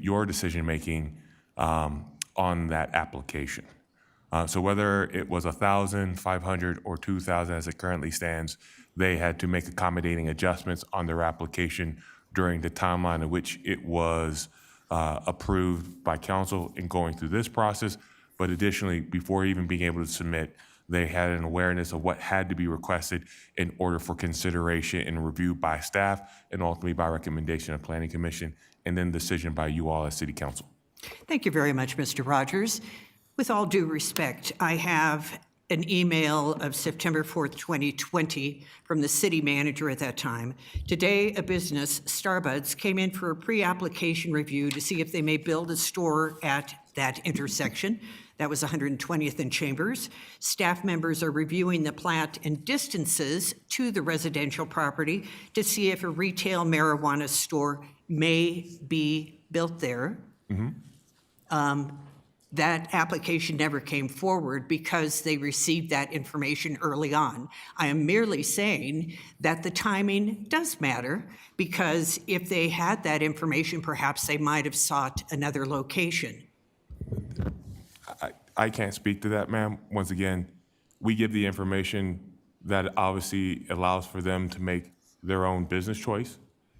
your decision-making on that application. So whether it was 1,000, 500, or 2,000 as it currently stands, they had to make accommodating adjustments on their application during the timeline in which it was approved by council in going through this process. But additionally, before even being able to submit, they had an awareness of what had to be requested in order for consideration and review by staff and ultimately by recommendation of Planning Commission and then decision by you all as City Council. Thank you very much, Mr. Rogers. With all due respect, I have an email of September 4th, 2020 from the city manager at that time. Today, a business, Starbuds, came in for a pre-application review to see if they may build a store at that intersection. That was 120th and Chambers. Staff members are reviewing the plat and distances to the residential property to see if a retail marijuana store may be built there. That application never came forward because they received that information early on. I am merely saying that the timing does matter because if they had that information, perhaps they might have sought another location. I can't speak to that, ma'am. Once again, we give the information that obviously allows for them to make their own business choice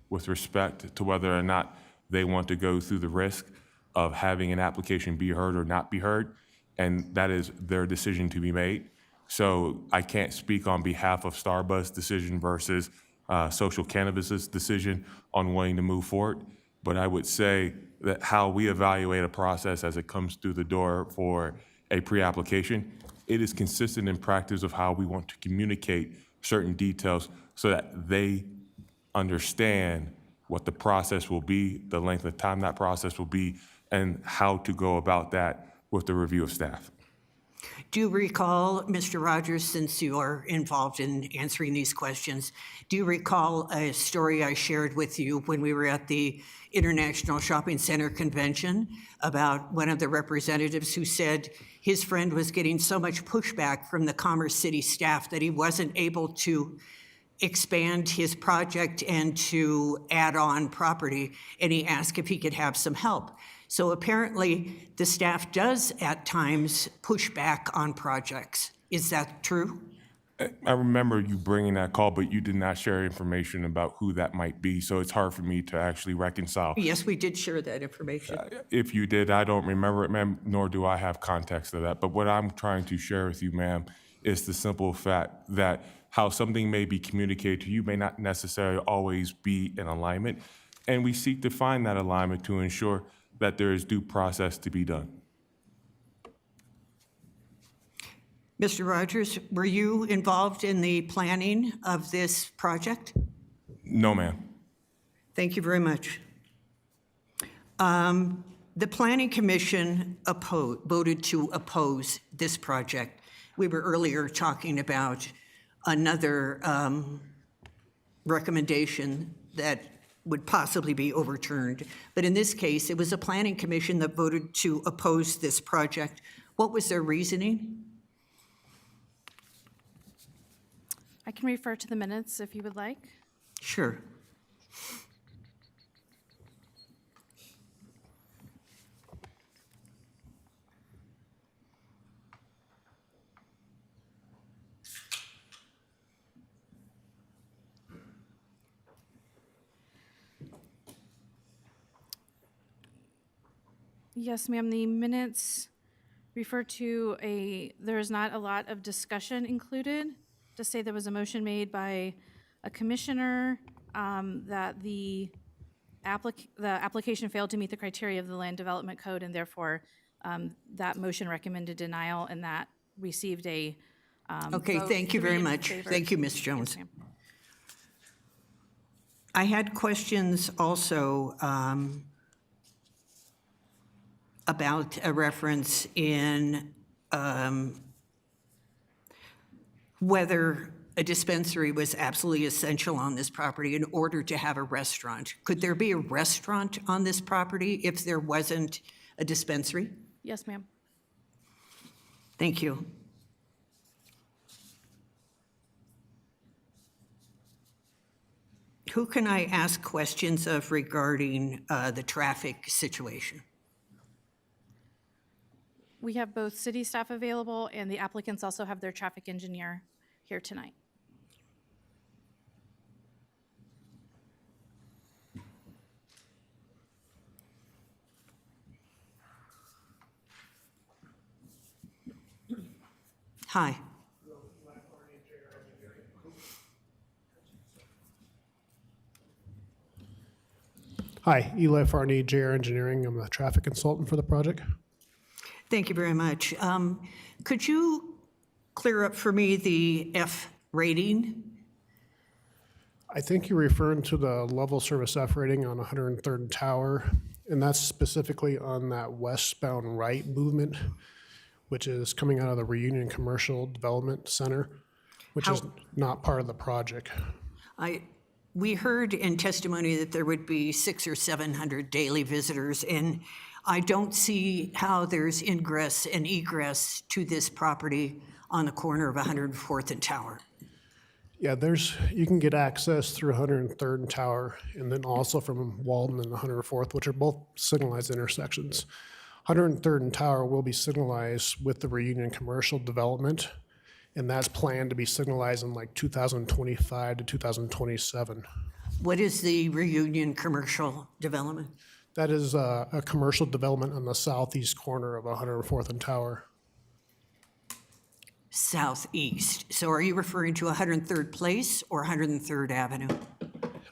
with respect to whether or not they want to go through the risk of having an application be heard or not be heard, and that is their decision to be made. So I can't speak on behalf of Starbucks' decision versus Social Cannabis's decision on wanting to move forward, but I would say that how we evaluate a process as it comes through the door for a pre-application, it is consistent in practice of how we want to communicate certain details so that they understand what the process will be, the length of time that process will be, and how to go about that with the review of staff. Do you recall, Mr. Rogers, since you are involved in answering these questions, do you recall a story I shared with you when we were at the International Shopping Center Convention about one of the representatives who said his friend was getting so much pushback from the Commerce City staff that he wasn't able to expand his project and to add on property, and he asked if he could have some help. So apparently, the staff does at times push back on projects. Is that true? I remember you bringing that call, but you did not share information about who that might be, so it's hard for me to actually reconcile. Yes, we did share that information. If you did, I don't remember it, ma'am, nor do I have context of that. But what I'm trying to share with you, ma'am, is the simple fact that how something may be communicated to you may not necessarily always be in alignment, and we seek to find that alignment to ensure that there is due process to be done. Mr. Rogers, were you involved in the planning of this project? No, ma'am. Thank you very much. The Planning Commission voted to oppose this project. We were earlier talking about another recommendation that would possibly be overturned. But in this case, it was a Planning Commission that voted to oppose this project. What was their reasoning? I can refer to the minutes if you would like. Sure. Yes, ma'am, the minutes refer to there is not a lot of discussion included. Just say there was a motion made by a commissioner that the application failed to meet the criteria of the Land Development Code, and therefore that motion recommended denial, and that received a Okay, vote, thank you 3 very in much. favor. Thank you, Ms. Jones. Yes, ma'am. I had questions also about a reference in whether a dispensary was absolutely essential on this property in order to have a restaurant. Could there be a restaurant on this property if there wasn't a dispensary? Yes, ma'am. Thank you. Who can I ask questions of regarding the traffic situation? We have both city staff available, and the applicants also have their traffic engineer here tonight. Hi. Hi, Eli Farney, JR Engineering. I'm the traffic consultant for the project. Thank you very much. Could you clear up for me the F rating? I think you're referring to the level service F rating on 103rd and Tower, and that's specifically on that westbound right movement, which is coming out of the Reunion Commercial Development Center, which is not part of the project. We heard in testimony that there would be 600 or 700 daily visitors, and I don't see how there's ingress and egress to this property on the corner of 104th and Tower. Yeah, you can get access through 103rd and Tower, and then also from Walden and 104th, which are both signalized intersections. 103rd and Tower will be signalized with the Reunion Commercial Development, and that's planned to be signalized in like 2025 to 2027. What is the Reunion Commercial Development? That is a commercial development on the southeast corner of 104th and Tower. Southeast. So are you referring to 103rd Place or 103rd Avenue?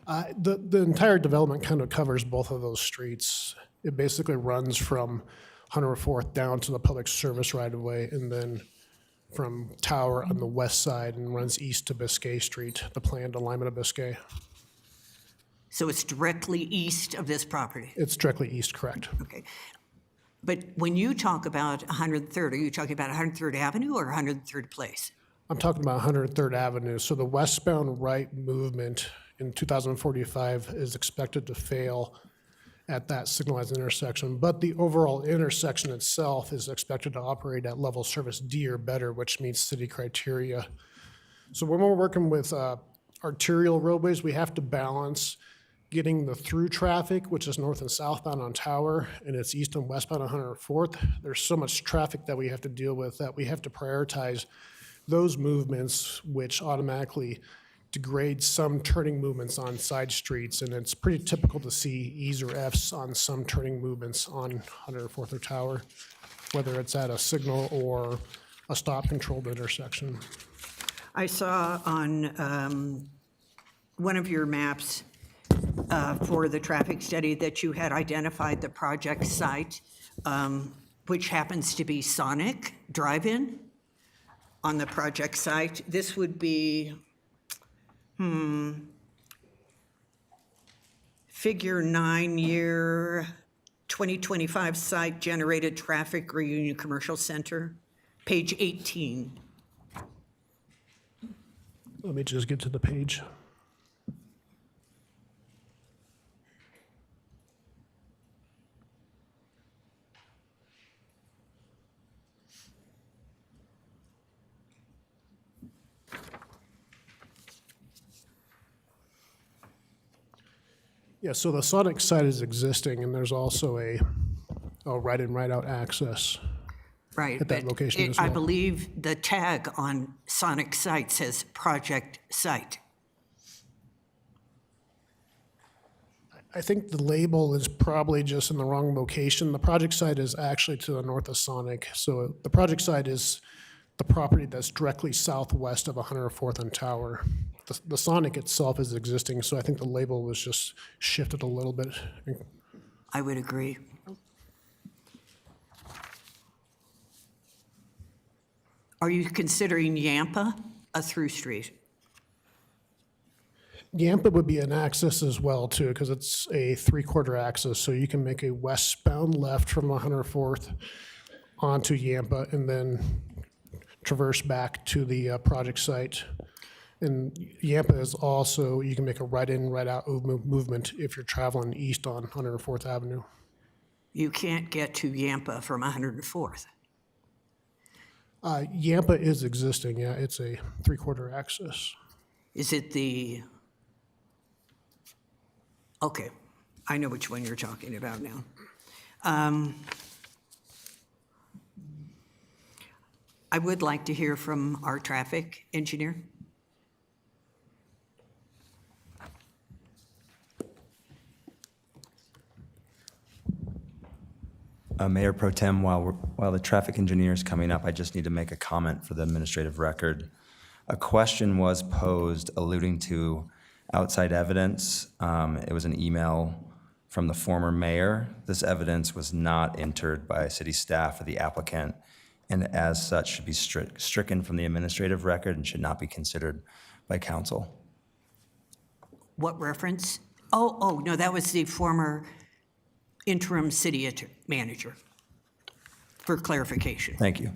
The entire development kind of covers both of those streets. It basically runs from 104th down to the public service right-of-way, and then from Tower on the west side and runs east to Biscay Street, the planned alignment of Biscay. So it's directly east of this property? It's directly east, correct. Okay. But when you talk about 103rd, are you talking about 103rd Avenue or 103rd Place? I'm talking about 103rd Avenue. So the westbound right movement in 2045 is expected to fail at that signalized intersection, but the overall intersection itself is expected to operate at level service D or better, which meets city criteria. So when we're working with arterial roadways, we have to balance getting the through traffic, which is north and southbound on Tower, and it's east and westbound on 104th. There's so much traffic that we have to deal with that we have to prioritize those movements, which automatically degrade some turning movements on side streets, and it's pretty typical to see E's or F's on some turning movements on 104th or Tower, whether it's at a signal or a stop-controlled intersection. I saw on one of your maps for the traffic study that you had identified the project site, which happens to be Sonic Drive-In on the project site. This would be, figure 9-year 2025 site generated traffic reunion commercial center, page 18. Let me just get to the page. Yeah, so the Sonic site is existing, and there's also a right-in, right-out access Right, at that but location as well. I believe the tag on Sonic site says project site. I think the label is probably just in the wrong location. The project site is actually to the north of Sonic. So the project site is the property that's directly southwest of 104th and Tower. The Sonic itself is existing, so I think the label was just shifted a little bit. I would agree. Are you considering Yampa a through street? Yampa would be an access as well, too, because it's a three-quarter access, so you can make a westbound left from 104th onto Yampa and then traverse back to the project site. And Yampa is also, you can make a right-in, right-out movement if you're traveling east on 104th Avenue. You can't get to Yampa from 104th. Yampa is existing, yeah, it's a three-quarter access. Is it the, okay, I know which one you're talking about now. I would like to hear from our traffic engineer. Mayor Pro Tem, while the traffic engineer is coming up, I just need to make a comment for the administrative record. A question was posed alluding to outside evidence. It was an email from the former mayor. This evidence was not entered by city staff or the applicant, and as such should be stricken from the administrative record and should not be considered by council. What reference? Oh, no, that was the former interim city manager, for clarification. Thank you.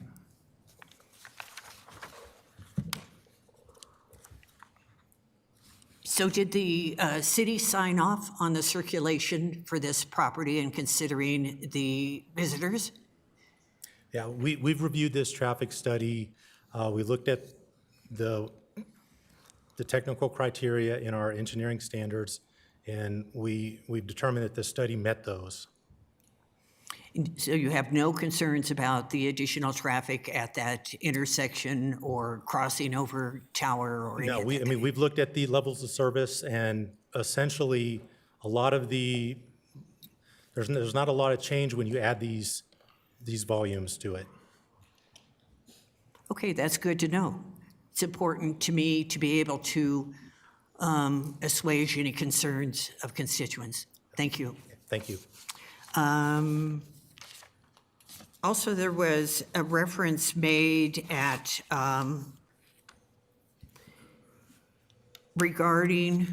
So did the city sign off on the circulation for this property and considering the visitors? Yeah, we've reviewed this traffic study. We looked at the technical criteria in our engineering standards, and we determined that the study met those. So you have no concerns about the additional traffic at that intersection or crossing over Tower or any No, of that? we've looked at the levels of service, and essentially, a lot of there's not a lot of change when you add these volumes to it. Okay, that's good to know. It's important to me to be able to assuage any concerns of constituents. Thank you. Thank you. Also, there was a reference made at regarding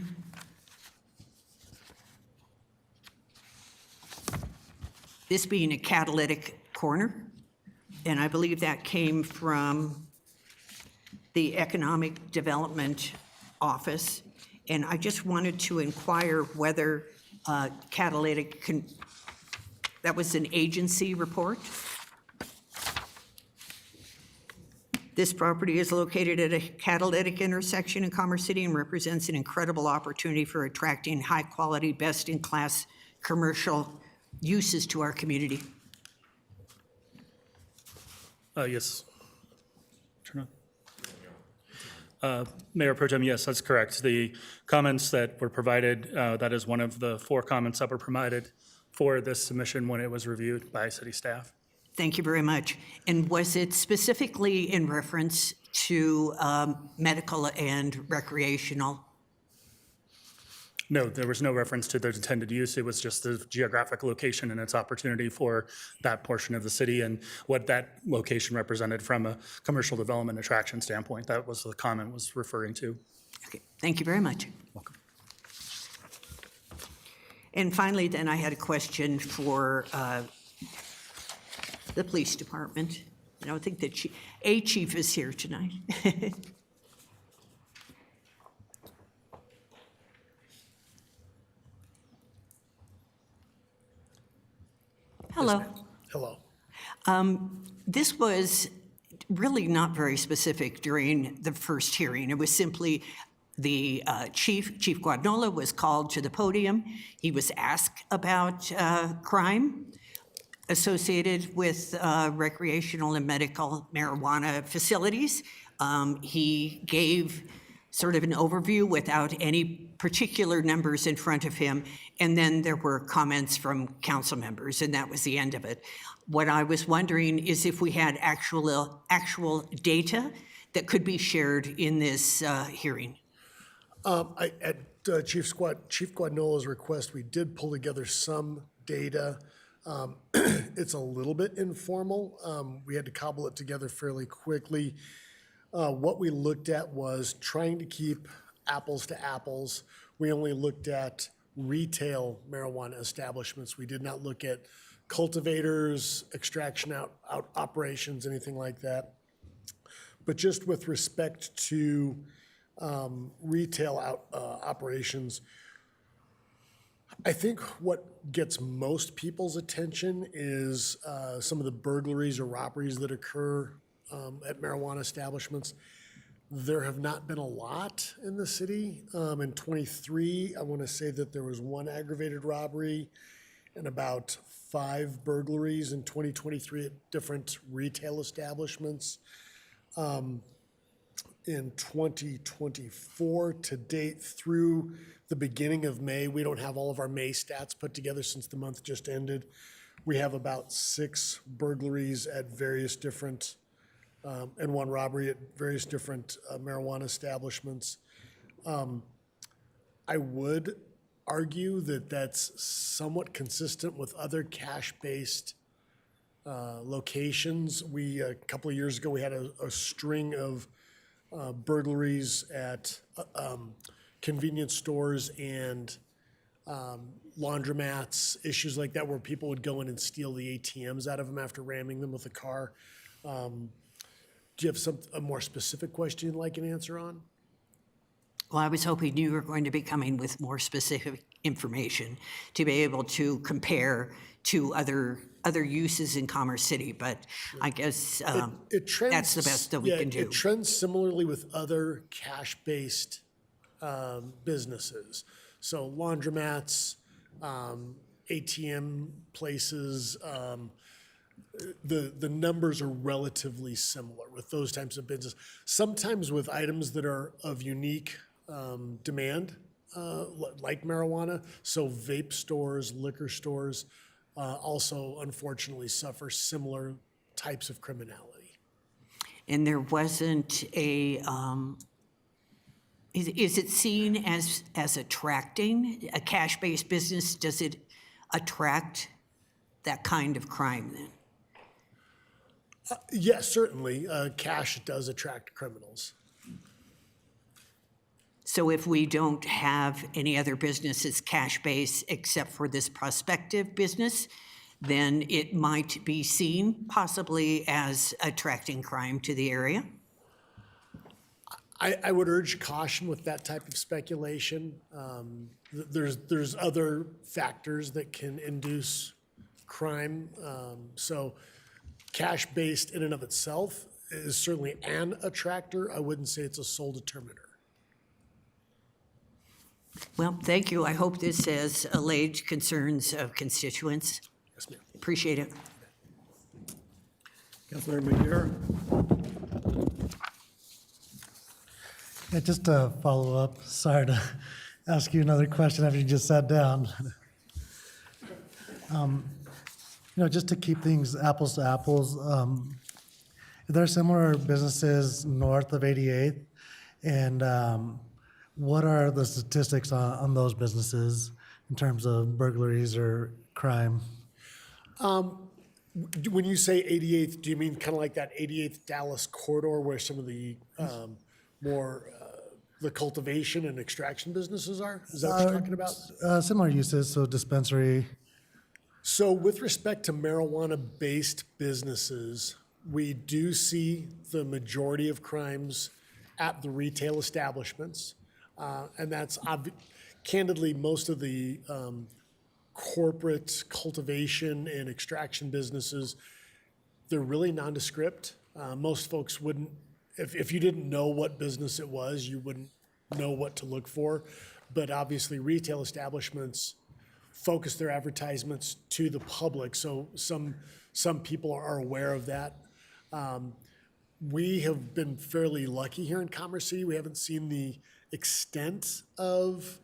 this being a catalytic corner, and I believe that came from the Economic Development Office. And I just wanted to inquire whether catalytic, that was an agency report? This property is located at a catalytic intersection in Commerce City and represents an incredible opportunity for attracting high-quality, best-in-class commercial uses to our community. Yes. Turn on. Mayor Pro Tem, yes, that's correct. The comments that were provided, that is one of the 4 comments that were provided for this submission when it was reviewed by city staff. Thank you very much. And was it specifically in reference to medical and recreational? No, there was no reference to their intended use. It was just the geographic location and its opportunity for that portion of the city and what that location represented from a commercial development attraction standpoint. That was the comment was referring to. Okay, thank you very much. Welcome. And finally, then I had a question for the police department. I don't think the chief is here tonight. Hello. Hello. This was really not very specific during the first hearing. It was simply the Chief Guadagnola was called to the podium. He was asked about crime associated with recreational and medical marijuana facilities. He gave sort of an overview without any particular numbers in front of him, and then there were comments from council members, and that was the end of it. What I was wondering is if we had actual data that could be shared in this hearing. At Chief Guadagnola's request, we did pull together some data. It's a little bit informal. We had to cobble it together fairly quickly. What we looked at was trying to keep apples to apples. We only looked at retail marijuana establishments. We did not look at cultivators, extraction out operations, anything like that. But just with respect to retail operations, I think what gets most people's attention is some of the burglaries or robberies that occur at marijuana establishments. There have not been a lot in the city. In 23, I want to say that there was 1 aggravated robbery and about 5 burglaries in 2023 at different retail establishments. In 2024 to date through the beginning of May, we don't have all of our May stats put together since the month just ended. We have about 6 burglaries at various different and 1 robbery at various different marijuana establishments. I would argue that that's somewhat consistent with other cash-based locations. A couple of years ago, we had a string of burglaries at convenience stores and laundromats, issues like that, where people would go in and steal the ATMs out of them after ramming them with a car. Do you have a more specific question you'd like an answer on? Well, I was hoping you were going to be coming with more specific information to be able to compare to other uses in Commerce City, but I guess that's the best that we can do. It trends similarly with other cash-based businesses. So laundromats, ATM places, the numbers are relatively similar with those types of businesses. Sometimes with items that are of unique demand, like marijuana, so vape stores, liquor stores, also unfortunately suffer similar types of criminality. And there wasn't a, is it seen as attracting a cash-based business? Does it attract that kind of crime then? Yes, certainly. Cash does attract criminals. So if we don't have any other businesses cash-based except for this prospective business, then it might be seen possibly as attracting crime to the area. I would urge caution with that type of speculation. There's other factors that can induce crime. So cash-based in and of itself is certainly an attractor. I wouldn't say it's a sole determiner. Well, thank you. I hope this has allayed concerns of constituents. Yes, ma'am. Appreciate it. Councilmember McGarr. Yeah, just to follow up, sorry to ask you another question after you just sat down. Just to keep things apples to apples, there are similar businesses north of 88th, and what are the statistics on those businesses in terms of burglaries or crime? When you say 88th, do you mean kind of like that 88th Dallas corridor where some of the more the cultivation and extraction businesses are? Is that what you're talking about? Similar uses, so dispensary. So with respect to marijuana-based businesses, we do see the majority of crimes at the retail establishments. And that's candidly, most of the corporate cultivation and extraction businesses, they're really nondescript. Most folks wouldn't, if you didn't know what business it was, you wouldn't know what to look for. But obviously, retail establishments focus their advertisements to the public, so some people are aware of that. We have been fairly lucky here in Commerce City. We haven't seen the extent of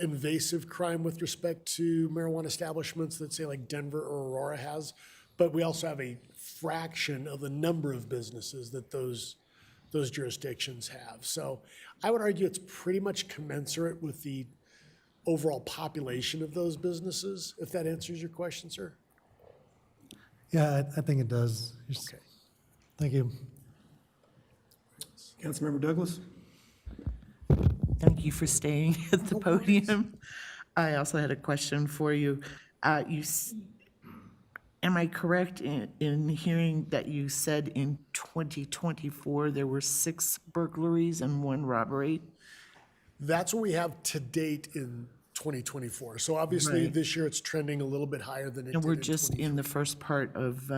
invasive crime with respect to marijuana establishments that say like Denver or Aurora has, but we also have a fraction of the number of businesses that those jurisdictions have. So I would argue it's pretty much commensurate with the overall population of those businesses, if that answers your question, sir. Yeah, I think it does. Okay. Thank you. Councilmember Douglas. Thank you for staying at the podium. I also had a question for you. Am I correct in hearing that you said in 2024 there were 6 burglaries and 1 robbery? That's what we have to date in 2024. So obviously, Right. this year it's trending a little bit higher than it did And we're in just 20. in the first part of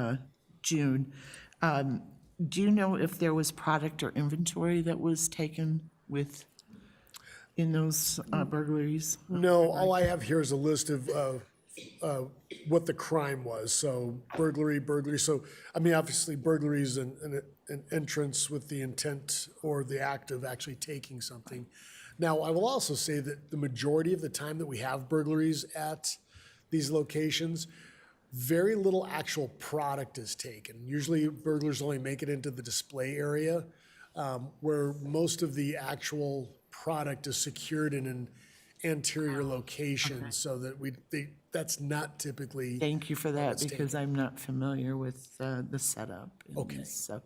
June. Do you know if there was product or inventory that was taken in those burglaries? No, all I have here is a list of what the crime was. So burglary. So, I mean, obviously burglary is an entrance with the intent or the act of actually taking something. Now, I will also say that the majority of the time that we have burglaries at these locations, very little actual product is taken. Usually burglars only make it into the display area, where most of the actual product is secured in an anterior location, so that that's not typically. Thank you for that, what's because I'm not familiar with the setup. in Okay. this. So,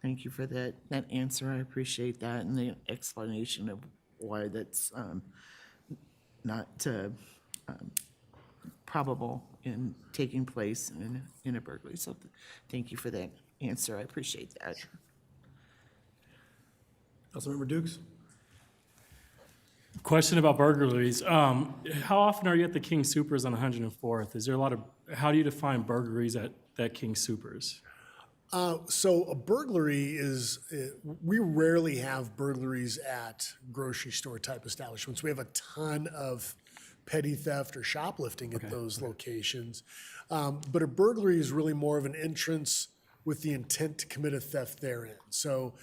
thank you for that answer. I appreciate that, and the explanation of why that's not probable in taking place in a burglary. So, thank you for that answer. I appreciate that. Councilmember Dukes. Question about burglaries. How often are you at the King Soopers on 104th? Is there a lot of, how do you define burglaries at King Soopers? So a burglary is, we rarely have burglaries at grocery store type establishments. We have a ton of petty theft or shoplifting at those locations. But a burglary is really more of an entrance with the intent to commit a theft therein. So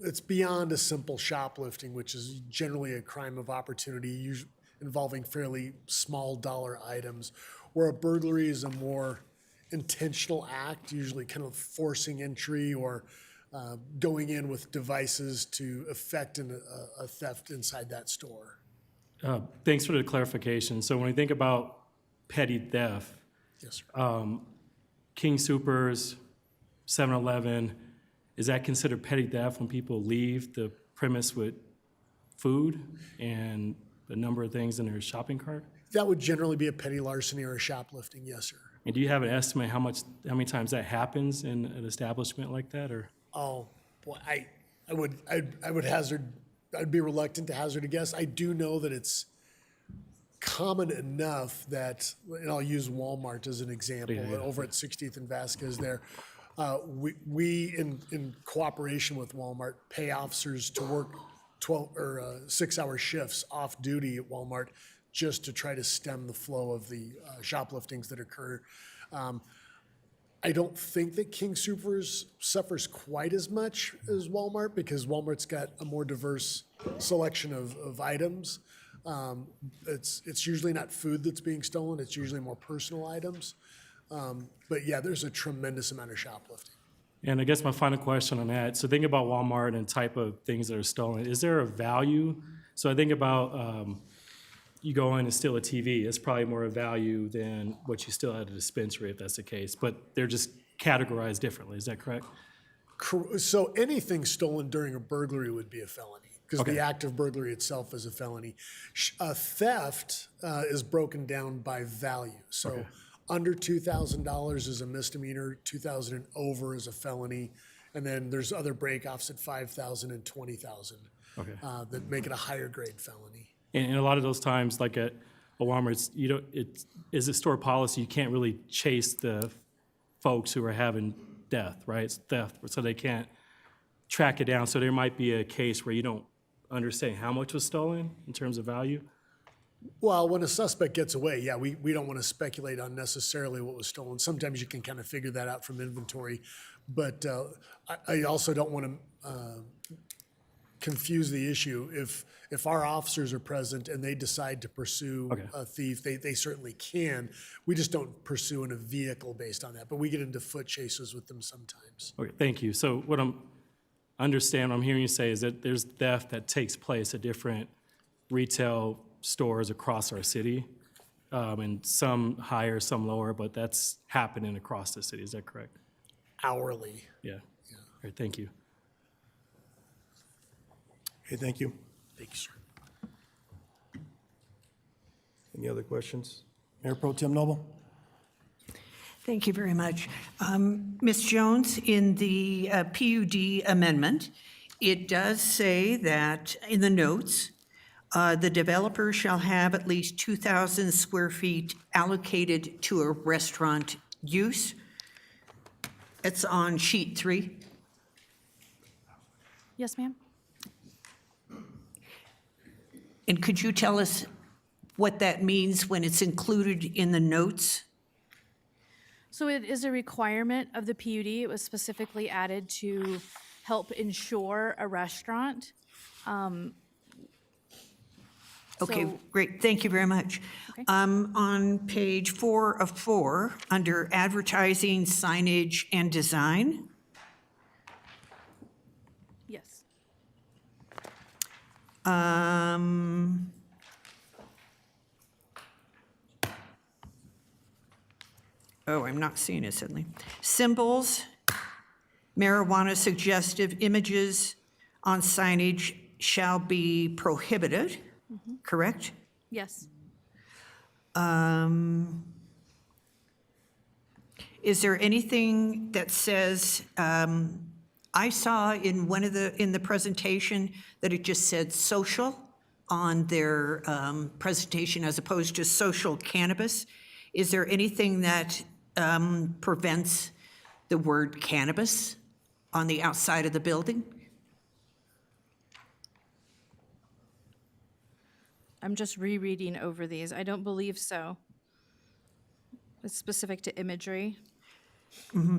it's beyond a simple shoplifting, which is generally a crime of opportunity, usually involving fairly small dollar items, where a burglary is a more intentional act, usually kind of forcing entry or going in with devices to effect a theft inside that store. Thanks for the clarification. So when we think about petty theft, Yes, sir. King Soopers, 7-Eleven, is that considered petty theft when people leave the premise with food and a number of things in their shopping cart? That would generally be a petty larceny or a shoplifting, yes, sir. And do you have an estimate how many times that happens in an establishment like that, or? Oh, boy, I would hazard, I'd be reluctant to hazard a guess. I do know that it's common enough that, and I'll use Walmart as an example, over at 60th and Vasquez there. We in cooperation with Walmart, pay officers to work 12 or 6-hour shifts off duty at Walmart just to try to stem the flow of the shopliftings that occur. I don't think that King Soopers suffers quite as much as Walmart because Walmart's got a more diverse selection of items. It's usually not food that's being stolen, it's usually more personal items. But yeah, there's a tremendous amount of shoplifting. And I guess my final question on that, so think about Walmart and type of things that are stolen. Is there a value? So I think about you go in and steal a TV. It's probably more of value than what you steal at a dispensary, if that's the case. But they're just categorized differently. Is that correct? So anything stolen during a burglary would be a felony because the act of burglary itself is a felony. Theft is broken down by value. So under $2,000 is a misdemeanor, 2,000 and over is a felony, and then there's other breakoffs at 5,000 and 20,000 that make it a higher grade felony. And a lot of those times, like at a Walmart, it is a store policy. You can't really chase the folks who are having death, right? It's theft, so they can't track it down. So there might be a case where you don't understand how much was stolen in terms of value. Well, when a suspect gets away, yeah, we don't want to speculate on necessarily what was stolen. Sometimes you can kind of figure that out from inventory, but I also don't want to confuse the issue. If our officers are present and they decide to pursue a thief, they certainly can. We just don't pursue in a vehicle based on that, but we get into foot chases with them sometimes. Okay, thank you. So what I'm hearing you say is that there's theft that takes place at different retail stores across our city, and some higher, some lower, but that's happening across the city. Is that correct? Hourly. Yeah. All right, thank you. Okay, thank you. Thank you, sir. Any other questions? Mayor Pro Tem Noble? Thank you very much. Ms. Jones, in the PUD amendment, it does say that in the notes, the developer shall have at least 2,000 square feet allocated to a restaurant use. It's on sheet 3. Yes, ma'am. And could you tell us what that means when it's included in the notes? So it is a requirement of the PUD. It was specifically added to help ensure a restaurant. Okay, So- great, thank you very much. Okay. On page 4 of 4, under advertising, signage, and design, Yes. Oh, I'm not seeing it suddenly. Symbols, marijuana suggestive images on signage shall be prohibited, correct? Yes. Is there anything that says, I saw in one of in the presentation that it just said social on their presentation as opposed to social cannabis. Is there anything that prevents the word cannabis on the outside of the building? I'm just rereading over these. I don't believe so. It's specific to imagery.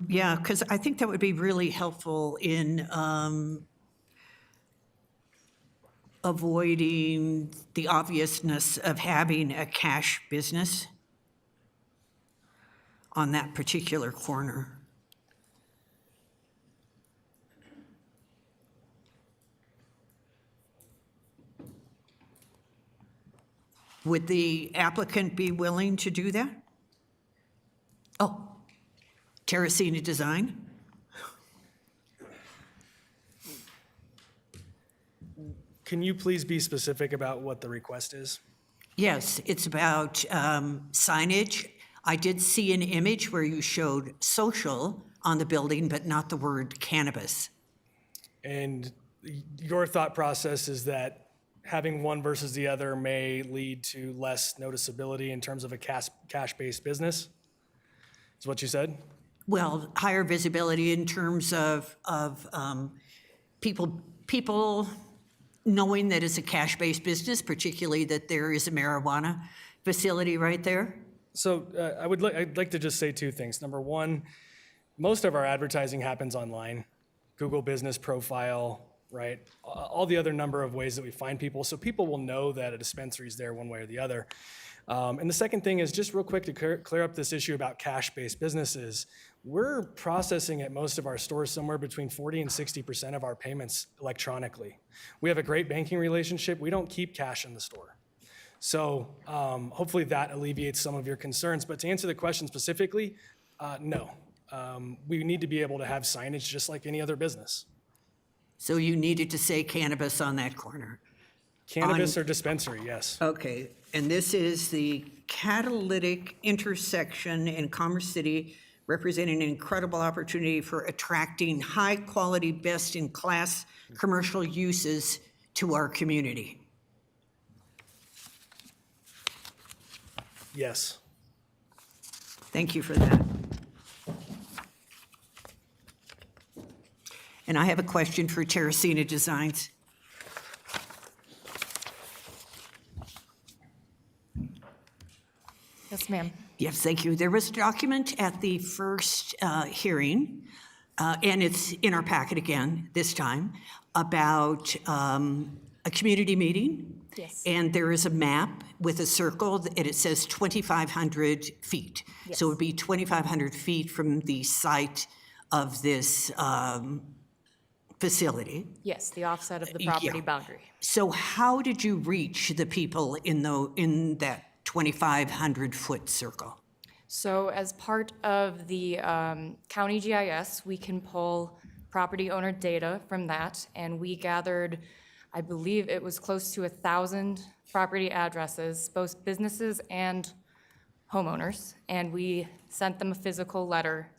Yeah, because I think that would be really helpful in avoiding the obviousness of having a cash business on that particular corner. Would the applicant be willing to do that? Oh, Terracina Design? Can you please be specific about what the request is? Yes, it's about signage I did see an image where you showed social on the building, but not the word cannabis. And your thought process is that having one versus the other may lead to less noticeability in terms of a cash-based business? Is what you said? Well, higher visibility in terms of people knowing that it's a cash-based business, particularly that there is a marijuana facility right there. So I'd like to just say two things. Number one, most of our advertising happens online, Google Business Profile, right? All the other number of ways that we find people. So people will know that a dispensary is there one way or the other. And the second thing is just real quick to clear up this issue about cash-based businesses. We're processing at most of our stores somewhere between 40 and 60% of our payments electronically. We have a great banking relationship. We don't keep cash in the store. So hopefully that alleviates some of your concerns. But to answer the question specifically, no. We need to be able to have signage just like any other business. So you needed to say cannabis on that corner. Cannabis or dispensary, yes. Okay, and this is the catalytic intersection in Commerce City, representing an incredible opportunity for attracting high-quality, best-in-class commercial uses to our community. Yes. Thank you for that. And I have a question for Terracina Designs. Yes, ma'am. Yes, thank you. There was a document at the first hearing, and it's in our packet again this time, about a community meeting. Yes. And there is a map with a circle, and it says 2,500 feet. Yes. So it would be 2,500 feet from the site of this facility. Yes, the offset of the property Yeah. boundary. So how did you reach the people in that 2,500-foot circle? So as part of the county GIS, we can pull property owner data from that, and we gathered, I believe it was close to 1,000 property addresses, both businesses and homeowners, and we sent them a physical letter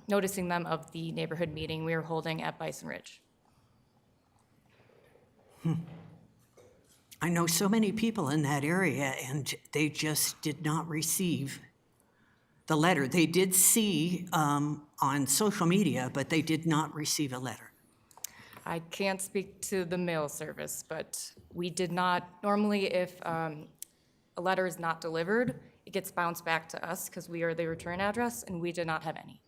noticing them of the neighborhood meeting we were holding at Bison Ridge. I know so many people in that area, and they just did not receive the letter. They did see on social media, but they did not receive a letter. I can't speak to the mail service, but we did not, normally if a letter is not delivered, it gets bounced back to us because we are the return address, and we did not have any.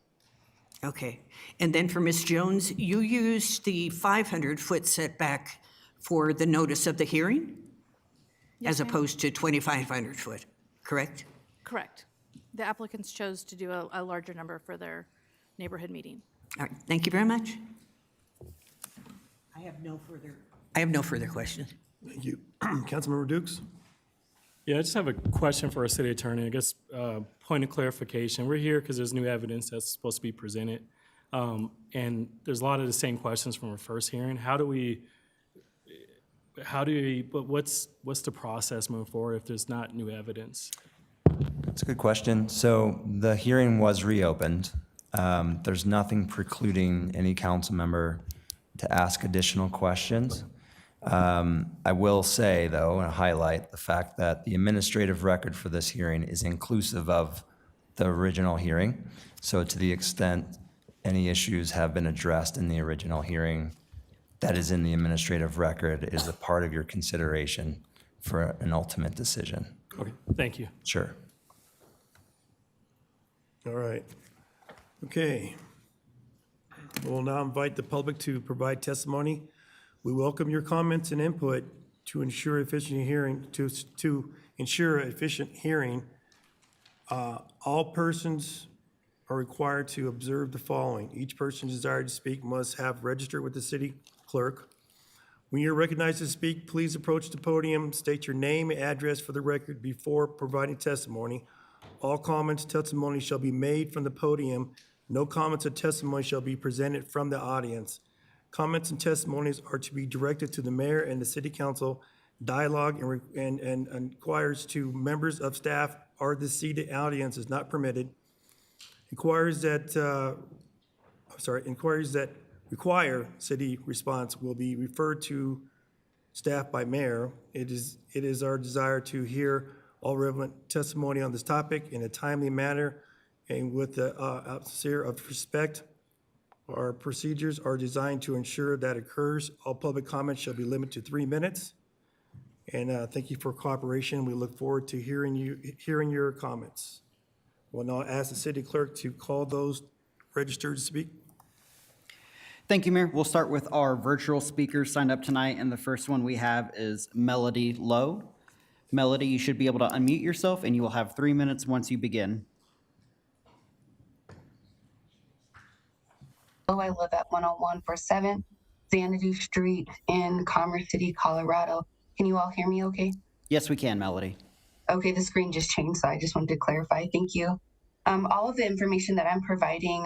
Okay. And then for Ms. Jones, you used the 500-foot setback for the notice of the hearing? As opposed to 2,500 foot, correct? Correct. The applicants chose to do a larger number for their neighborhood meeting. All right, thank you very much. I have no further questions. Thank you. Councilmember Dukes? Yeah, I just have a question for our city attorney. I guess point of clarification. We're here because there's new evidence that's supposed to be presented. And there's a lot of the same questions from our first hearing. What's the process moving forward if there's not new evidence? That's a good question. So the hearing was reopened. There's nothing precluding any council member to ask additional questions. I will say, though, and highlight the fact that the administrative record for this hearing is inclusive of the original hearing. So to the extent any issues have been addressed in the original hearing, that is in the administrative record is a part of your consideration for an ultimate decision. Okay, thank you. Sure. All right. Okay. We'll now invite the public to provide testimony. We welcome your comments and input to ensure efficient hearing. To ensure efficient hearing, all persons are required to observe the following. Each person desired to speak must have registered with the city clerk. When you're recognized to speak, please approach the podium, state your name and address for the record before providing testimony. All comments, testimony shall be made from the podium. No comments or testimony shall be presented from the audience. Comments and testimonies are to be directed to the mayor and the city council, dialogue and inquires to members of staff or the seated audience is not permitted. Inquiries that require city response will be referred to staff by mayor. It is our desire to hear all relevant testimony on this topic in a timely manner and with the sincere of respect. Our procedures are designed to ensure that occurs. All public comments shall be limited to 3 minutes. And thank you for cooperation. We look forward to hearing your comments. We'll now ask the city clerk to call those registered to speak. Thank you, Mayor. We'll start with our virtual speakers signed up tonight, and the first one we have is Melody Lowe. Melody, you should be able to unmute yourself, and you will have 3 minutes once you begin. I live at 10147 Xanadu Street in Commerce City, Colorado. Can you all hear me okay? Yes, we can, Melody. Okay, the screen just changed, so I just wanted to clarify. Thank you. All of the information that I'm providing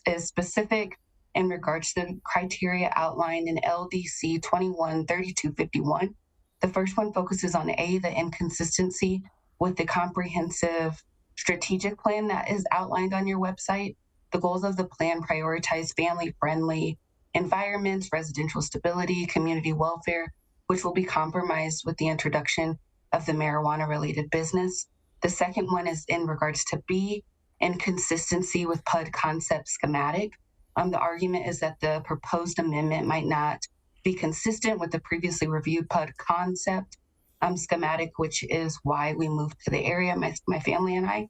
is specific in regards to the criteria outlined in LDC 213251. The first one focuses on A, the inconsistency with the comprehensive strategic plan that is outlined on your website. The goals of the plan prioritize family-friendly environments, residential stability, community welfare, which will be compromised with the introduction of the marijuana-related business. The second one is in regards to B, inconsistency with PUD concept schematic. The argument is that the proposed amendment might not be consistent with the previously reviewed PUD concept schematic, which is why we moved to the area, my family and I.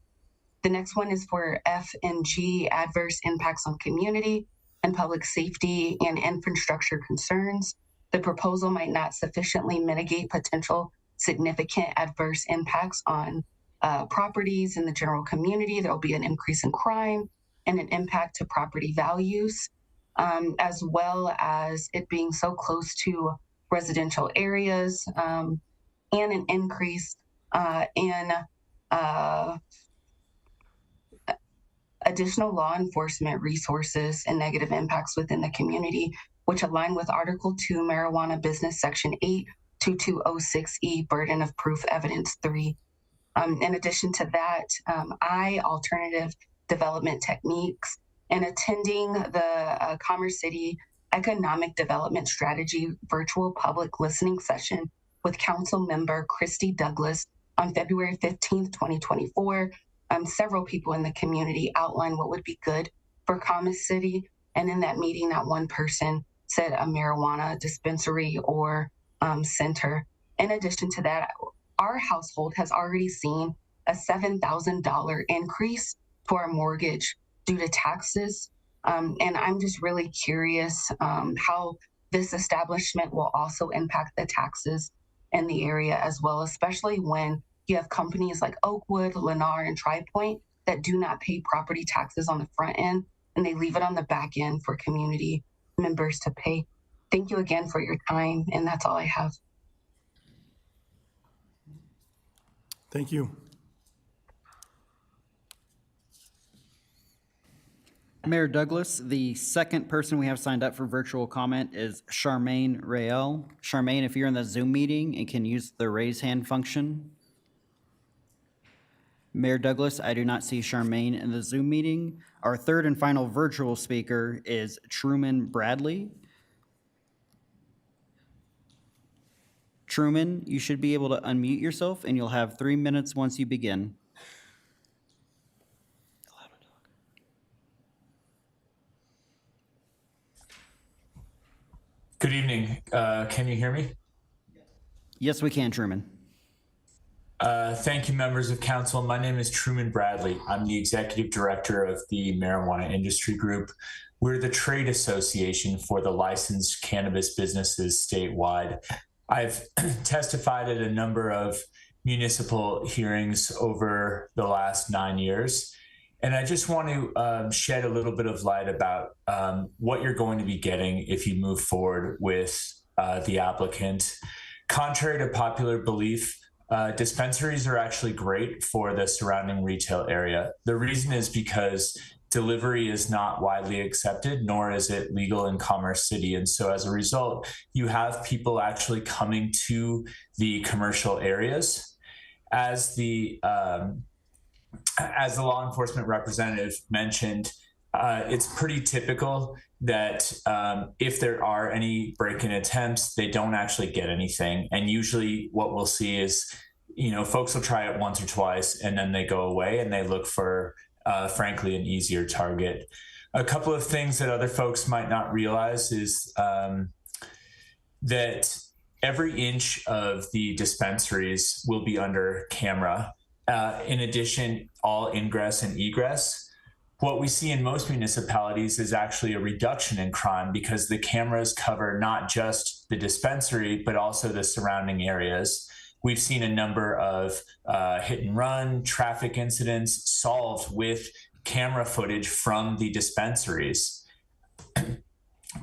The next one is for F and G, adverse impacts on community and public safety and infrastructure concerns. The proposal might not sufficiently mitigate potential significant adverse impacts on properties in the general community. There will be an increase in crime and an impact to property values, as well as it being so close to residential areas, and an increase in additional law enforcement resources and negative impacts within the community, which align with Article 2 Marijuana Business Section 82206E, Burden of Proof Evidence 3. In addition to that, alternative development techniques, and attending the Commerce City Economic Development Strategy virtual public listening session with Council Member Christy Douglas on February 15th, 2024. Several people in the community outlined what would be good for Commerce City, and in that meeting, not one person said a marijuana dispensary or center. In addition to that, our household has already seen a $7,000 increase to our mortgage due to taxes. And I'm just really curious how this establishment will also impact the taxes in the area as well, especially when you have companies like Oakwood, Lennar, and TriPoint that do not pay property taxes on the front end, and they leave it on the back end for community members to pay. Thank you again for your time, and that's all I have. Thank you. Mayor Douglas, the second person we have signed up for virtual comment is Charmaine Rael. Charmaine, if you're in the Zoom meeting and can use the raise hand function. Mayor Douglas, I do not see Charmaine in the Zoom meeting. Our third and final virtual speaker is Truman Bradley. Truman, you should be able to unmute yourself, and you'll have 3 minutes once you begin. Good evening. Can you hear me? Yes, we can, Truman. Thank you, members of council. My name is Truman Bradley. I'm the executive director of the Marijuana Industry Group. We're the trade association for the licensed cannabis businesses statewide. I've testified at a number of municipal hearings over the last 9 years. And I just want to shed a little bit of light about what you're going to be getting if you move forward with the applicant. Contrary to popular belief, dispensaries are actually great for the surrounding retail area. The reason is because delivery is not widely accepted, nor is it legal in Commerce City. And so as a result, you have people actually coming to the commercial areas. As the law enforcement representative mentioned, it's pretty typical that if there are any break-in attempts, they don't actually get anything. And usually what we'll see is, folks will try it once or twice and then they go away and they look for, frankly, an easier target. A couple of things that other folks might not realize is that every inch of the dispensaries will be under camera. In addition, all ingress and egress. What we see in most municipalities is actually a reduction in crime because the cameras cover not just the dispensary, but also the surrounding areas. We've seen a number of hit and run traffic incidents solved with camera footage from the dispensaries.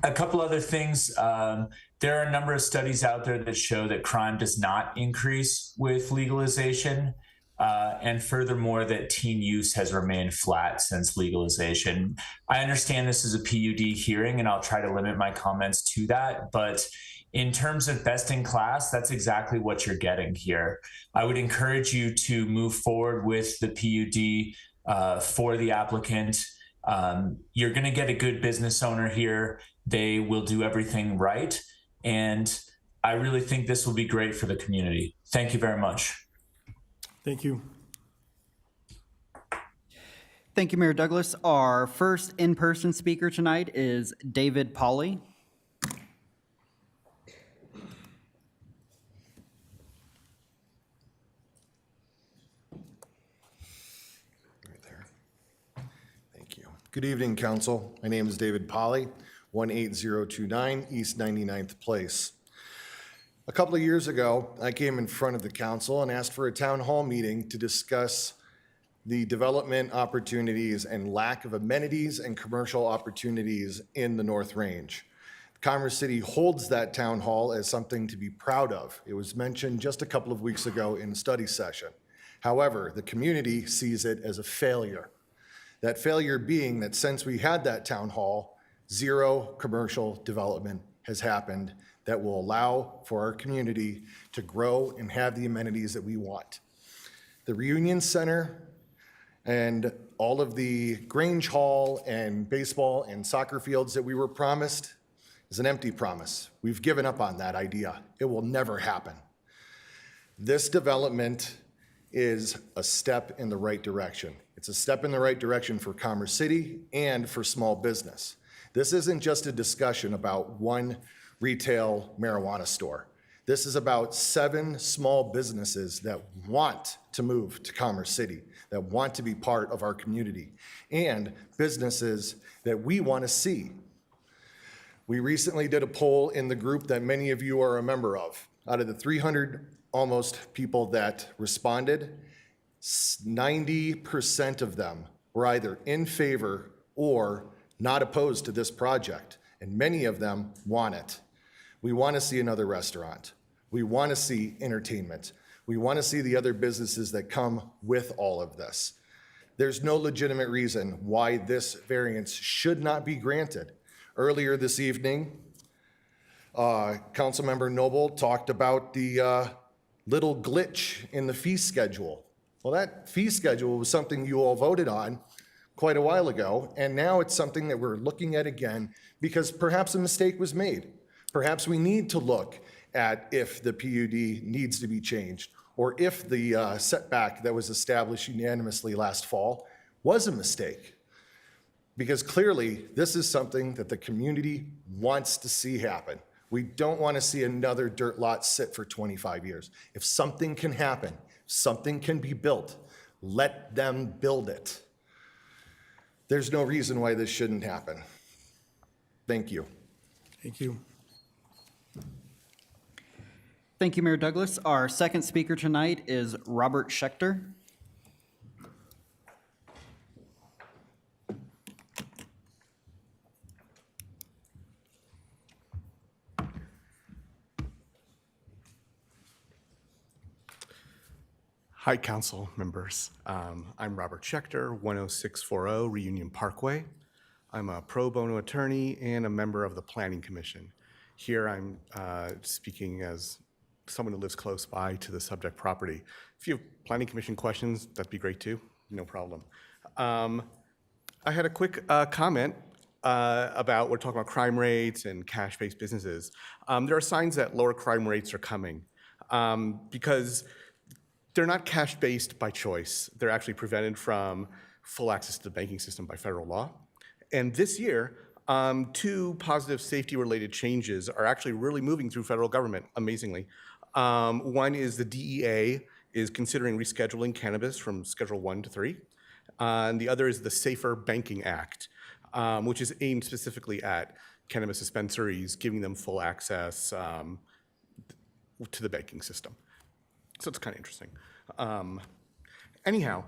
A couple other things. There are a number of studies out there that show that crime does not increase with legalization. And furthermore, that teen use has remained flat since legalization. I understand this is a PUD hearing, and I'll try to limit my comments to that. But in terms of best in class, that's exactly what you're getting here. I would encourage you to move forward with the PUD for the applicant. You're going to get a good business owner here. They will do everything right. And I really think this will be great for the community. Thank you very much. Thank you. Thank you, Mayor Douglas. Our first in-person speaker tonight is David Pauley. Right there. Thank you. Good evening, Council. My name is David Pauley, 18029 East 99th Place. A couple of years ago, I came in front of the council and asked for a town hall meeting to discuss the development opportunities and lack of amenities and commercial opportunities in the North Range. Commerce City holds that town hall as something to be proud of. It was mentioned just a couple of weeks ago in a study session. However, the community sees it as a failure. That failure being that since we had that town hall, zero commercial development has happened that will allow for our community to grow and have the amenities that we want. The Reunion Center and all of the Grange Hall and baseball and soccer fields that we were promised is an empty promise. We've given up on that idea. It will never happen. This development is a step in the right direction. It's a step in the right direction for Commerce City and for small business. This isn't just a discussion about one retail marijuana store. This is about 7 small businesses that want to move to Commerce City, that want to be part of our community, and businesses that we want to see. We recently did a poll in the group that many of you are a member of. Out of the 300 almost people that responded, 90% of them were either in favor or not opposed to this project, and many of them want it. We want to see another restaurant. We want to see entertainment. We want to see the other businesses that come with all of this. There's no legitimate reason why this variance should not be granted. Earlier this evening, Councilmember Noble talked about the little glitch in the fee schedule. Well, that fee schedule was something you all voted on quite a while ago, and now it's something that we're looking at again because perhaps a mistake was made. Perhaps we need to look at if the PUD needs to be changed, or if the setback that was established unanimously last fall was a mistake. Because clearly, this is something that the community wants to see happen. We don't want to see another dirt lot sit for 25 years. If something can happen, something can be built, let them build it. There's no reason why this shouldn't happen. Thank you. Thank you. Thank you, Mayor Douglas. Our second speaker tonight is Robert Schechter. Hi, council members. I'm Robert Schechter, 10640 Reunion Parkway. I'm a pro bono attorney and a member of the Planning Commission. Here I'm speaking as someone who lives close by to the subject property. If you have Planning Commission questions, that'd be great too, no problem. I had a quick comment about, we're talking about crime rates and cash-based businesses. There are signs that lower crime rates are coming because they're not cash-based by choice. They're actually prevented from full access to the banking system by federal law. And this year, 2 positive safety-related changes are actually really moving through federal government, amazingly. One is the DEA is considering rescheduling cannabis from Schedule 1 to 3. And the other is the Safer Banking Act, which is aimed specifically at cannabis dispensaries, giving them full access to the banking system. So it's kind of interesting. Anyhow,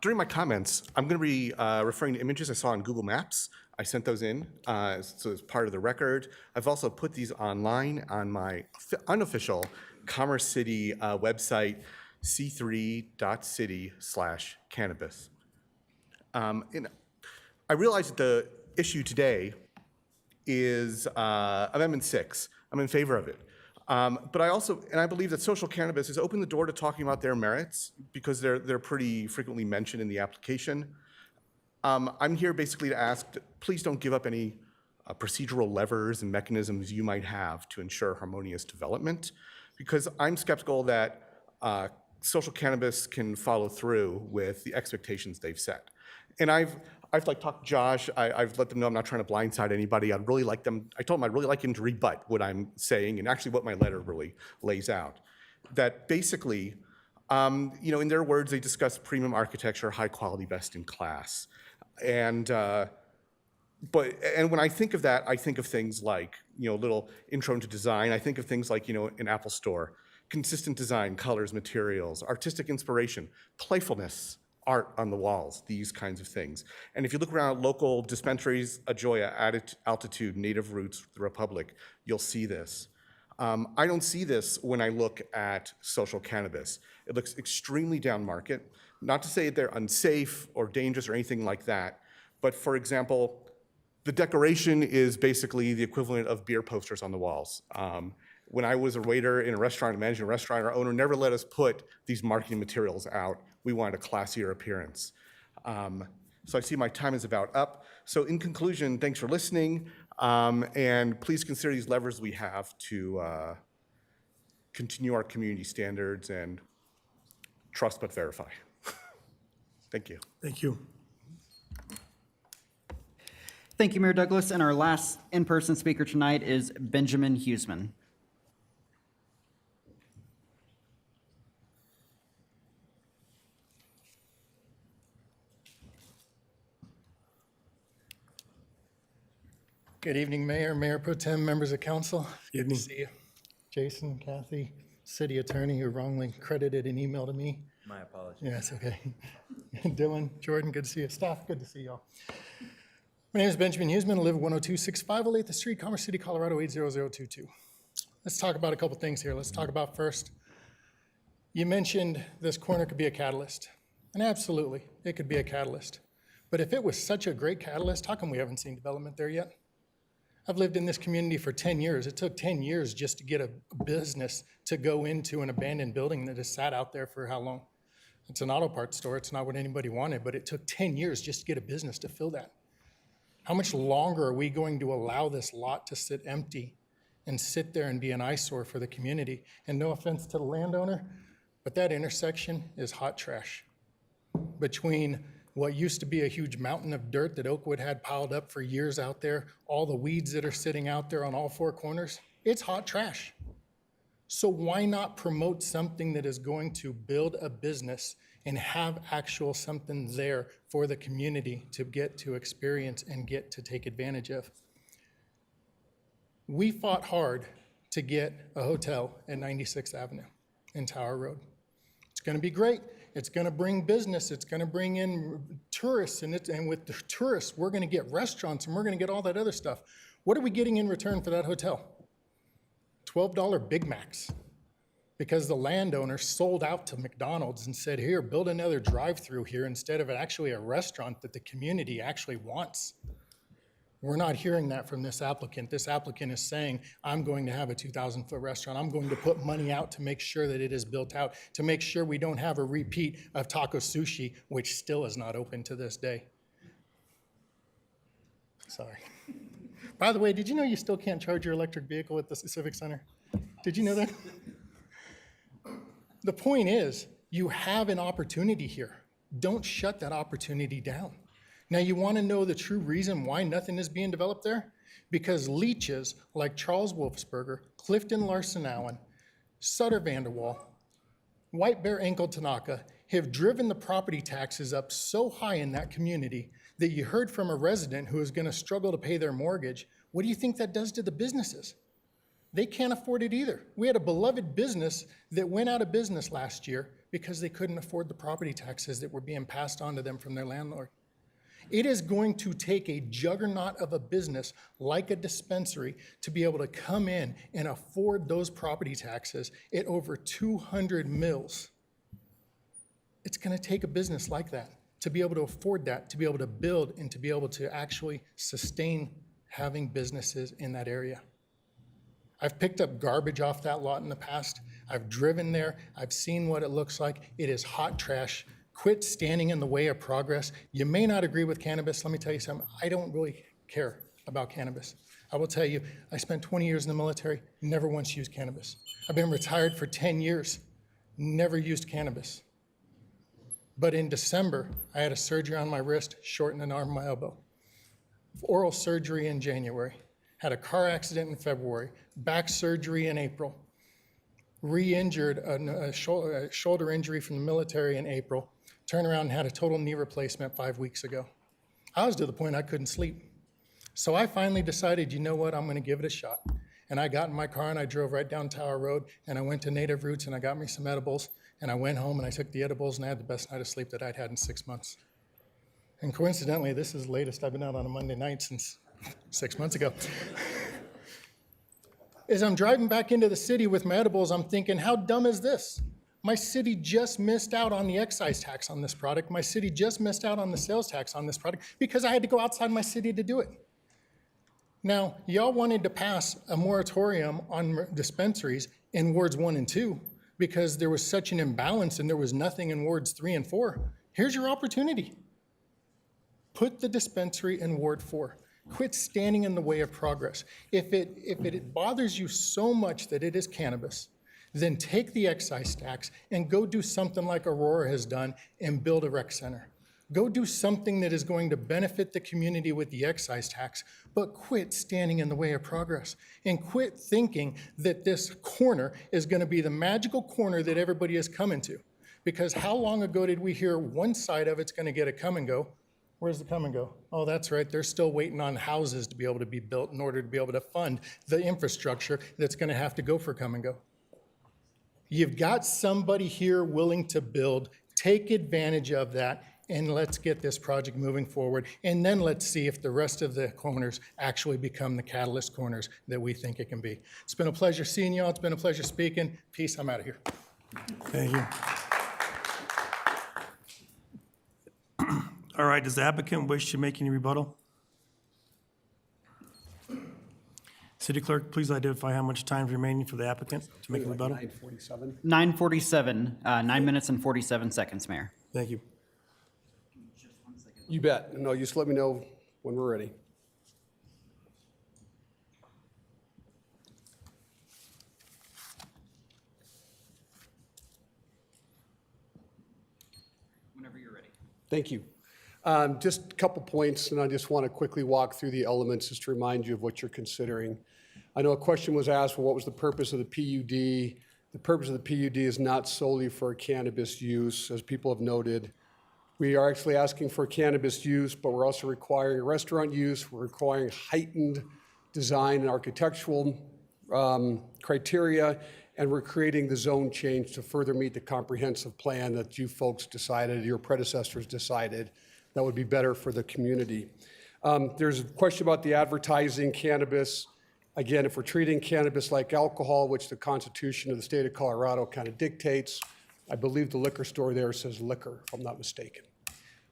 during my comments, I'm going to be referring to images I saw on Google Maps. I sent those in, so it's part of the record. I've also put these online on my unofficial Commerce City website, c3.city/cannabis. I realize that the issue today is Amendment 6. I'm in favor of it. But I believe that social cannabis has opened the door to talking about their merits because they're pretty frequently mentioned in the application. I'm here basically to ask, please don't give up any procedural levers and mechanisms you might have to ensure harmonious development, because I'm skeptical that social cannabis can follow through with the expectations they've set. And I've like talked to Josh, I've let them know I'm not trying to blindside anybody. I told him I'd really like him to rebut what I'm saying and actually what my letter really lays out. That basically, in their words, they discuss premium architecture, high quality, best in class. And when I think of that, I think of things like, little intro into design. I think of things like, an Apple store, consistent design, colors, materials, artistic inspiration, playfulness, art on the walls, these kinds of things. And if you look around at local dispensaries, Ajoya, Altitude, Native Roots, the Republic, you'll see this. I don't see this when I look at social cannabis. It looks extremely down market. Not to say that they're unsafe or dangerous or anything like that, but for example, the decoration is basically the equivalent of beer posters on the walls. When I was a waiter in a restaurant, managing a restaurant, our owner never let us put these marketing materials out. We wanted a classier appearance. So I see my time is about up. So in conclusion, thanks for listening, and please consider these levers we have to continue our community standards and trust but verify. Thank you. Thank you. Thank you, Mayor Douglas. And our last in-person speaker tonight is Benjamin Huseman. Good evening, Mayor, Mayor Pro Tem, members of council. Good evening. to see you. Jason, Kathy, city attorney who wrongly credited an email to me. My apologies. Yes, okay. Dylan, Jordan, good to see you. Staff, good to see y'all. My name is Benjamin Huseman. I live at 10265 8th Street, Commerce City, Colorado 80022. Let's talk about a couple things here. Let's talk about first, you mentioned this corner could be a catalyst. And absolutely, it could be a catalyst. But if it was such a great catalyst, how come we haven't seen development there yet? I've lived in this community for 10 years. It took 10 years just to get a business to go into an abandoned building that has sat out there for how long? It's an auto parts store. It's not what anybody wanted, but it took 10 years just to get a business to fill that. How much longer are we going to allow this lot to sit empty and sit there and be an eyesore for the community? And no offense to the landowner, but that intersection is hot trash. Between what used to be a huge mountain of dirt that Oakwood had piled up for years out there, all the weeds that are sitting out there on all 4 corners, it's hot trash. So why not promote something that is going to build a business and have actual something there for the community to get to experience and get to take advantage of? We fought hard to get a hotel at 96th Avenue and Tower Road. It's gonna be great. It's going to bring business. It's going to bring in tourists. And with the tourists, we're going to get restaurants and we're going to get all that other stuff. What are we getting in return for that hotel? $12 Big Macs. because the landowner sold out to McDonald's and said, here, build another drive-through here instead of actually a restaurant that the community actually wants. We're not hearing that from this applicant. This applicant is saying, I'm going to have a 2,000-foot restaurant. I'm going to put money out to make sure that it is built out, to make sure we don't have a repeat of Taco Sushi, which still is not open to this day. Sorry. By the way, did you know you still can't charge your electric vehicle at the Civic Center? Did you know that? The point is, you have an opportunity here. Don't shut that opportunity down. Now, you want to know the true reason why nothing is being developed there? Because leeches like Charles Wolfsberger, Clifton Larson Allen, Sutter Vanderwall, White Bear Ankle Tanaka have driven the property taxes up so high in that community that you heard from a resident who is going to struggle to pay their mortgage. What do you think that does to the businesses? They can't afford it either. We had a beloved business that went out of business last year because they couldn't afford the property taxes that were being passed on to them from their landlord. It is going to take a juggernaut of a business like a dispensary to be able to come in and afford those property taxes at over 200 mills. It's going to take a business like that to be able to afford that, to be able to build, and to be able to actually sustain having businesses in that area. I've picked up garbage off that lot in the past. I've driven there. I've seen what it looks like. It is hot trash. Quit standing in the way of progress. You may not agree with cannabis. Let me tell you something. I don't really care about cannabis. I will tell you, I spent 20 years in the military, never once used cannabis. I've been retired for 10 years, never used cannabis. But in December, I had a surgery on my wrist, shortened an arm, my elbow. Oral surgery in January. Had a car accident in February, back surgery in April, re-injured a shoulder injury from the military in April, turned around and had a total knee replacement 5 weeks ago. I was to the point I couldn't sleep. So I finally decided, you know what, I'm gonna give it a shot. And I got in my car and I drove right down Tower Road and I went to Native Roots and I got me some edibles and I went home and I took the edibles and I had the best night of sleep that I'd had in 6 months. And coincidentally, this is the latest I've been out on a Monday night since 6 months ago. As I'm driving back into the city with my edibles, I'm thinking, how dumb is this? My city just missed out on the excise tax on this product. My city just missed out on the sales tax on this product because I had to go outside my city to do it. Now, y'all wanted to pass a moratorium on dispensaries in wards 1 and 2 because there was such an imbalance and there was nothing in wards 3 and 4. Here's your opportunity. Put the dispensary in ward 4. Quit standing in the way of progress. If it bothers you so much that it is cannabis, then take the excise tax and go do something like Aurora has done and build a rec center. Go do something that is going to benefit the community with the excise tax, but quit standing in the way of progress and quit thinking that this corner is going to be the magical corner that everybody is coming to. Because how long ago did we hear one side of it's going to get a come and go? Where's the come and go? Oh, that's right. They're still waiting on houses to be able to be built in order to be able to fund the infrastructure that's going to have to go for come and go. You've got somebody here willing to build. Take advantage of that, and let's get this project moving forward. And then let's see if the rest of the corners actually become the catalyst corners that we think it can be. It's been a pleasure seeing y'all. It's been a pleasure speaking. Peace. I'm out of here. Thank you. All right, does the applicant wish to make any rebuttal? City Clerk, please identify how much time is remaining for the applicant to make a rebuttal. 9:47, 9 minutes and 47 seconds, Mayor. Thank you. You bet. No, just let me know when we're ready. Whenever you're ready. Thank you. Just a couple points, and I just want to quickly walk through the elements just to remind you of what you're considering. I know a question was asked, well, what was the purpose of the PUD? The purpose of the PUD is not solely for cannabis use, as people have noted. We are actually asking for cannabis use, but we're also requiring restaurant use. We're requiring heightened design and architectural criteria, and we're creating the zone change to further meet the comprehensive plan that you folks decided, your predecessors decided, that would be better for the community. There's a question about the advertising cannabis. Again, if we're treating cannabis like alcohol, which the Constitution of the state of Colorado kind of dictates, I believe the liquor store there says liquor, if I'm not mistaken.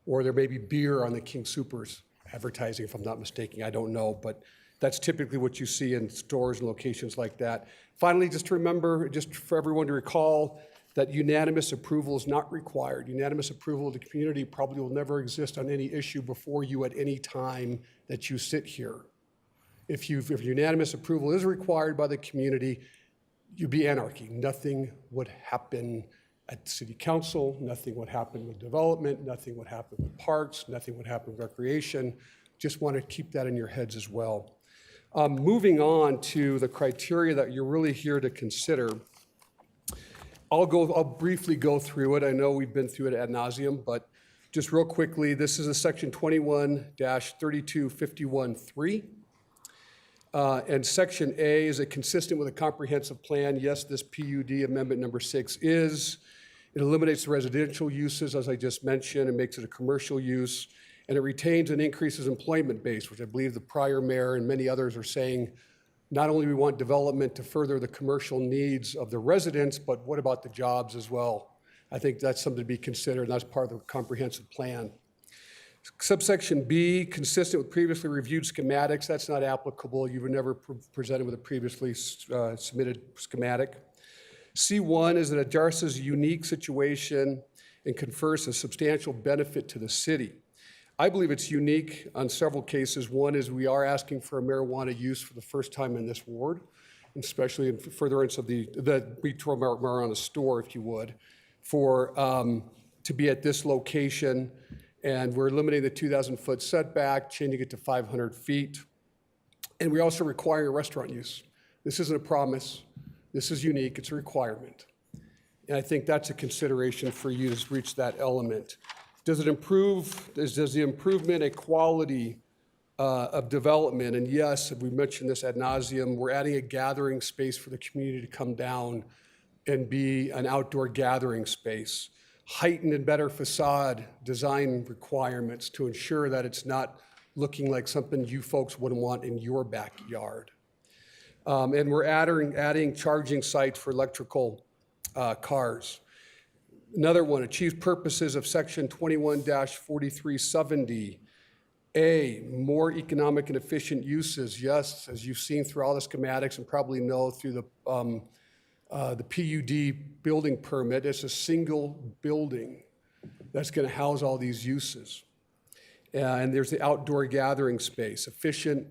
Or there may be beer on the King Soopers advertising, if I'm not mistaken. I don't know, but that's typically what you see in stores and locations like that. Finally, just to remember, just for everyone to recall, that unanimous approval is not required. Unanimous approval of the community probably will never exist on any issue before you at any time that you sit here. If unanimous approval is required by the community, you'd be anarchy. Nothing would happen at city council, nothing would happen with development, nothing would happen with parks, nothing would happen with recreation. Just want to keep that in your heads as well. Moving on to the criteria that you're really here to consider. I'll briefly go through it. I know we've been through it ad nauseum, but just real quickly, this is a section 21-3251-3. And section A, is it consistent with a comprehensive plan? Yes, this PUD amendment number 6 is. It eliminates the residential uses, as I just mentioned, and makes it a commercial use. And it retains and increases employment base, which I believe the prior mayor and many others are saying, not only do we want development to further the commercial needs of the residents, but what about the jobs as well? I think that's something to be considered, and that's part of the comprehensive plan. Subsection B, consistent with previously reviewed schematics. That's not applicable. You were never presented with a previously submitted schematic. C1 is that it addresses a unique situation and confers a substantial benefit to the city. I believe it's unique on several cases. One is we are asking for a marijuana use for the first time in this ward, especially in furtherance of the retail marijuana store, if you would, for to be at this location. And we're limiting the 2,000-foot setback, changing it to 500 feet. And we also require a restaurant use. This isn't a promise. This is unique. It's a requirement. And I think that's a consideration for you to reach that element. Does it improve, does the improvement a quality of development? And yes, we mentioned this ad nauseum, we're adding a gathering space for the community to come down and be an outdoor gathering space. Heightened and better facade design requirements to ensure that it's not looking like something you folks wouldn't want in your backyard. And we're adding charging sites for electrical cars. Another one, achieves purposes of section 21-4370. A, more economic and efficient uses. Yes, as you've seen through all the schematics and probably know through the PUD building permit, it's a single building that's going to house all these uses. And there's the outdoor gathering space, efficient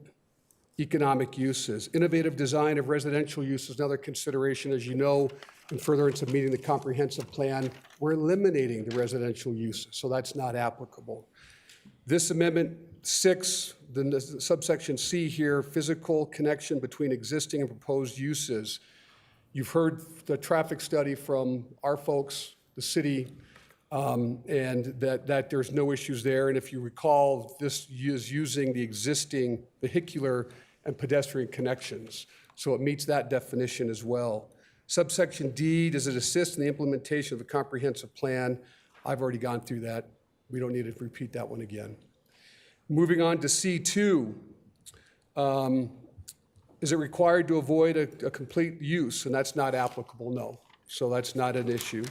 economic uses. Innovative design of residential uses, another consideration. As you know, in furtherance of meeting the comprehensive plan, we're eliminating the residential uses, so that's not applicable. This amendment 6, the subsection C here, physical connection between existing and proposed uses. You've heard the traffic study from our folks, the city, and that there's no issues there. And if you recall, this is using the existing vehicular and pedestrian connections. So it meets that definition as well. Subsection D, does it assist in the implementation of the comprehensive plan? I've already gone through that. We don't need to repeat that one again. Moving on to C2, is it required to avoid a complete use? And that's not applicable, no. So that's not an issue.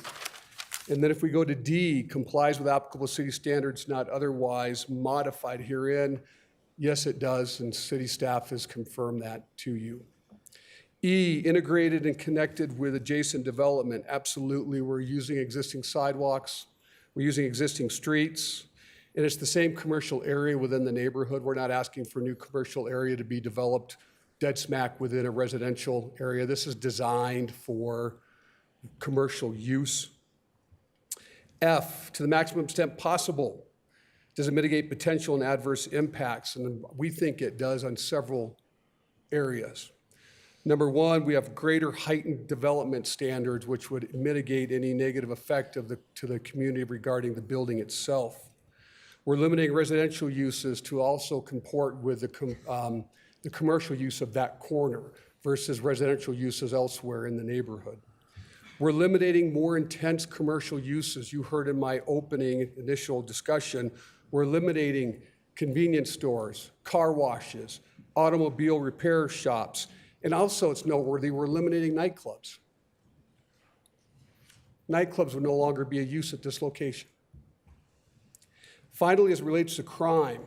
And then if we go to D, complies with applicable city standards not otherwise modified herein. Yes, it does, and city staff has confirmed that to you. E, integrated and connected with adjacent development. Absolutely, we're using existing sidewalks, we're using existing streets, and it's the same commercial area within the neighborhood. We're not asking for new commercial area to be developed dead smack within a residential area. This is designed for commercial use. F, to the maximum extent possible, does it mitigate potential and adverse impacts? And we think it does on several areas. Number one, we have greater heightened development standards, which would mitigate any negative effect to the community regarding the building itself. We're limiting residential uses to also comport with the commercial use of that corner versus residential uses elsewhere in the neighborhood. We're eliminating more intense commercial uses. You heard in my opening initial discussion, we're eliminating convenience stores, car washes, automobile repair shops. And also, it's noteworthy, we're eliminating nightclubs. Nightclubs would no longer be a use at this location. Finally, as it relates to crime,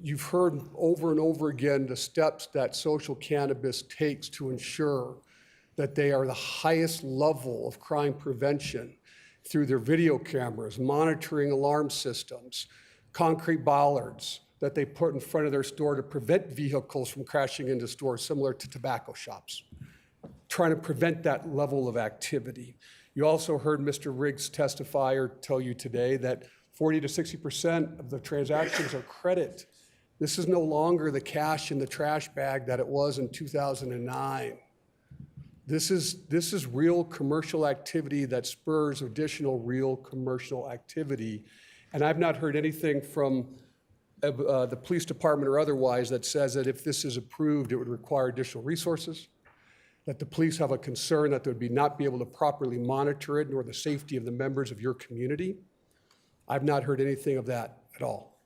you've heard over and over again the steps that social cannabis takes to ensure that they are the highest level of crime prevention through their video cameras, monitoring alarm systems, concrete bollards that they put in front of their store to prevent vehicles from crashing into stores, similar to tobacco shops, trying to prevent that level of activity. You also heard Mr. Riggs testify or tell you today that 40 to 60% of the transactions are credit. This is no longer the cash in the trash bag that it was in 2009. This is real commercial activity that spurs additional real commercial activity. And I've not heard anything from the police department or otherwise that says that if this is approved, it would require additional resources, that the police have a concern that they would not be able to properly monitor it, nor the safety of the members of your community. I've not heard anything of that at all.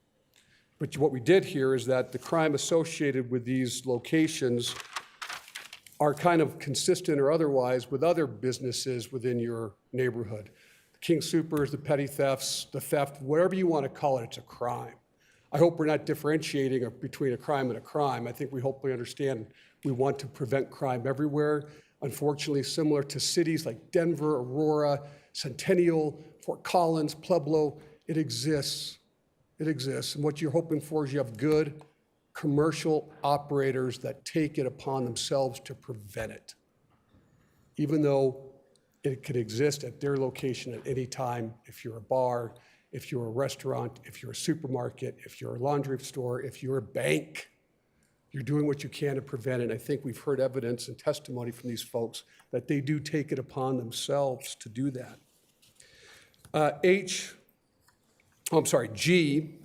But what we did hear is that the crime associated with these locations are kind of consistent or otherwise with other businesses within your neighborhood. The king supers, the petty thefts, the theft, whatever you want to call it, it's a crime. I hope we're not differentiating between a crime and a crime. I think we hopefully understand we want to prevent crime everywhere. Unfortunately, similar to cities like Denver, Aurora, Centennial, Fort Collins, Pueblo, it exists. It exists. And what you're hoping for is you have good commercial operators that take it upon themselves to prevent it, even though it could exist at their location at any time. If you're a bar, if you're a restaurant, if you're a supermarket, if you're a laundry store, if you're a bank, you're doing what you can to prevent it. And I think we've heard evidence and testimony from these folks that they do take it upon themselves to do that. G,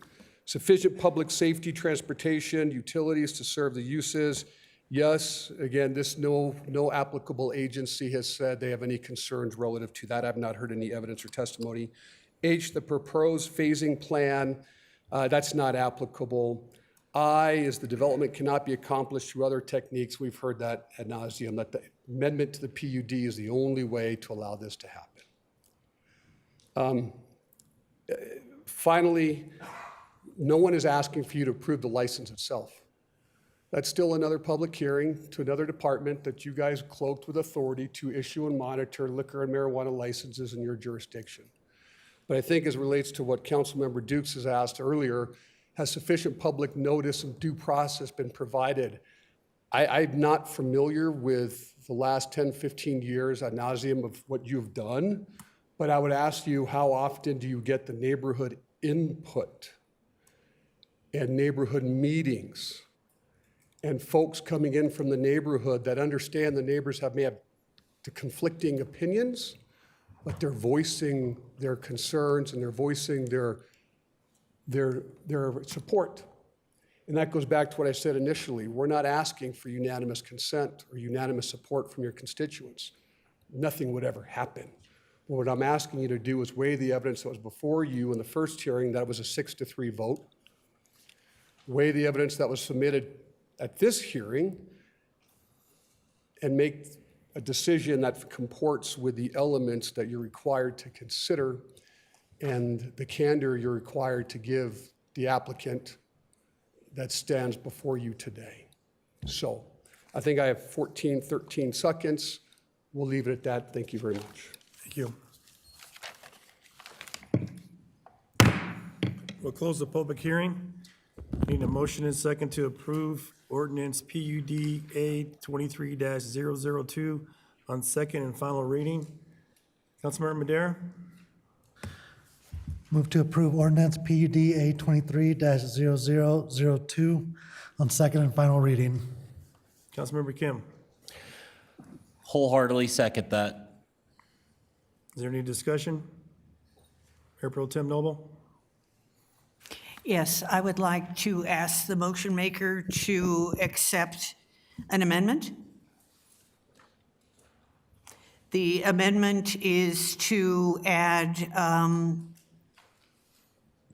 sufficient public safety, transportation, utilities to serve the uses. Yes, again, this no applicable agency has said they have any concerns relative to that. I've not heard any evidence or testimony. H, the proposed phasing plan, that's not applicable. I is the development cannot be accomplished through other techniques. We've heard that ad nauseum, that the amendment to the PUD is the only way to allow this to happen. Finally, no one is asking for you to approve the license itself. That's still another public hearing to another department that you guys cloaked with authority to issue and monitor liquor and marijuana licenses in your jurisdiction. But I think as it relates to what Councilmember Dukes has asked earlier, has sufficient public notice and due process been provided? I'm not familiar with the last 10, 15 years ad nauseum of what you've done, but I would ask you, how often do you get the neighborhood input and neighborhood meetings and folks coming in from the neighborhood that understand the neighbors may have the conflicting opinions, but they're voicing their concerns and they're voicing their support. And that goes back to what I said initially. We're not asking for unanimous consent or unanimous support from your constituents. Nothing would ever happen. What I'm asking you to do is weigh the evidence that was before you in the first hearing. That was a 6-3 vote. Weigh the evidence that was submitted at this hearing and make a decision that comports with the elements that you're required to consider and the candor you're required to give the applicant that stands before you today. So I think I have 13 seconds. We'll leave it at that. Thank you very much. Thank you. We'll close the public hearing. Need a motion and second to approve ordinance PUD A 23-002 on second and final reading. Councilmember Madera? Move to approve ordinance PUD A 23-0002 on second and final reading. Councilmember Kim? Wholeheartedly second that. Is there any discussion? Mayor Pro Tem Noble? Yes, I would like to ask the motion maker to accept an amendment. The amendment is to add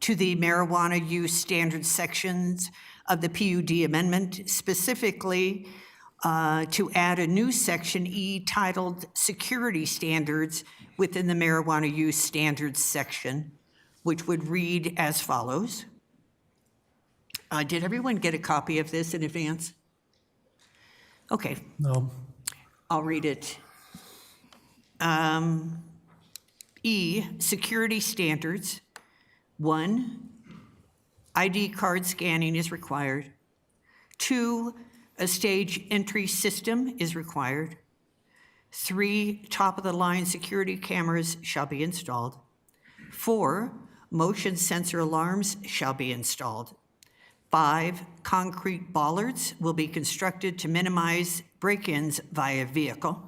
to the marijuana use standard sections of the PUD amendment, specifically to add a new section E titled Security Standards within the Marijuana Use Standards section, which would read as follows. Did everyone get a copy of this in advance? Okay, No. I'll read it. E, security standards. 1, ID card scanning is required. 2, a stage entry system is required. 3, top-of-the-line security cameras shall be installed. 4, motion sensor alarms shall be installed. 5, concrete bollards will be constructed to minimize break-ins via vehicle.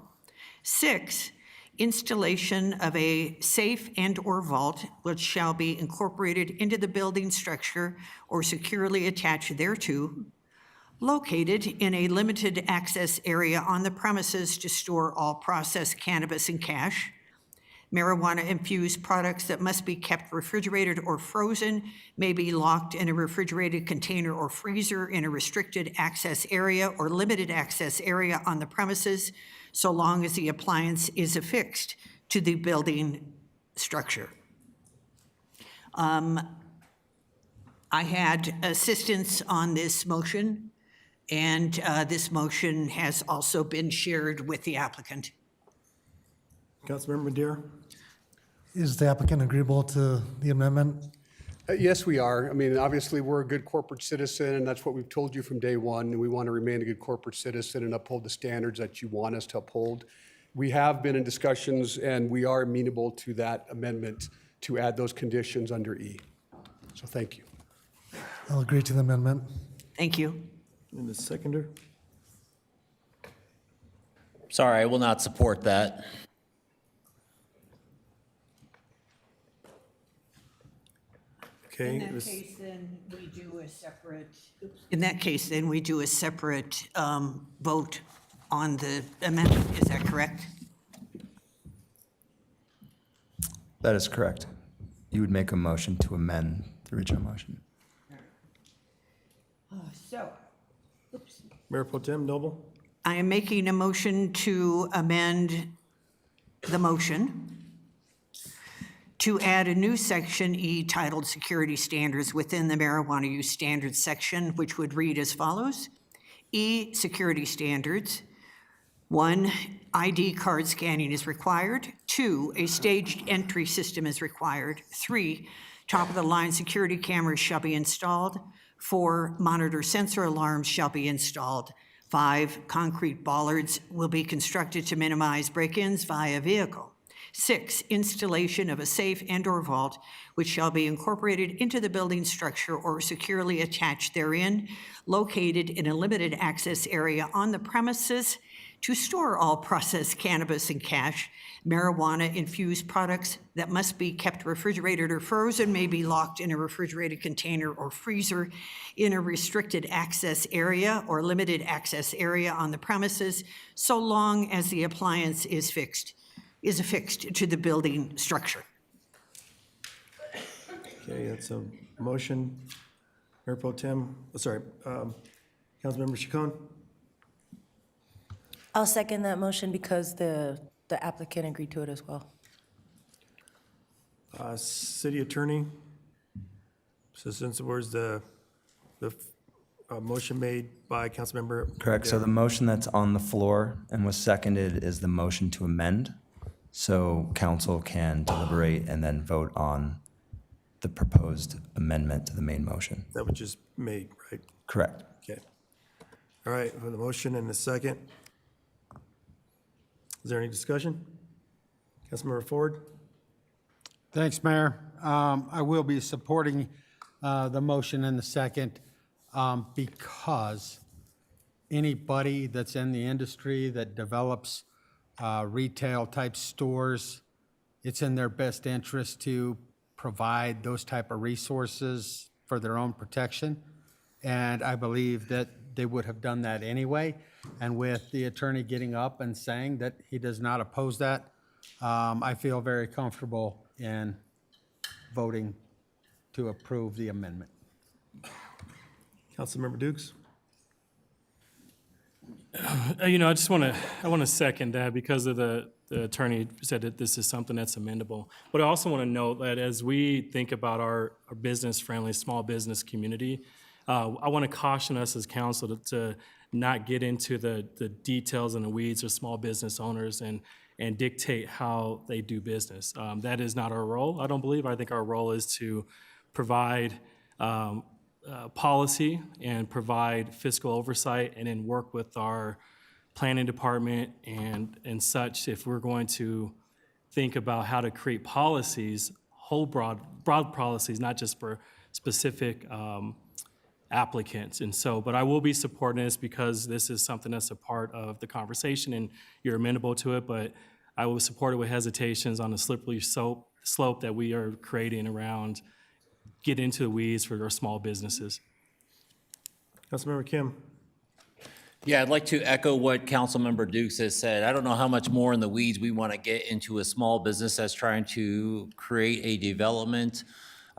6, installation of a safe and/or vault which shall be incorporated into the building structure or securely attached thereto, located in a limited access area on the premises to store all processed cannabis and cash. Marijuana-infused products that must be kept refrigerated or frozen may be locked in a refrigerated container or freezer in a restricted access area or limited access area on the premises, so long as the appliance is affixed to the building structure. I had assistance on this motion, and this motion has also been shared with the applicant. Councilmember Madera? Is the applicant agreeable to the amendment? Yes, we are. I mean, obviously, we're a good corporate citizen, and that's what we've told you from day one, and we want to remain a good corporate citizen and uphold the standards that you want us to uphold. We have been in discussions, and we are amenable to that amendment to add those conditions under E. So thank you. I'll agree to the amendment. Thank you. And the seconder? Sorry, I will not support that. Okay. In that case, then we do a separate. In that case, then we do a separate vote on the amendment. Is that correct? That is correct. You would make a motion to amend the original motion. Mayor Pro Tem Noble? I am making a motion to amend the motion to add a new section E titled Security Standards within the Marijuana Use Standards section, which would read as follows. E, security standards. 1, ID card scanning is required. 2, a staged entry system is required. 3, top-of-the-line security cameras shall be installed. 4, monitor sensor alarms shall be installed. 5, concrete bollards will be constructed to minimize break-ins via vehicle. 6, installation of a safe and/or vault, which shall be incorporated into the building structure or securely attached therein, located in a limited access area on the premises to store all processed cannabis and cash. Marijuana-infused products that must be kept refrigerated or frozen may be locked in a refrigerated container or freezer in a restricted access area or limited access area on the premises, so long as the appliance is affixed to the building structure. Okay, that's a motion. Mayor Pro Tem, Councilmember Chacon? I'll second that motion because the applicant agreed to it as well. City Attorney? So since it was the motion made by Councilmember. Correct. So the motion that's on the floor and was seconded is the motion to amend. So council can deliberate and then vote on the proposed amendment to the main motion. That was just made, right? Correct. Okay. All right, for the motion and the second. Is there any discussion? Councilmember Ford? Thanks, Mayor. I will be supporting the motion and the second because anybody that's in the industry that develops retail-type stores, it's in their best interest to provide those type of resources for their own protection. And I believe that they would have done that anyway. And with the attorney getting up and saying that he does not oppose that, I feel very comfortable in voting to approve the amendment. Councilmember Dukes? I just want to second that because of the attorney said that this is something that's amendable. But I also want to note that as we think about our business-friendly small business community, I want to caution us as council to not get into the details and the weeds of small business owners and dictate how they do business. That is not our role, I don't believe. I think our role is to provide policy and provide fiscal oversight and then work with our planning department and such if we're going to think about how to create policies, whole broad policies, not just for specific applicants. And so, but I will be supporting this because this is something that's a part of the conversation and you're amenable to it, but I will support it with hesitations on the slippery slope that we are creating around get into the weeds for our small businesses. Councilmember Kim? Yeah, I'd like to echo what Councilmember Dukes has said. I don't know how much more in the weeds we want to get into a small business that's trying to create a development.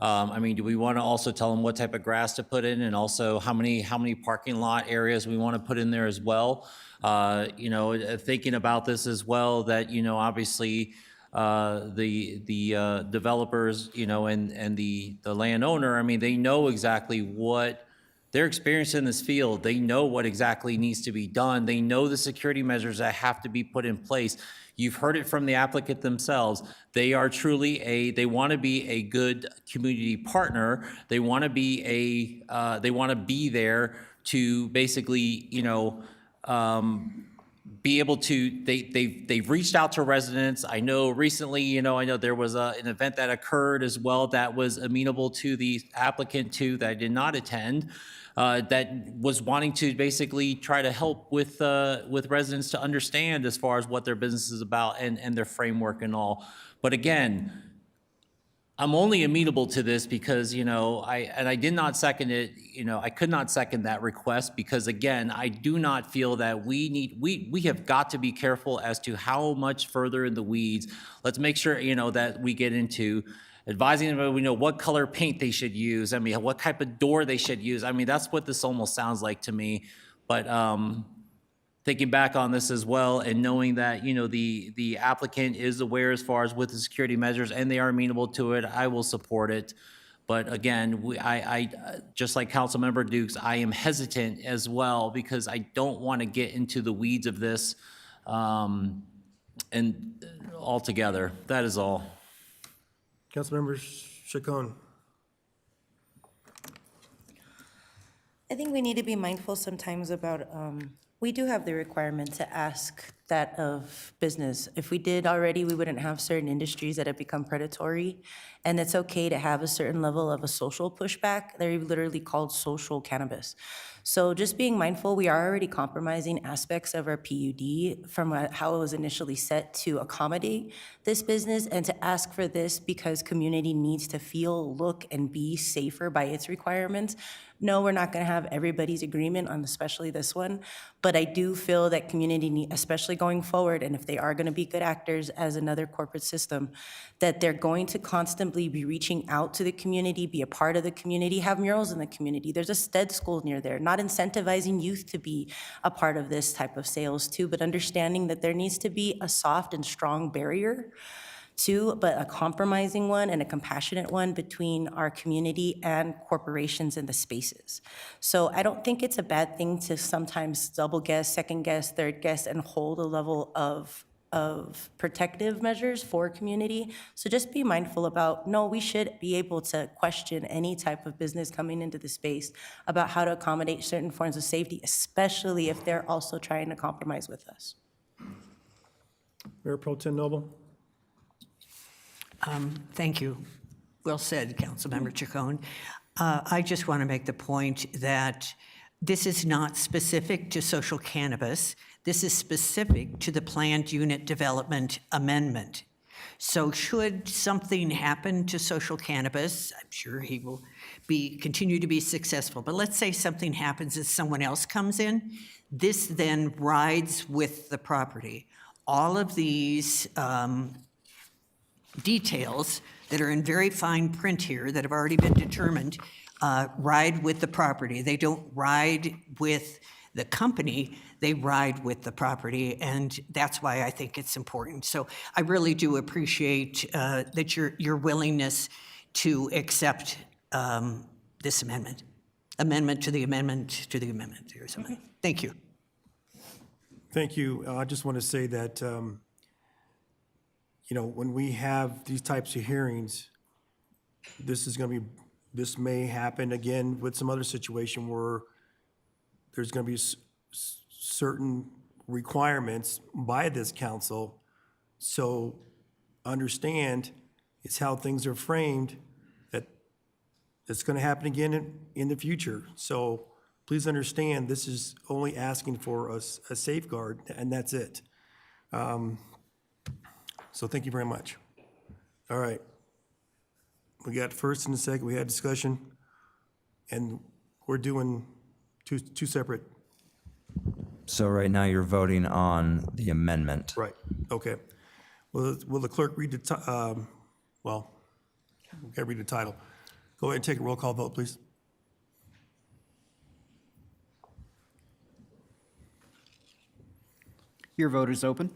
I mean, do we want to also tell them what type of grass to put in and also how many parking lot areas we want to put in there as well? Thinking about this as well, that, obviously, the developers, and the landowner, I mean, they know exactly what they're experienced in this field. They know what exactly needs to be done. They know the security measures that have to be put in place. You've heard it from the applicant themselves. They are truly they want to be a good community partner. They want to be there to basically, be able to, they've reached out to residents. I know recently, I know there was an event that occurred as well that was amenable to the applicant too, that I did not attend, that was wanting to basically try to help with residents to understand as far as what their business is about and their framework and all. But again, I'm only amenable to this because, I did not second it, I could not second that request because, again, I do not feel that we have got to be careful as to how much further in the weeds. Let's make sure, that we get into advising them, what color paint they should use. I mean, what type of door they should use. I mean, that's what this almost sounds like to me. But thinking back on this as well and knowing that, the applicant is aware as far as with the security measures and they are amenable to it, I will support it. But again, I just like Councilmember Dukes, I am hesitant as well because I don't want to get into the weeds of this and altogether. That is all. Councilmember Chacon? I think we need to be mindful sometimes about, we do have the requirement to ask that of business. If we did already, we wouldn't have certain industries that have become predatory. And it's okay to have a certain level of a social pushback. They're literally called social cannabis. So just being mindful, we are already compromising aspects of our PUD from how it was initially set to accommodate this business and to ask for this because community needs to feel, look, and be safer by its requirements. No, we're not going to have everybody's agreement on especially this one, but I do feel that community, especially going forward, and if they are going to be good actors as another corporate system, that they're going to constantly be reaching out to the community, be a part of the community, have murals in the community. There's a STED school near there, not incentivizing youth to be a part of this type of sales too, but understanding that there needs to be a soft and strong barrier too, but a compromising one and a compassionate one between our community and corporations in the spaces. So I don't think it's a bad thing to sometimes double guess, second guess, third guess, and hold a level of protective measures for community. So just be mindful about, no, we should be able to question any type of business coming into the space about how to accommodate certain forms of safety, especially if they're also trying to compromise with us. Mayor Pro Tem Noble? Thank you. Well said, Councilmember Chacon. I just want to make the point that this is not specific to social cannabis. This is specific to the planned unit development amendment. So should something happen to social cannabis, I'm sure he will continue to be successful. But let's say something happens as someone else comes in. This then rides with the property. All of these details that are in very fine print here that have already been determined ride with the property. They don't ride with the company, they ride with the property, and that's why I think it's important. So I really do appreciate that your willingness to accept this amendment to the amendment or something. Thank you. Thank you. I just want to say that, when we have these types of hearings, this may happen again with some other situation where there's going to be certain requirements by this council. So understand it's how things are framed, that it's going to happen again in the future. So please understand, this is only asking for a safeguard, and that's it. So thank you very much. All right. We got first and the second, we had discussion, and we're doing two separate. So right now you're voting on the amendment. Right, okay. Will the clerk read the, we gotta read the title. Go ahead and take a roll call vote, please. Your vote is open.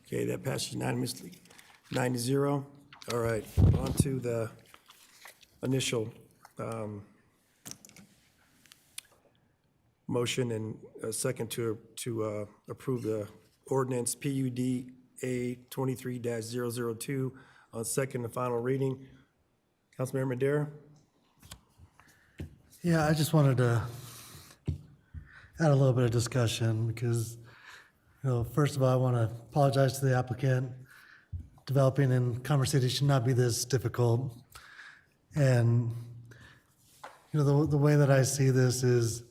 Okay, that passes unanimously, 9-0. All right, on to the initial motion and a second to approve the ordinance PUD A 23-002 on second and final reading. Councilmember Madera? Yeah, I just wanted to add a little bit of discussion because, first of all, I want to apologize to the applicant. Developing in Commerce City should not be this difficult. And, the way that I see this is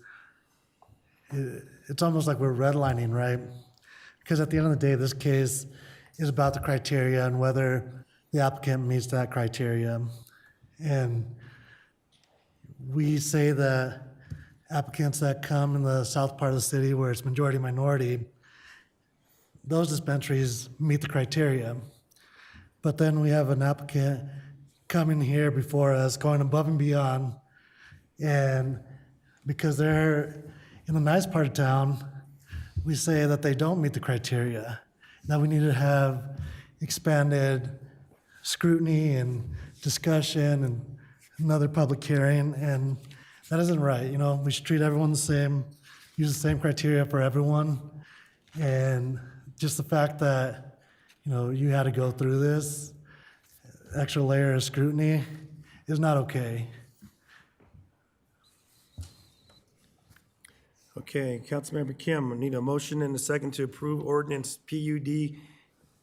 it's almost like we're redlining, right? Because at the end of the day, this case is about the criteria and whether the applicant meets that criteria. And we say that applicants that come in the south part of the city where it's majority minority, those dispensaries meet the criteria. But then we have an applicant coming here before us, going above and beyond, and because they're in the nice part of town, we say that they don't meet the criteria, that we need to have expanded scrutiny and discussion and another public hearing, and that isn't right. We should treat everyone the same, use the same criteria for everyone, and just the fact that, you had to go through this extra layer of scrutiny is not okay. Okay, Councilmember Kim, I need a motion and a second to approve ordinance PUD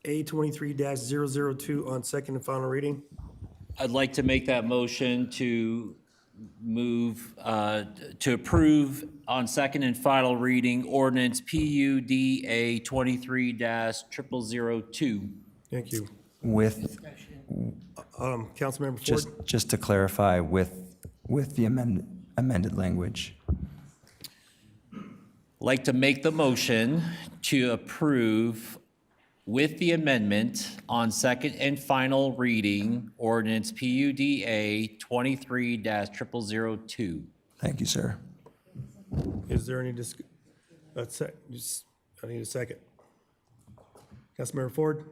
A 23-002 on second and final reading. I'd like to make that motion to move, to approve on second and final reading ordinance PUD A 23-0002. Thank you. With, Councilmember Ford? just to clarify, with the amended language. Like to make the motion to approve with the amendment on second and final reading ordinance PUD A 23-0002. Thank you, sir. Is there any I need a second. Councilmember Ford?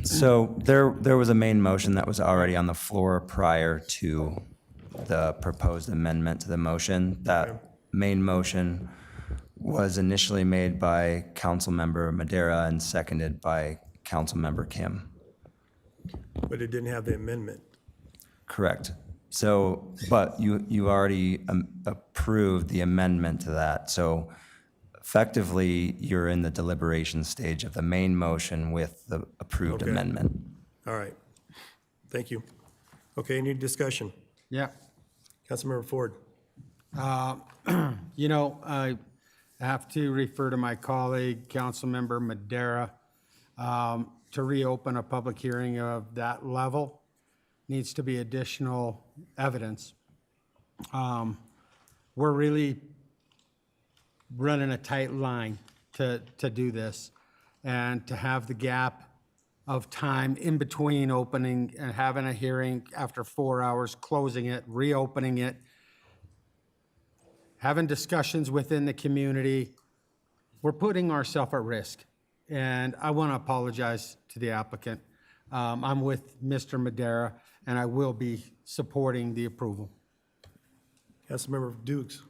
So there was a main motion that was already on the floor prior to the proposed amendment to the motion. That main motion was initially made by Councilmember Madera and seconded by Councilmember Kim. But it didn't have the amendment. Correct. So, but you already approved the amendment to that. So effectively, you're in the deliberation stage of the main motion with the approved Okay. amendment. All right. Thank you. Okay, any discussion? Yeah. Councilmember Ford? I have to refer to my colleague, Councilmember Madera, to reopen a public hearing of that level. Needs to be additional evidence. We're really running a tight line to do this, and to have the gap of time in between opening and having a hearing after 4 hours, closing it, reopening it, having discussions within the community, we're putting ourselves at risk. And I want to apologize to the applicant. I'm with Mr. Madera, and I will be supporting the approval. Councilmember Dukes.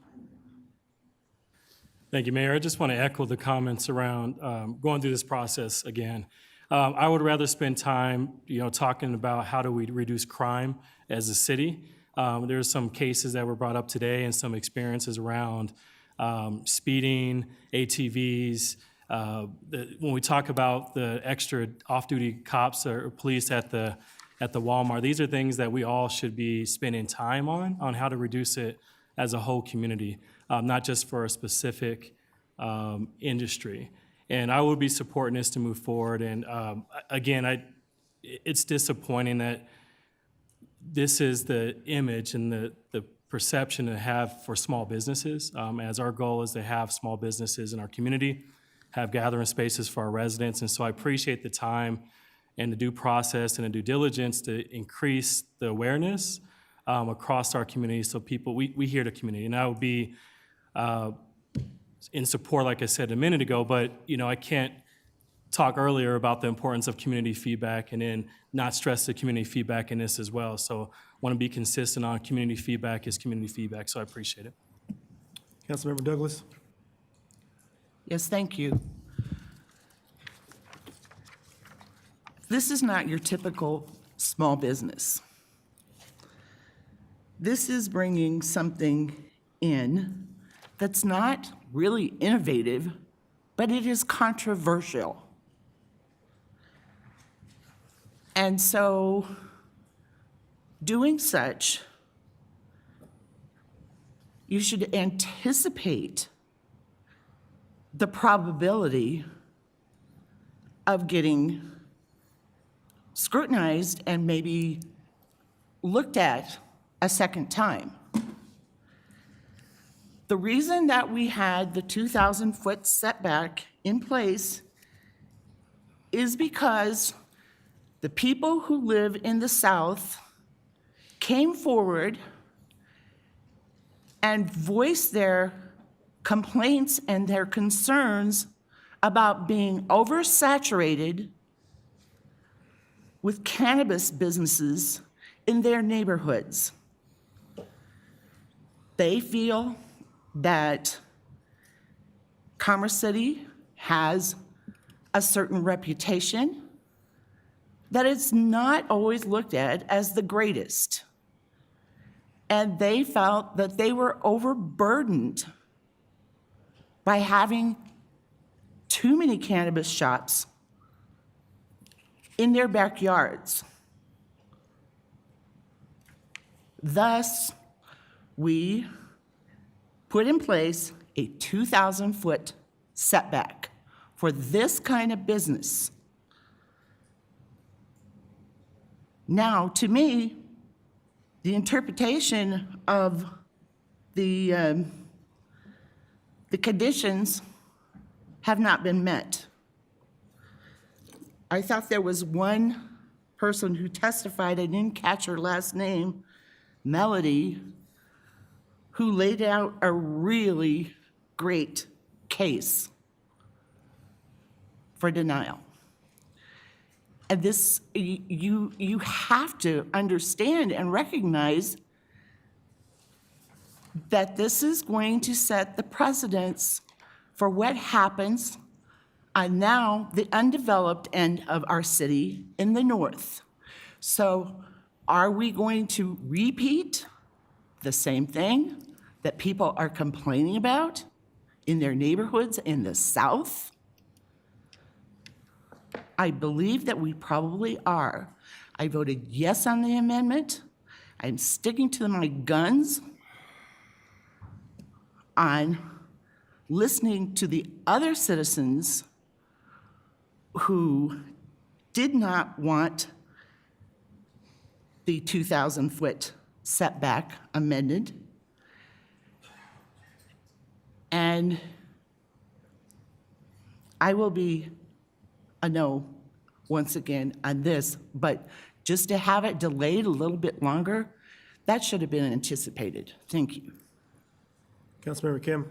Thank you, Mayor. I just want to echo the comments around going through this process again. I would rather spend time, talking about how do we reduce crime as a city. There's some cases that were brought up today and some experiences around speeding, ATVs. When we talk about the extra off-duty cops or police at the Walmart, these are things that we all should be spending time on how to reduce it as a whole community, not just for a specific industry. And I would be supporting this to move forward. And again, it's disappointing that this is the image and the perception to have for small businesses, as our goal is to have small businesses in our community, have gathering spaces for our residents. And so I appreciate the time and the due process and the due diligence to increase the awareness across our community so people, we hear the community. And I would be in support, like I said a minute ago, but I can't talk earlier about the importance of community feedback and then not stress the community feedback in this as well. So I want to be consistent on community feedback is community feedback, so I appreciate it. Councilmember Douglas. Yes, thank you. This is not your typical small business. This is bringing something in that's not really innovative, but it is controversial. And so doing such, you should anticipate the probability of getting scrutinized and maybe looked at a second time. The reason that we had the 2,000-foot setback in place is because the people who live in the South came forward and voiced their complaints and their concerns about being oversaturated with cannabis businesses in their neighborhoods. They feel that Commerce City has a certain reputation, that it's not always looked at as the greatest. And they felt that they were overburdened by having too many cannabis shops in their backyards. Thus, we put in place a 2,000-foot setback for this kind of business. Now, to me, the interpretation of the conditions have not been met. I thought there was one person who testified, I didn't catch her last name, Melody, who laid out a really great case for denial. And this, you have to understand and recognize that this is going to set the precedence for what happens on now the undeveloped end of our city in the north. So are we going to repeat the same thing that people are complaining about in their neighborhoods in the south? I believe that we probably are. I voted yes on the amendment. I'm sticking to my guns on listening to the other citizens who did not want the 2,000-foot setback amended. And I will be a no once again on this, but just to have it delayed a little bit longer, that should have been anticipated. Thank you. Councilmember Kim.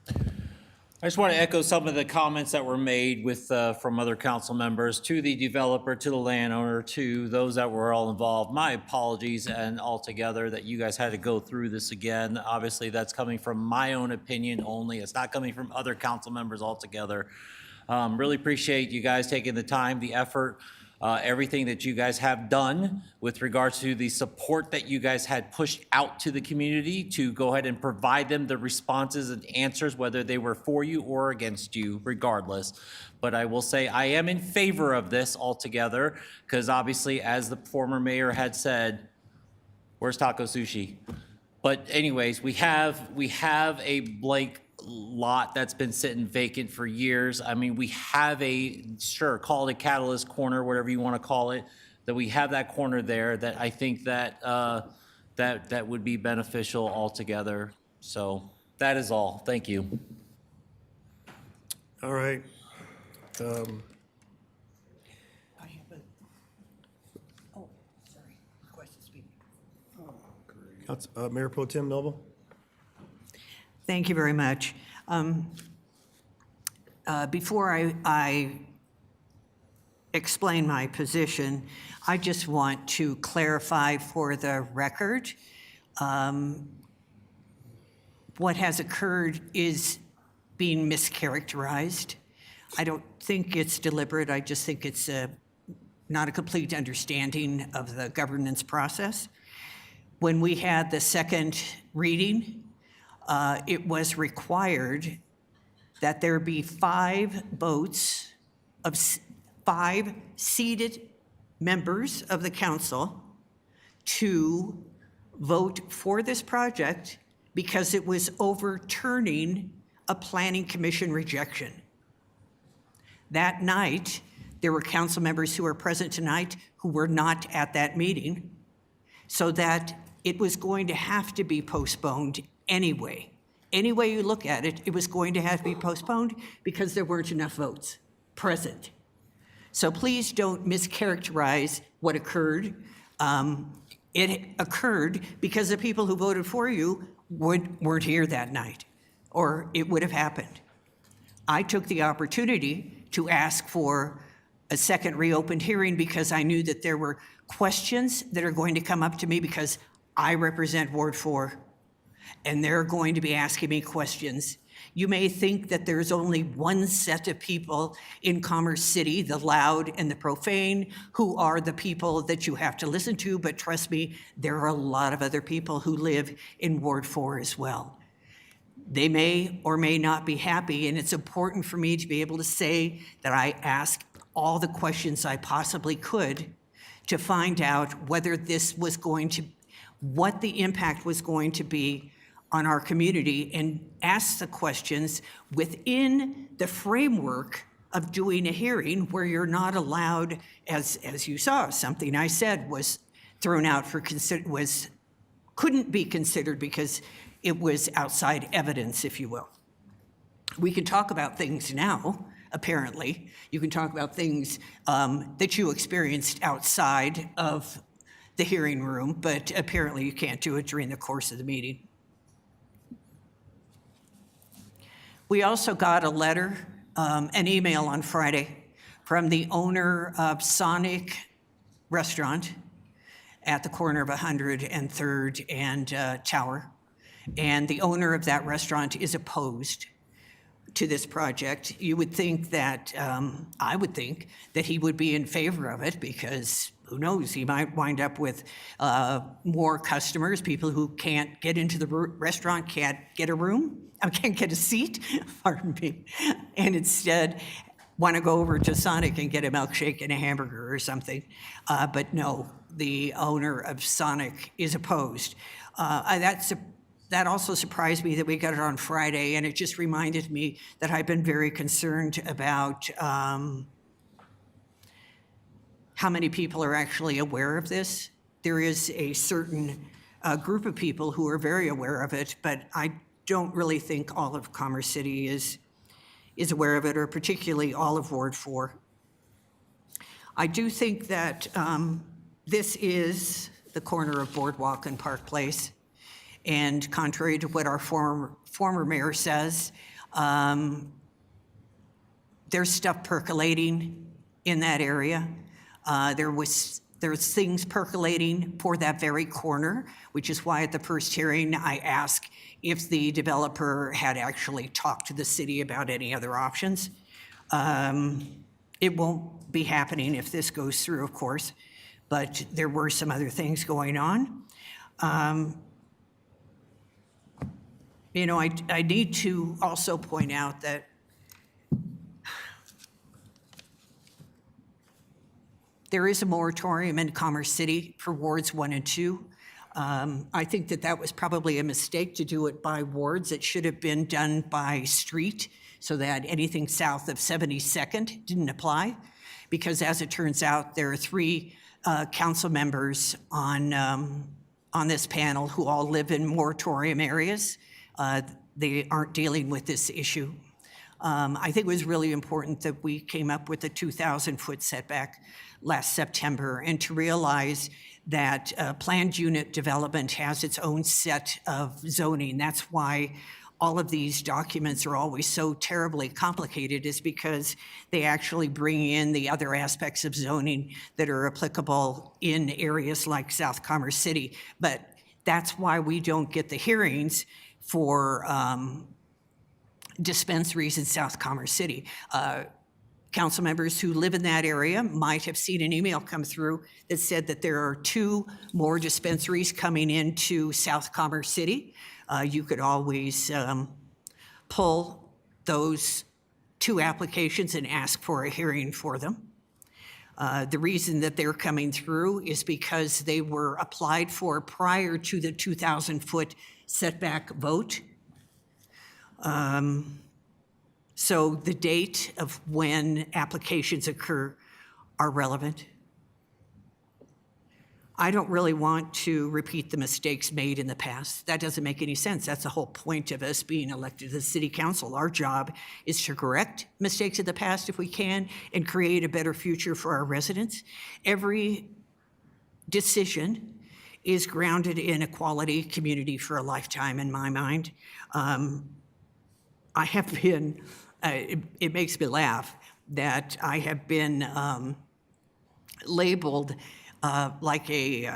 I just want to echo some of the comments that were made with, from other council members to the developer, to the landowner, to those that were all involved. My apologies and altogether that you guys had to go through this again. Obviously, that's coming from my own opinion only. It's not coming from other council members altogether. Really appreciate you guys taking the time, the effort, everything that you guys have done with regards to the support that you guys had pushed out to the community to go ahead and provide them the responses and answers, whether they were for you or against you, regardless. But I will say I am in favor of this altogether, because obviously, as the former mayor had said, where's taco sushi? But anyways, we have a blank lot that's been sitting vacant for years. I mean, we have sure, call it a catalyst corner, whatever you want to call it, that we have that corner there that I think that that would be beneficial altogether. So that is all. Thank you. All right. Mayor Pro Tem Noble. Thank you very much. Before I explain my position, I just want to clarify for the record, what has occurred is being mischaracterized. I don't think it's deliberate. I just think it's not a complete understanding of the governance process. When we had the second reading, it was required that there be 5 votes of 5 seated members of the council to vote for this project because it was overturning a planning commission rejection. That night, there were council members who were present tonight who were not at that meeting, so that it was going to have to be postponed anyway. Any way you look at it, it was going to have to be postponed because there weren't enough votes present. So please don't mischaracterize what occurred. It occurred because the people who voted for you weren't here that night, or it would have happened. I took the opportunity to ask for a second reopened hearing because I knew that there were questions that are going to come up to me because I represent Ward 4, and they're going to be asking me questions. You may think that there's only one set of people in Commerce City, the loud and the profane, who are the people that you have to listen to, but trust me, there are a lot of other people who live in Ward 4 as well. They may or may not be happy, and it's important for me to be able to say that I asked all the questions I possibly could to find out whether this was going to, what the impact was going to be on our community, and ask the questions within the framework of doing a hearing where you're not allowed, as you saw, something I said was thrown out for couldn't be considered because it was outside evidence, if you will. We can talk about things now, apparently. You can talk about things that you experienced outside of the hearing room, but apparently you can't do it during the course of the meeting. We also got a letter, an email on Friday from the owner of Sonic Restaurant at the corner of 103rd and Tower. And the owner of that restaurant is opposed to this project. You would think that, I would think that he would be in favor of it because who knows, he might wind up with more customers, people who can't get into the restaurant, can't get a room, can't get a seat, pardon me, and instead want to go over to Sonic and get a milkshake and a hamburger or something. But no, the owner of Sonic is opposed. That also surprised me that we got it on Friday, and it just reminded me that I've been very concerned about how many people are actually aware of this. There is a certain group of people who are very aware of it, but I don't really think all of Commerce City is aware of it, or particularly all of Ward 4. I do think that this is the corner of Boardwalk and Park Place. And contrary to what our former mayor says, there's stuff percolating in that area. There's things percolating for that very corner, which is why at the first hearing I asked if the developer had actually talked to the city about any other options. It won't be happening if this goes through, of course, but there were some other things going on. You know, I need to also point out that there is a moratorium in Commerce City for wards 1 and 2. I think that that was probably a mistake to do it by wards. It should have been done by street so that anything south of 72nd didn't apply. Because as it turns out, there are 3 council members on this panel who all live in moratorium areas. They aren't dealing with this issue. I think it was really important that we came up with a 2,000-foot setback last September, and to realize that planned unit development has its own set of zoning. That's why all of these documents are always so terribly complicated, is because they actually bring in the other aspects of zoning that are applicable in areas like South Commerce City. But that's why we don't get the hearings for dispensaries in South Commerce City. Council members who live in that area might have seen an email come through that said that there are 2 more dispensaries coming into South Commerce City. You could always pull those 2 applications and ask for a hearing for them. The reason that they're coming through is because they were applied for prior to the 2,000-foot setback vote. So the date of when applications occur are relevant. I don't really want to repeat the mistakes made in the past. That doesn't make any sense. That's the whole point of us being elected to the city council. Our job is to correct mistakes of the past if we can and create a better future for our residents. Every decision is grounded in a quality community for a lifetime, in my mind. I have been, it makes me laugh that I have been labeled like a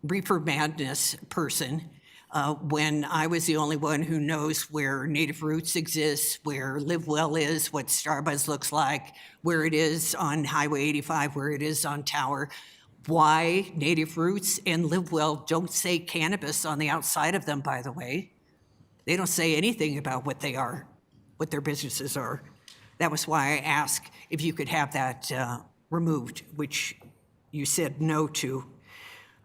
reefer madness person when I was the only one who knows where Native Roots exists, where Live Well is, what Starbuzz looks like, where it is on Highway 85, where it is on Tower. Why Native Roots and Live Well don't say cannabis on the outside of them, by the way. They don't say anything about what they are, what their businesses are. That was why I asked if you could have that removed, which you said no to.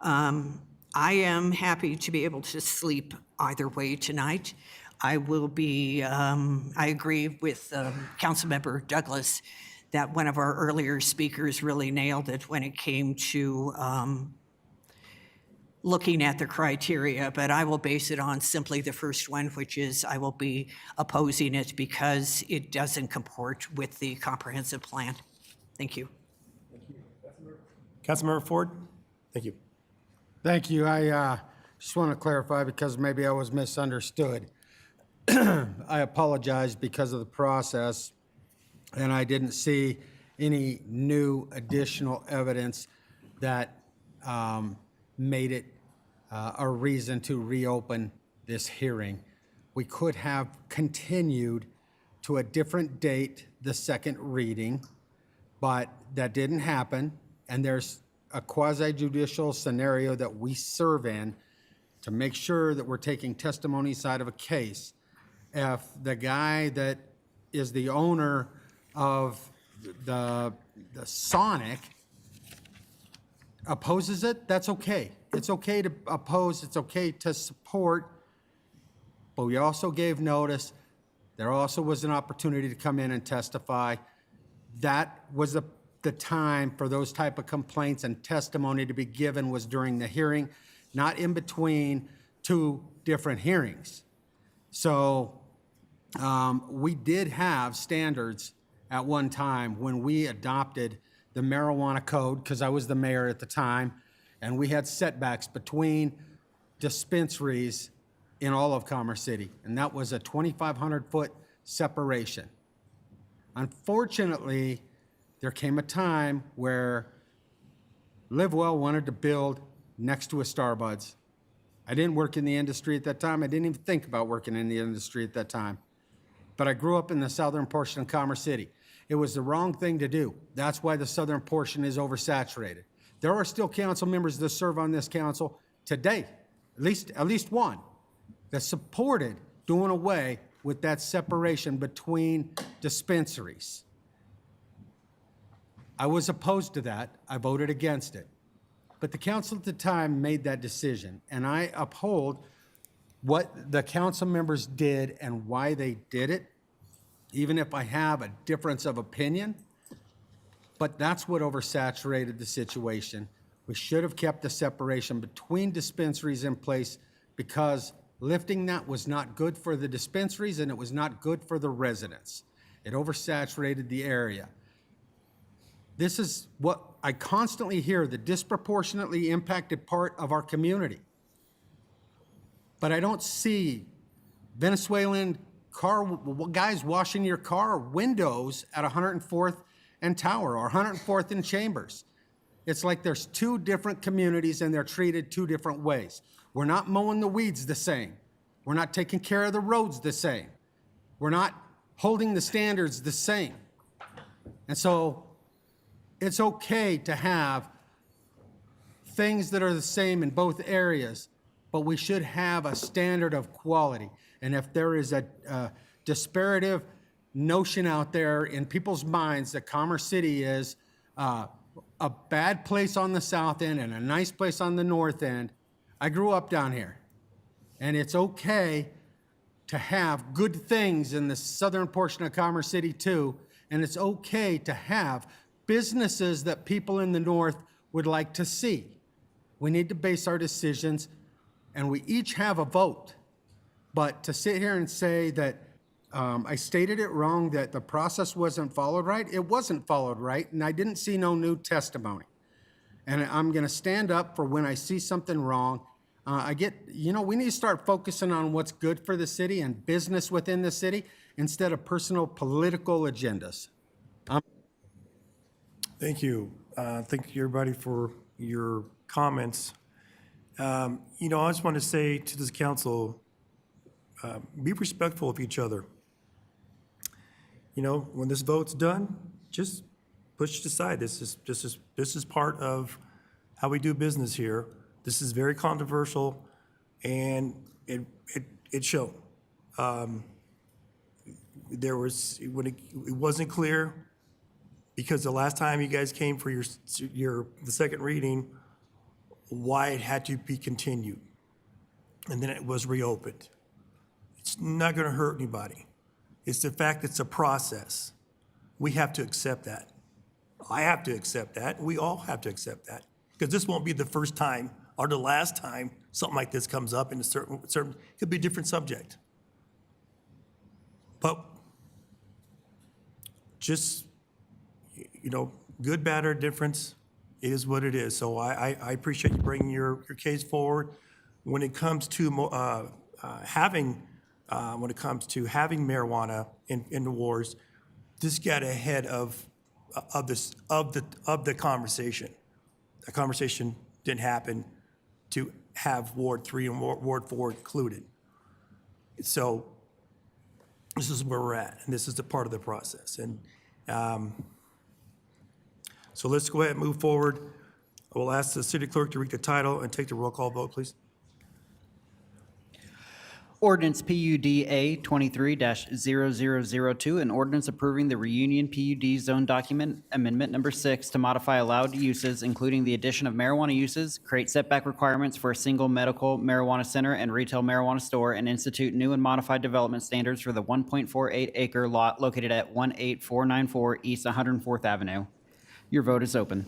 I am happy to be able to sleep either way tonight. I will be, I agree with Councilmember Douglas that one of our earlier speakers really nailed it when it came to looking at the criteria, but I will base it on simply the first one, which is I will be opposing it because it doesn't comport with the comprehensive plan. Thank you. Councilmember Ford? Thank you. Thank you. I just want to clarify because maybe I was misunderstood. I apologize because of the process, and I didn't see any new additional evidence that made it a reason to reopen this hearing. We could have continued to a different date, the second reading, but that didn't happen. And there's a quasi-judicial scenario that we serve in to make sure that we're taking testimony side of a case. If the guy that is the owner of the Sonic opposes it, that's okay. It's okay to oppose, it's okay to support, but we also gave notice. There also was an opportunity to come in and testify. That was the time for those type of complaints and testimony to be given was during the hearing, not in between 2 different hearings. So We did have standards at one time when we adopted the marijuana code, because I was the mayor at the time, and we had setbacks between dispensaries in all of Commerce City, and that was a 2,500-foot separation. Unfortunately, there came a time where Livewell wanted to build next to a Starbucks. I didn't work in the industry at that time. I didn't even think about working in the industry at that time. But I grew up in the southern portion of Commerce City. It was the wrong thing to do. That's why the southern portion is oversaturated. There are still council members that serve on this council today, at least one, that supported doing away with that separation between dispensaries. I was opposed to that. I voted against it. But the council at the time made that decision, and I uphold what the council members did and why they did it, even if I have a difference of opinion. But that's what oversaturated the situation. We should have kept the separation between dispensaries in place, because lifting that was not good for the dispensaries and it was not good for the residents. It oversaturated the area. This is what I constantly hear, the disproportionately impacted part of our community. But I don't see Venezuelan guys washing your car windows at 104th and Tower or 104th and Chambers. It's like there's two different communities and they're treated two different ways. We're not mowing the weeds the same. We're not taking care of the roads the same. We're not holding the standards the same. And so it's okay to have things that are the same in both areas, but we should have a standard of quality. And if there is a disparative notion out there in people's minds that Commerce City is a bad place on the south end and a nice place on the north end, I grew up down here. And it's okay to have good things in the southern portion of Commerce City too. And it's okay to have businesses that people in the north would like to see. We need to base our decisions, and we each have a vote. But to sit here and say that I stated it wrong, that the process wasn't followed right, it wasn't followed right, and I didn't see no new testimony. And I'm gonna stand up for when I see something wrong. We need to start focusing on what's good for the city and business within the city instead of personal political agendas. Thank you. Thank you, everybody, for your comments. I just want to say to this council, be respectful of each other. When this vote's done, just push it aside. This is part of how we do business here. This is very controversial, and it showed. It wasn't clear, because the last time you guys came for the second reading, why it had to be continued, and then it was reopened. It's not going to hurt anybody. It's the fact it's a process. We have to accept that. I have to accept that. We all have to accept that, because this won't be the first time or the last time something like this comes up in a certain could be a different subject. But just, good, bad, or difference, it is what it is. So I appreciate you bringing your case forward. When it comes to having marijuana in the wards, this got ahead of the conversation. The conversation didn't happen to have Ward 3 and Ward 4 included. So this is where we're at, and this is a part of the process. And so let's go ahead and move forward. I will ask the city clerk to read the title and take the roll call vote, please. Ordinance PUD-A 23-0002, an ordinance approving the Reunion PUD Zone Document Amendment Number 6 to modify allowed uses, including the addition of marijuana uses, create setback requirements for a single medical marijuana center and retail marijuana store, and institute new and modified development standards for the 1.48 acre lot located at 18494 East 104th Avenue. Your vote is open.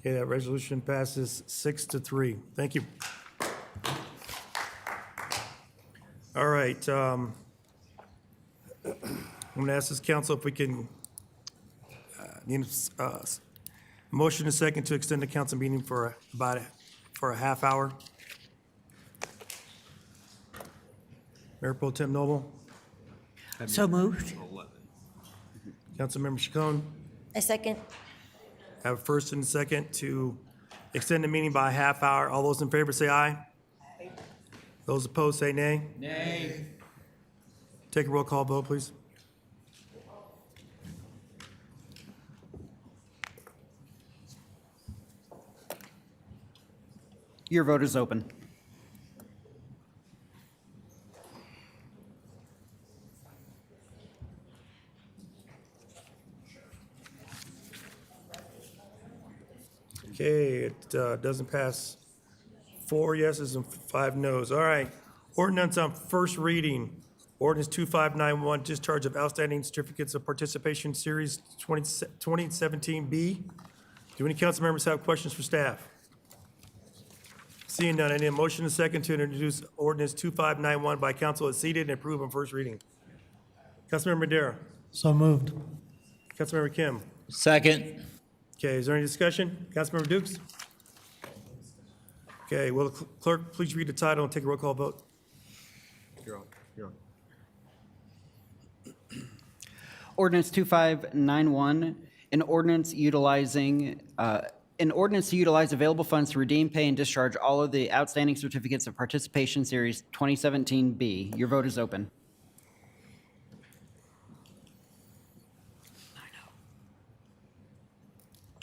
Okay, that resolution passes 6-3. Thank you. All right. I'm going to ask this council if we can need a motion and second to extend the council meeting for a half hour. Mayor Pro Tem Noble, So moved. Councilmember Chacon. I second. Have a first and a second to extend the meeting by a half hour. All those in favor say aye. Those opposed say nay. Nay. Take a roll call vote, please. Your vote is open. Okay, it doesn't pass. 4 yeses and 5 noes. All right. Ordinance on first reading. Ordinance 2591, discharge of outstanding certificates of participation, Series 2017B. Do any council members have questions for staff? Seeing none, I need a motion and a second to introduce ordinance 2591 by council as seated and approve on first reading. Councilmember Madera. So moved. Councilmember Kim. Second. Okay, is there any discussion? Councilmember Dukes? Okay, will the clerk please read the title and take a roll call vote? You're on. You're on. Ordinance 2591, an ordinance to utilize available funds to redeem, pay, and discharge all of the outstanding certificates of participation, Series 2017B. Your vote is open.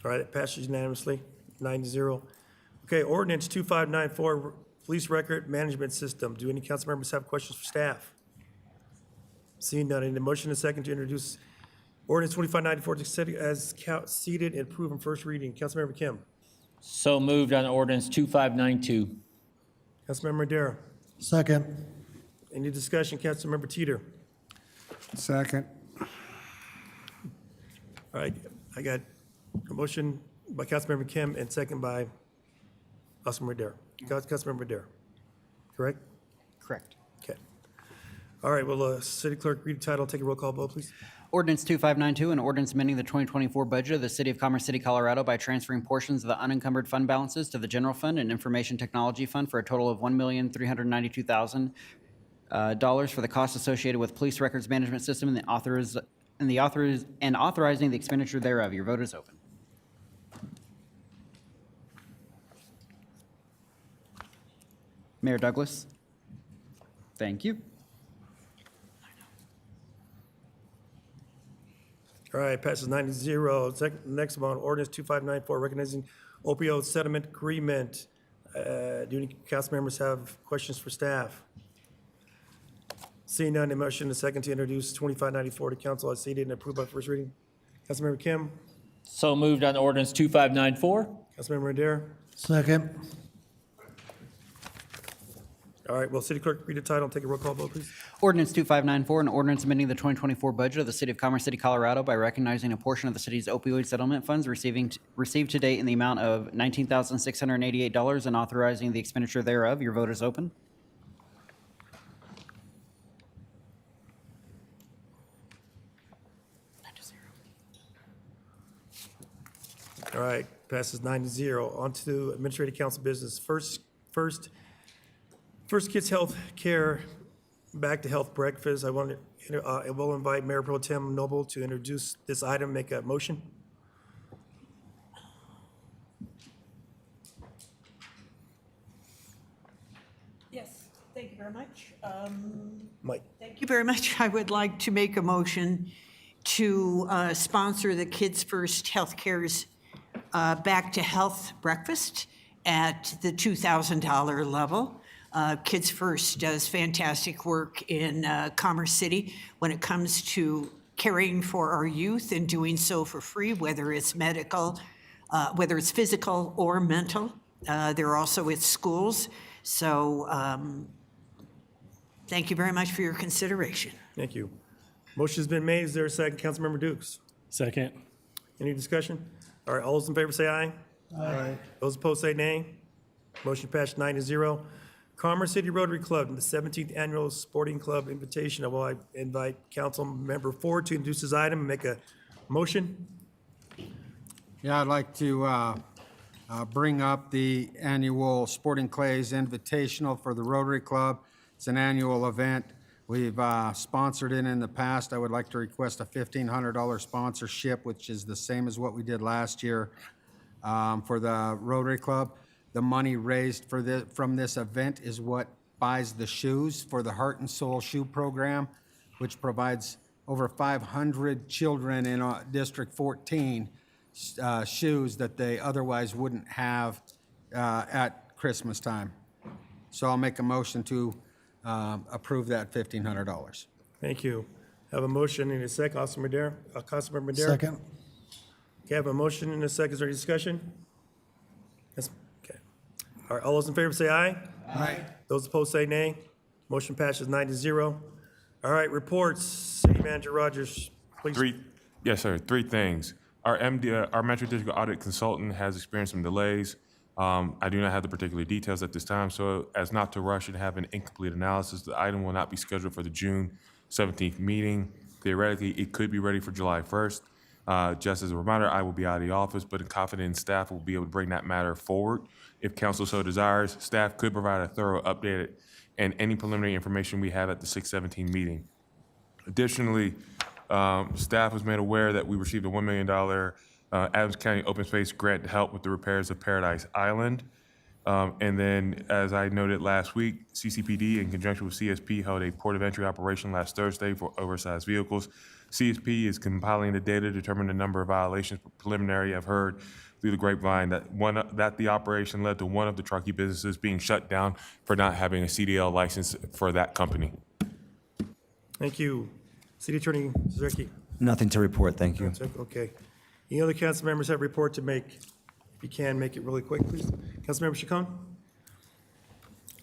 All right, it passes unanimously, 9-0. Okay, ordinance 2594, police record management system. Do any council members have questions for staff? Seeing none, I need a motion and a second to introduce ordinance 2594 as seated and approved on first reading. Councilmember Kim. So moved on ordinance 2592. Councilmember Madera. Second. Any discussion? Councilmember Teeter. Second. All right, I got a motion by Councilmember Kim and second by Councilmember Madera. Councilmember Madera, correct? Correct. Okay. All right, will the city clerk read the title, take a roll call vote, please? Ordinance 2592, an ordinance amending the 2024 budget of the City of Commerce City, Colorado by transferring portions of the unencumbered fund balances to the General Fund and Information Technology Fund for a total of $1,392,000 for the costs associated with police records management system and authorizing the expenditure thereof. Your vote is open. Mayor Douglas? Thank you. All right, passes 9-0. Next one, ordinance 2594, recognizing opioid settlement agreement. Do any council members have questions for staff? Seeing none, a motion and a second to introduce 2594 to council as seated and approved by first reading. Councilmember Kim. So moved on ordinance 2594. Councilmember Adair. Second. All right, will city clerk read the title and take a roll call vote, please? Ordinance 2594, an ordinance amending the 2024 budget of the City of Commerce City, Colorado by recognizing a portion of the city's opioid settlement funds received to date in the amount of $19,688 and authorizing the expenditure thereof. Your vote is open. All right, passes 9-0. On to administrative council business. First Kids Health Care Back to Health Breakfast. I will invite Mayor Pro Tem Noble to introduce this item, make a motion. Yes, thank you very much. Mike. Thank you very much. I would like to make a motion to sponsor the Kids First Healthcare's Back to Health Breakfast at the $2,000 level. Kids First does fantastic work in Commerce City when it comes to caring for our youth and doing so for free, whether it's medical, whether it's physical or mental. They're also at schools. So thank you very much for your consideration. Thank you. Motion's been made. Is there a second? Councilmember Dukes. Second. Any discussion? All right, all those in favor say aye. Aye. Those opposed say nay. Motion passed 9-0. Commerce City Rotary Club, the 17th Annual Sporting Club Invitation. I will invite Council Member Ford to introduce his item and make a motion. Yeah, I'd like to bring up the annual Sporting Clays Invitational for the Rotary Club. It's an annual event. We've sponsored it in the past. I would like to request a $1,500 sponsorship, which is the same as what we did last year for the Rotary Club. The money raised from this event is what buys the shoes for the Heart and Soul Shoe Program, which provides over 500 children in District 14 shoes that they otherwise wouldn't have at Christmas time. So I'll make a motion to approve that $1,500. Thank you. Have a motion in a second. Councilmember Madera. Second. Okay, I have a motion in a second. Is there any discussion? Yes. Okay. All right, all those in favor say aye. Aye. Those opposed say nay. Motion passes 9-0. All right, reports. City Manager Rogers, please. Yes, sir. Three things. Our Metro District Audit Consultant has experienced some delays. I do not have the particular details at this time, so as not to rush and have an incomplete analysis, the item will not be scheduled for the June 17th meeting. Theoretically, it could be ready for July 1st. Just as a reminder, I will be out of the office, but confident staff will be able to bring that matter forward. If council so desires, staff could provide a thorough update and any preliminary information we have at the 6/17 meeting. Additionally, staff was made aware that we received a $1 million Adams County Open Space grant to help with the repairs of Paradise Island. And then, as I noted last week, CCPD, in conjunction with CSP, held a port of entry operation last Thursday for oversized vehicles. CSP is compiling the data to determine the number of violations. Preliminary, I've heard through the grapevine that the operation led to one of the truckee businesses being shut down for not having a CDL license for that company. Thank you. City Attorney Zerke. Nothing to report, thank you. Okay. Any other council members have a report to make? If you can, make it really quick, please. Councilmember Chacon?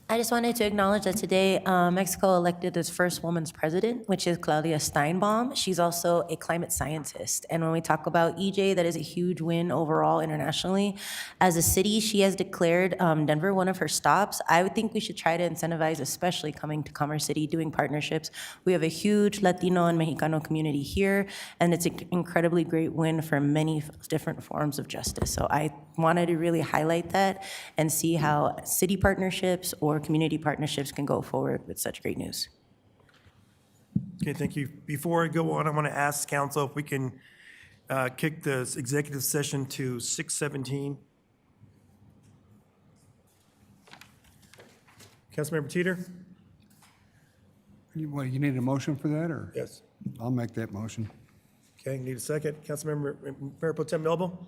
I just wanted to acknowledge that today Mexico elected its first woman's president, which is Claudia Steinbaum. She's also a climate scientist. And when we talk about EJ, that is a huge win overall internationally. As a city, she has declared Denver one of her stops. I would think we should try to incentivize, especially coming to Commerce City, doing partnerships. We have a huge Latino and Mexicano community here, and it's an incredibly great win for many different forms of justice. So I wanted to really highlight that and see how city partnerships or community partnerships can go forward with such great news. Okay, thank you. Before I go on, I want to ask council if we can kick the executive session to 6:17. Councilmember Teeter? You need a motion for that, or? Yes. I'll make that motion. Okay, need a second. Councilmember Mayor Pro Tem Melville?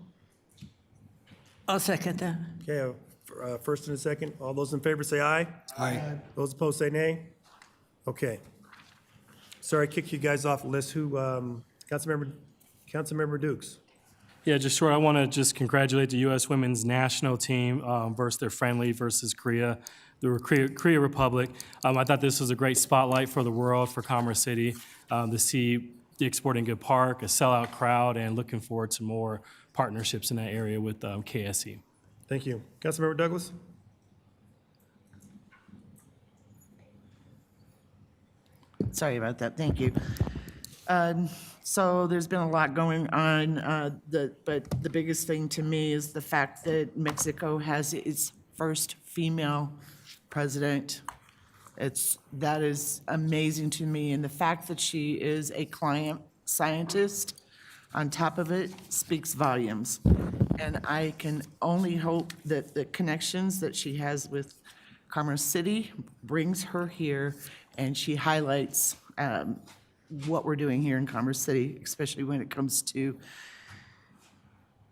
I'll second that. Okay, first and a second. All those in favor say aye. Aye. Those opposed say nay. Okay. Sorry, I kicked you guys off the list. Who, Councilmember Dukes? Yeah, just short, I want to just congratulate the U.S. Women's National Team versus their friendly versus Korea, the Korea Republic. I thought this was a great spotlight for the world, for Commerce City, to see the Exporting Good Park, a sellout crowd, and looking forward to more partnerships in that area with KSE. Thank you. Councilmember Douglas? Sorry about that, thank you. So there's been a lot going on, but the biggest thing to me is the fact that Mexico has its first female president. That is amazing to me, and the fact that she is a climate scientist on top of it speaks volumes. And I can only hope that the connections that she has with Commerce City brings her here, and she highlights what we're doing here in Commerce City, especially when it comes to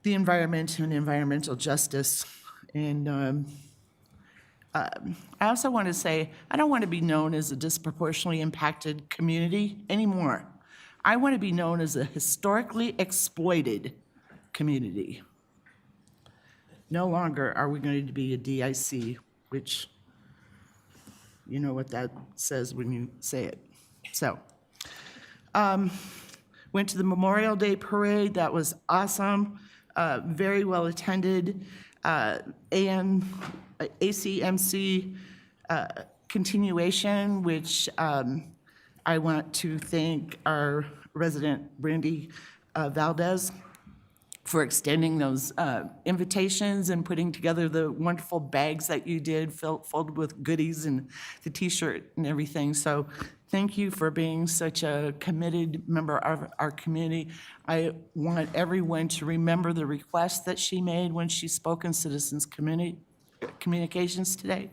the environment and environmental justice. And I also want to say, I don't want to be known as a disproportionately impacted community anymore. I want to be known as a historically exploited community. No longer are we going to be a DIC, which you know what that says when you say it. So, went to the Memorial Day Parade. That was awesome. very well attended. ACMC continuation, which I want to thank our resident Brandy Valdez for extending those invitations and putting together the wonderful bags that you did, filled with goodies and the T-shirt and everything. So thank you for being such a committed member of our community. I want everyone to remember the request that she made when she spoke in Citizens Communications today.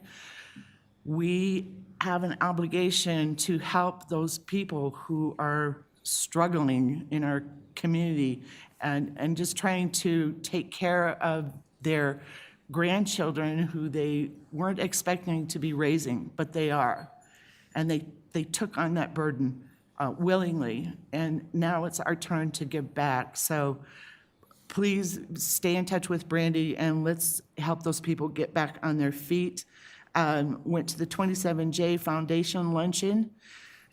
We have an obligation to help those people who are struggling in our community and just trying to take care of their grandchildren who they weren't expecting to be raising, but they are. And they took on that burden willingly, and now it's our turn to give back. So please stay in touch with Brandy and let's help those people get back on their feet. Went to the 27J Foundation luncheon,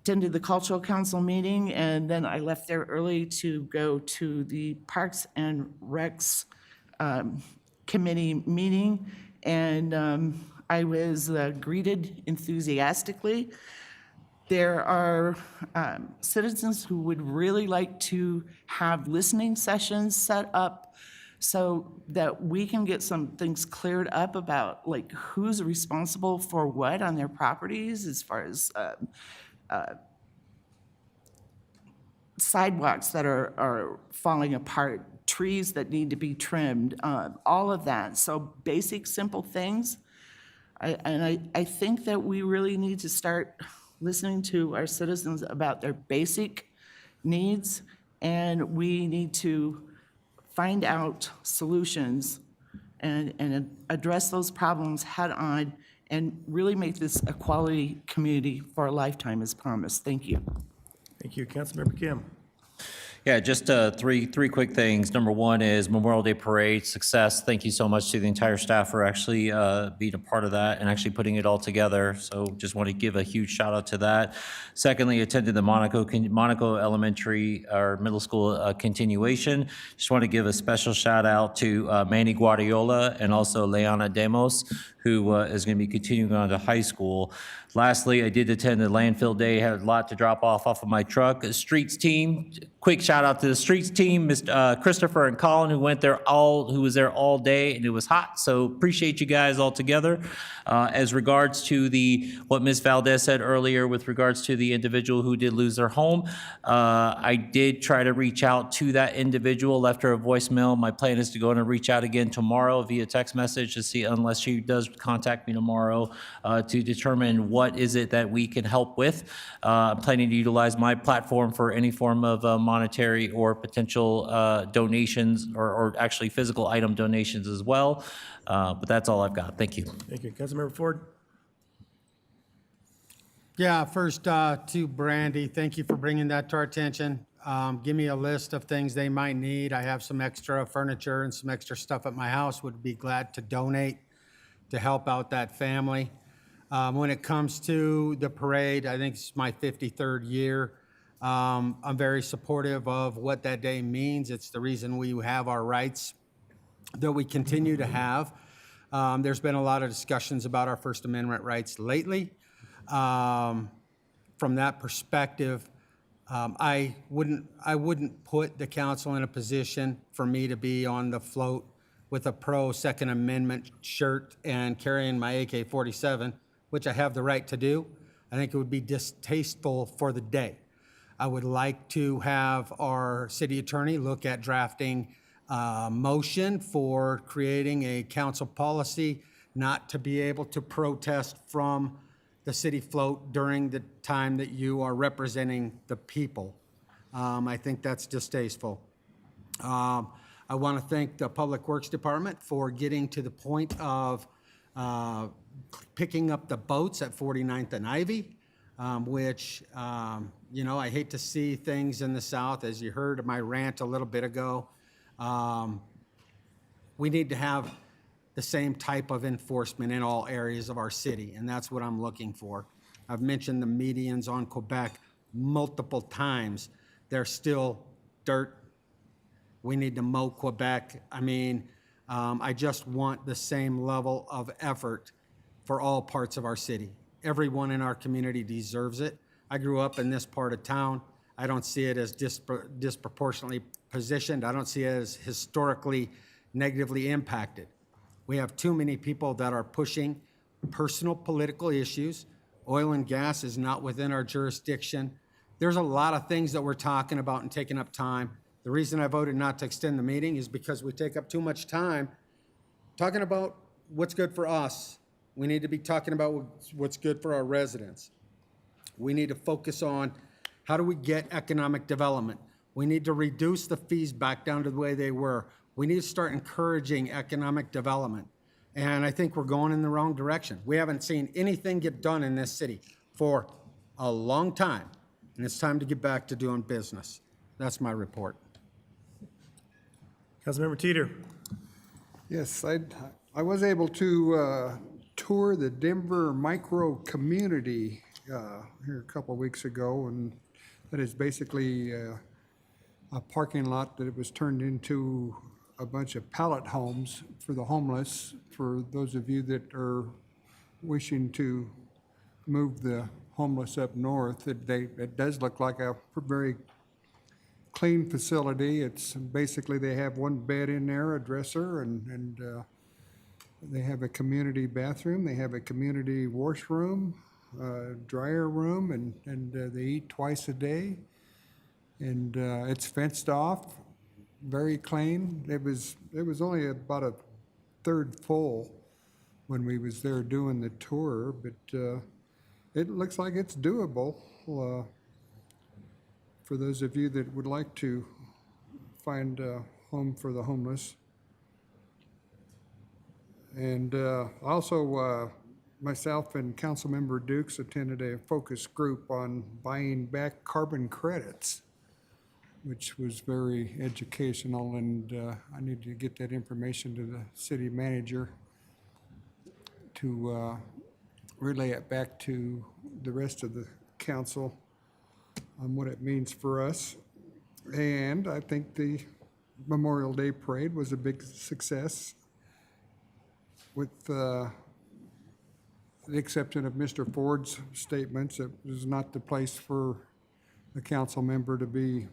attended the Cultural Council meeting, and then I left there early to go to the Parks and Recs Committee meeting, and I was greeted enthusiastically. There are citizens who would really like to have listening sessions set up so that we can get some things cleared up about like who's responsible for what on their properties as far as sidewalks that are falling apart, trees that need to be trimmed, all of that. So basic, simple things. I think that we really need to start listening to our citizens about their basic needs, and we need to find out solutions and address those problems head on and really make this a quality community for a lifetime as promised. Thank you. Thank you. Councilmember Kim. Yeah, just three quick things. Number one is Memorial Day Parade success. Thank you so much to the entire staff for actually being a part of that and actually putting it all together. So just want to give a huge shout out to that. Secondly, attended the Monaco Elementary or Middle School continuation. Just want to give a special shout out to Manny Guardiola and also Leona Demos, who is going to be continuing on to high school. Lastly, I did attend the landfill day, had a lot to drop off of my truck. The streets team, quick shout out to the streets team, Mr. Christopher and Colin, who was there all day, and it was hot. So appreciate you guys all together. As regards to what Ms. Valdez said earlier with regards to the individual who did lose their home, I did try to reach out to that individual, left her a voicemail. My plan is to go in and reach out again tomorrow via text message to see, unless she does contact me tomorrow, to determine what is it that we can help with. I'm planning to utilize my platform for any form of monetary or potential donations or actually physical item donations as well. But that's all I've got. Thank you. Thank you. Councilmember Ford. Yeah, first to Brandy, thank you for bringing that to our attention. Give me a list of things they might need. I have some extra furniture and some extra stuff at my house. Would be glad to donate to help out that family. When it comes to the parade, I think it's my 53rd year. I'm very supportive of what that day means. It's the reason we have our rights that we continue to have. There's been a lot of discussions about our First Amendment rights lately. From that perspective, I wouldn't put the council in a position for me to be on the float with a pro Second Amendment shirt and carrying my AK-47, which I have the right to do. I think it would be distasteful for the day. I would like to have our city attorney look at drafting a motion for creating a council policy not to be able to protest from the city float during the time that you are representing the people. I think that's distasteful. I want to thank the Public Works Department for getting to the point of picking up the boats at 49th and Ivy, which, I hate to see things in the South. As you heard my rant a little bit ago, we need to have the same type of enforcement in all areas of our city, and that's what I'm looking for. I've mentioned the medians on Quebec multiple times. They're still dirt We need to mow Quebec. I mean, I just want the same level of effort for all parts of our city. Everyone in our community deserves it. I grew up in this part of town. I don't see it as disproportionately positioned. I don't see it as historically negatively impacted. We have too many people that are pushing personal political issues. Oil and gas is not within our jurisdiction. There's a lot of things that we're talking about and taking up time. The reason I voted not to extend the meeting is because we take up too much time talking about what's good for us. We need to be talking about what's good for our residents. We need to focus on how do we get economic development. We need to reduce the fees back down to the way they were. We need to start encouraging economic development. And I think we're going in the wrong direction. We haven't seen anything get done in this city for a long time. And it's time to get back to doing business. That's my report. Councilmember Teeter. Yes, I was able to tour the Denver micro community here a couple of weeks ago, and that is basically a parking lot that it was turned into a bunch of pallet homes for the homeless. For those of you that are wishing to move the homeless up north, it does look like a very clean facility. It's basically, they have one bed in there, a dresser, and they have a community bathroom. They have a community washroom, dryer room, and they eat twice a day. And it's fenced off, very clean. It was only about a third full when we was there doing the tour, but it looks like it's doable. For those of you that would like to find a home for the homeless. And also, myself and Councilmember Dukes attended a focus group on buying back carbon credits, which was very educational, and I need to get that information to the city manager to relay it back to the rest of the council on what it means for us. And I think the Memorial Day Parade was a big success, with the exception of Mr. Ford's statements. It was not the place for a council member to be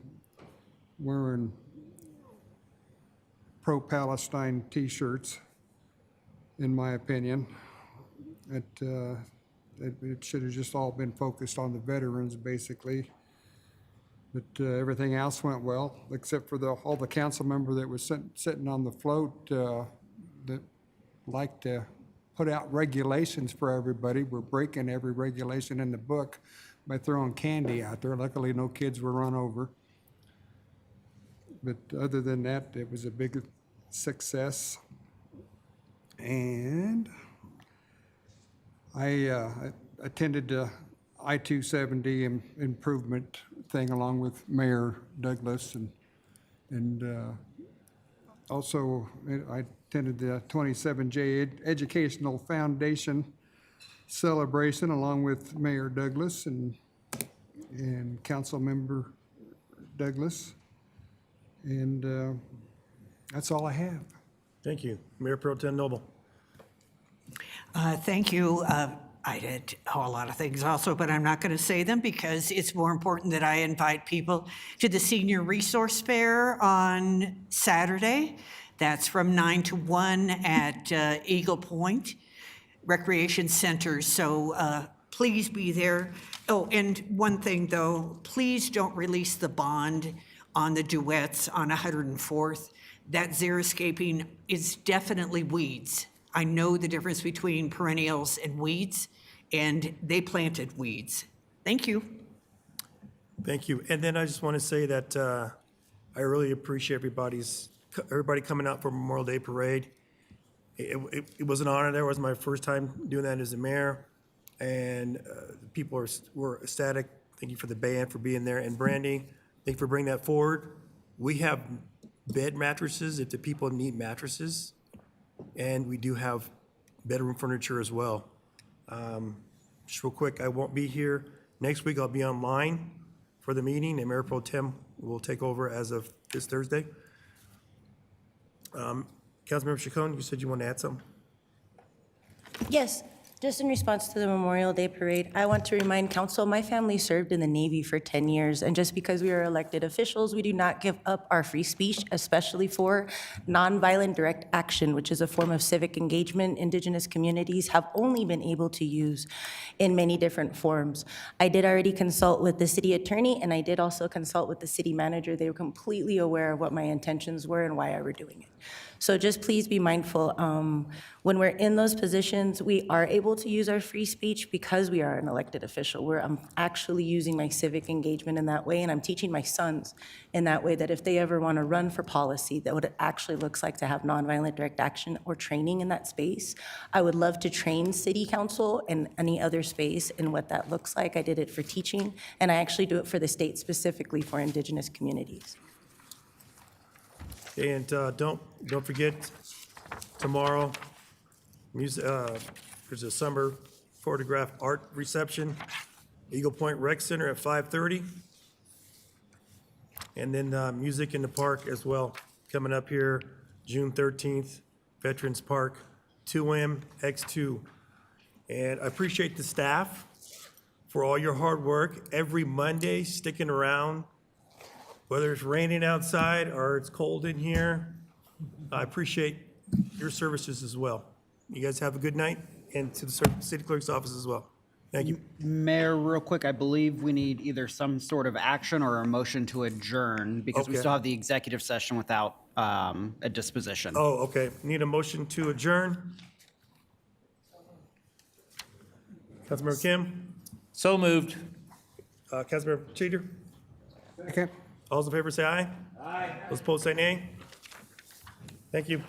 wearing pro-Palestine t-shirts, in my opinion. It should have just all been focused on the veterans, basically. But everything else went well, except for all the council member that was sitting on the float that liked to put out regulations for everybody. We're breaking every regulation in the book by throwing candy out there. Luckily, no kids were run over. But other than that, it was a big success. And I attended the I-270 improvement thing along with Mayor Douglas, and also I attended the 27J Educational Foundation celebration along with Mayor Douglas and Council Member Douglas, and that's all I have. Thank you. Mayor Pro Tem Noble. Thank you. I did a lot of things also, but I'm not going to say them because it's more important that I invite people to the Senior Resource Fair on Saturday. That's from 9 to 1 at Eagle Point Recreation Center. So please be there. Oh, and one thing though, please don't release the bond on the duets on 104th. That xeriscaping is definitely weeds. I know the difference between perennials and weeds, and they planted weeds. Thank you. Thank you. And then I just want to say that I really appreciate everybody coming out for Memorial Day Parade. It was an honor. That was my first time doing that as a mayor, and people were ecstatic. Thank you for the band for being there, and Brandy, thank you for bringing that forward. We have bed mattresses if the people need mattresses, and we do have bedroom furniture as well. Just real quick, I won't be here. Next week, I'll be online for the meeting, and Mayor Pro Tem will take over as of this Thursday. Councilmember Chacon, you said you want to add something? Yes, just in response to the Memorial Day Parade, I want to remind council, my family served in the Navy for 10 years, and just because we are elected officials, we do not give up our free speech, especially for nonviolent direct action, which is a form of civic engagement Indigenous communities have only been able to use in many different forms. I did already consult with the city attorney, and I did also consult with the city manager. They were completely aware of what my intentions were and why I were doing it. So just please be mindful, when we're in those positions, we are able to use our free speech because we are an elected official. I'm actually using my civic engagement in that way, and I'm teaching my sons in that way that if they ever want to run for policy, that what it actually looks like to have nonviolent direct action or training in that space. I would love to train city council and any other space in what that looks like. I did it for teaching, and I actually do it for the state specifically for Indigenous communities. And don't forget, tomorrow, there's a summer photograph art reception, Eagle Point Rec Center at 5:30. And then music in the park as well, coming up here, June 13th, Veterans Park, 2M X2. And I appreciate the staff for all your hard work every Monday, sticking around, whether it's raining outside or it's cold in here. I appreciate your services as well. You guys have a good night, and to the city clerk's office as well. Thank you. Mayor, real quick, I believe we need either some sort of action or a motion to adjourn because we Okay. still have the executive session without a disposition. Oh, okay. Need a motion to adjourn? Councilmember Kim? So moved. Councilmember Cheater? Okay. All those in favor say aye. Aye. Those opposed say nay. Thank you.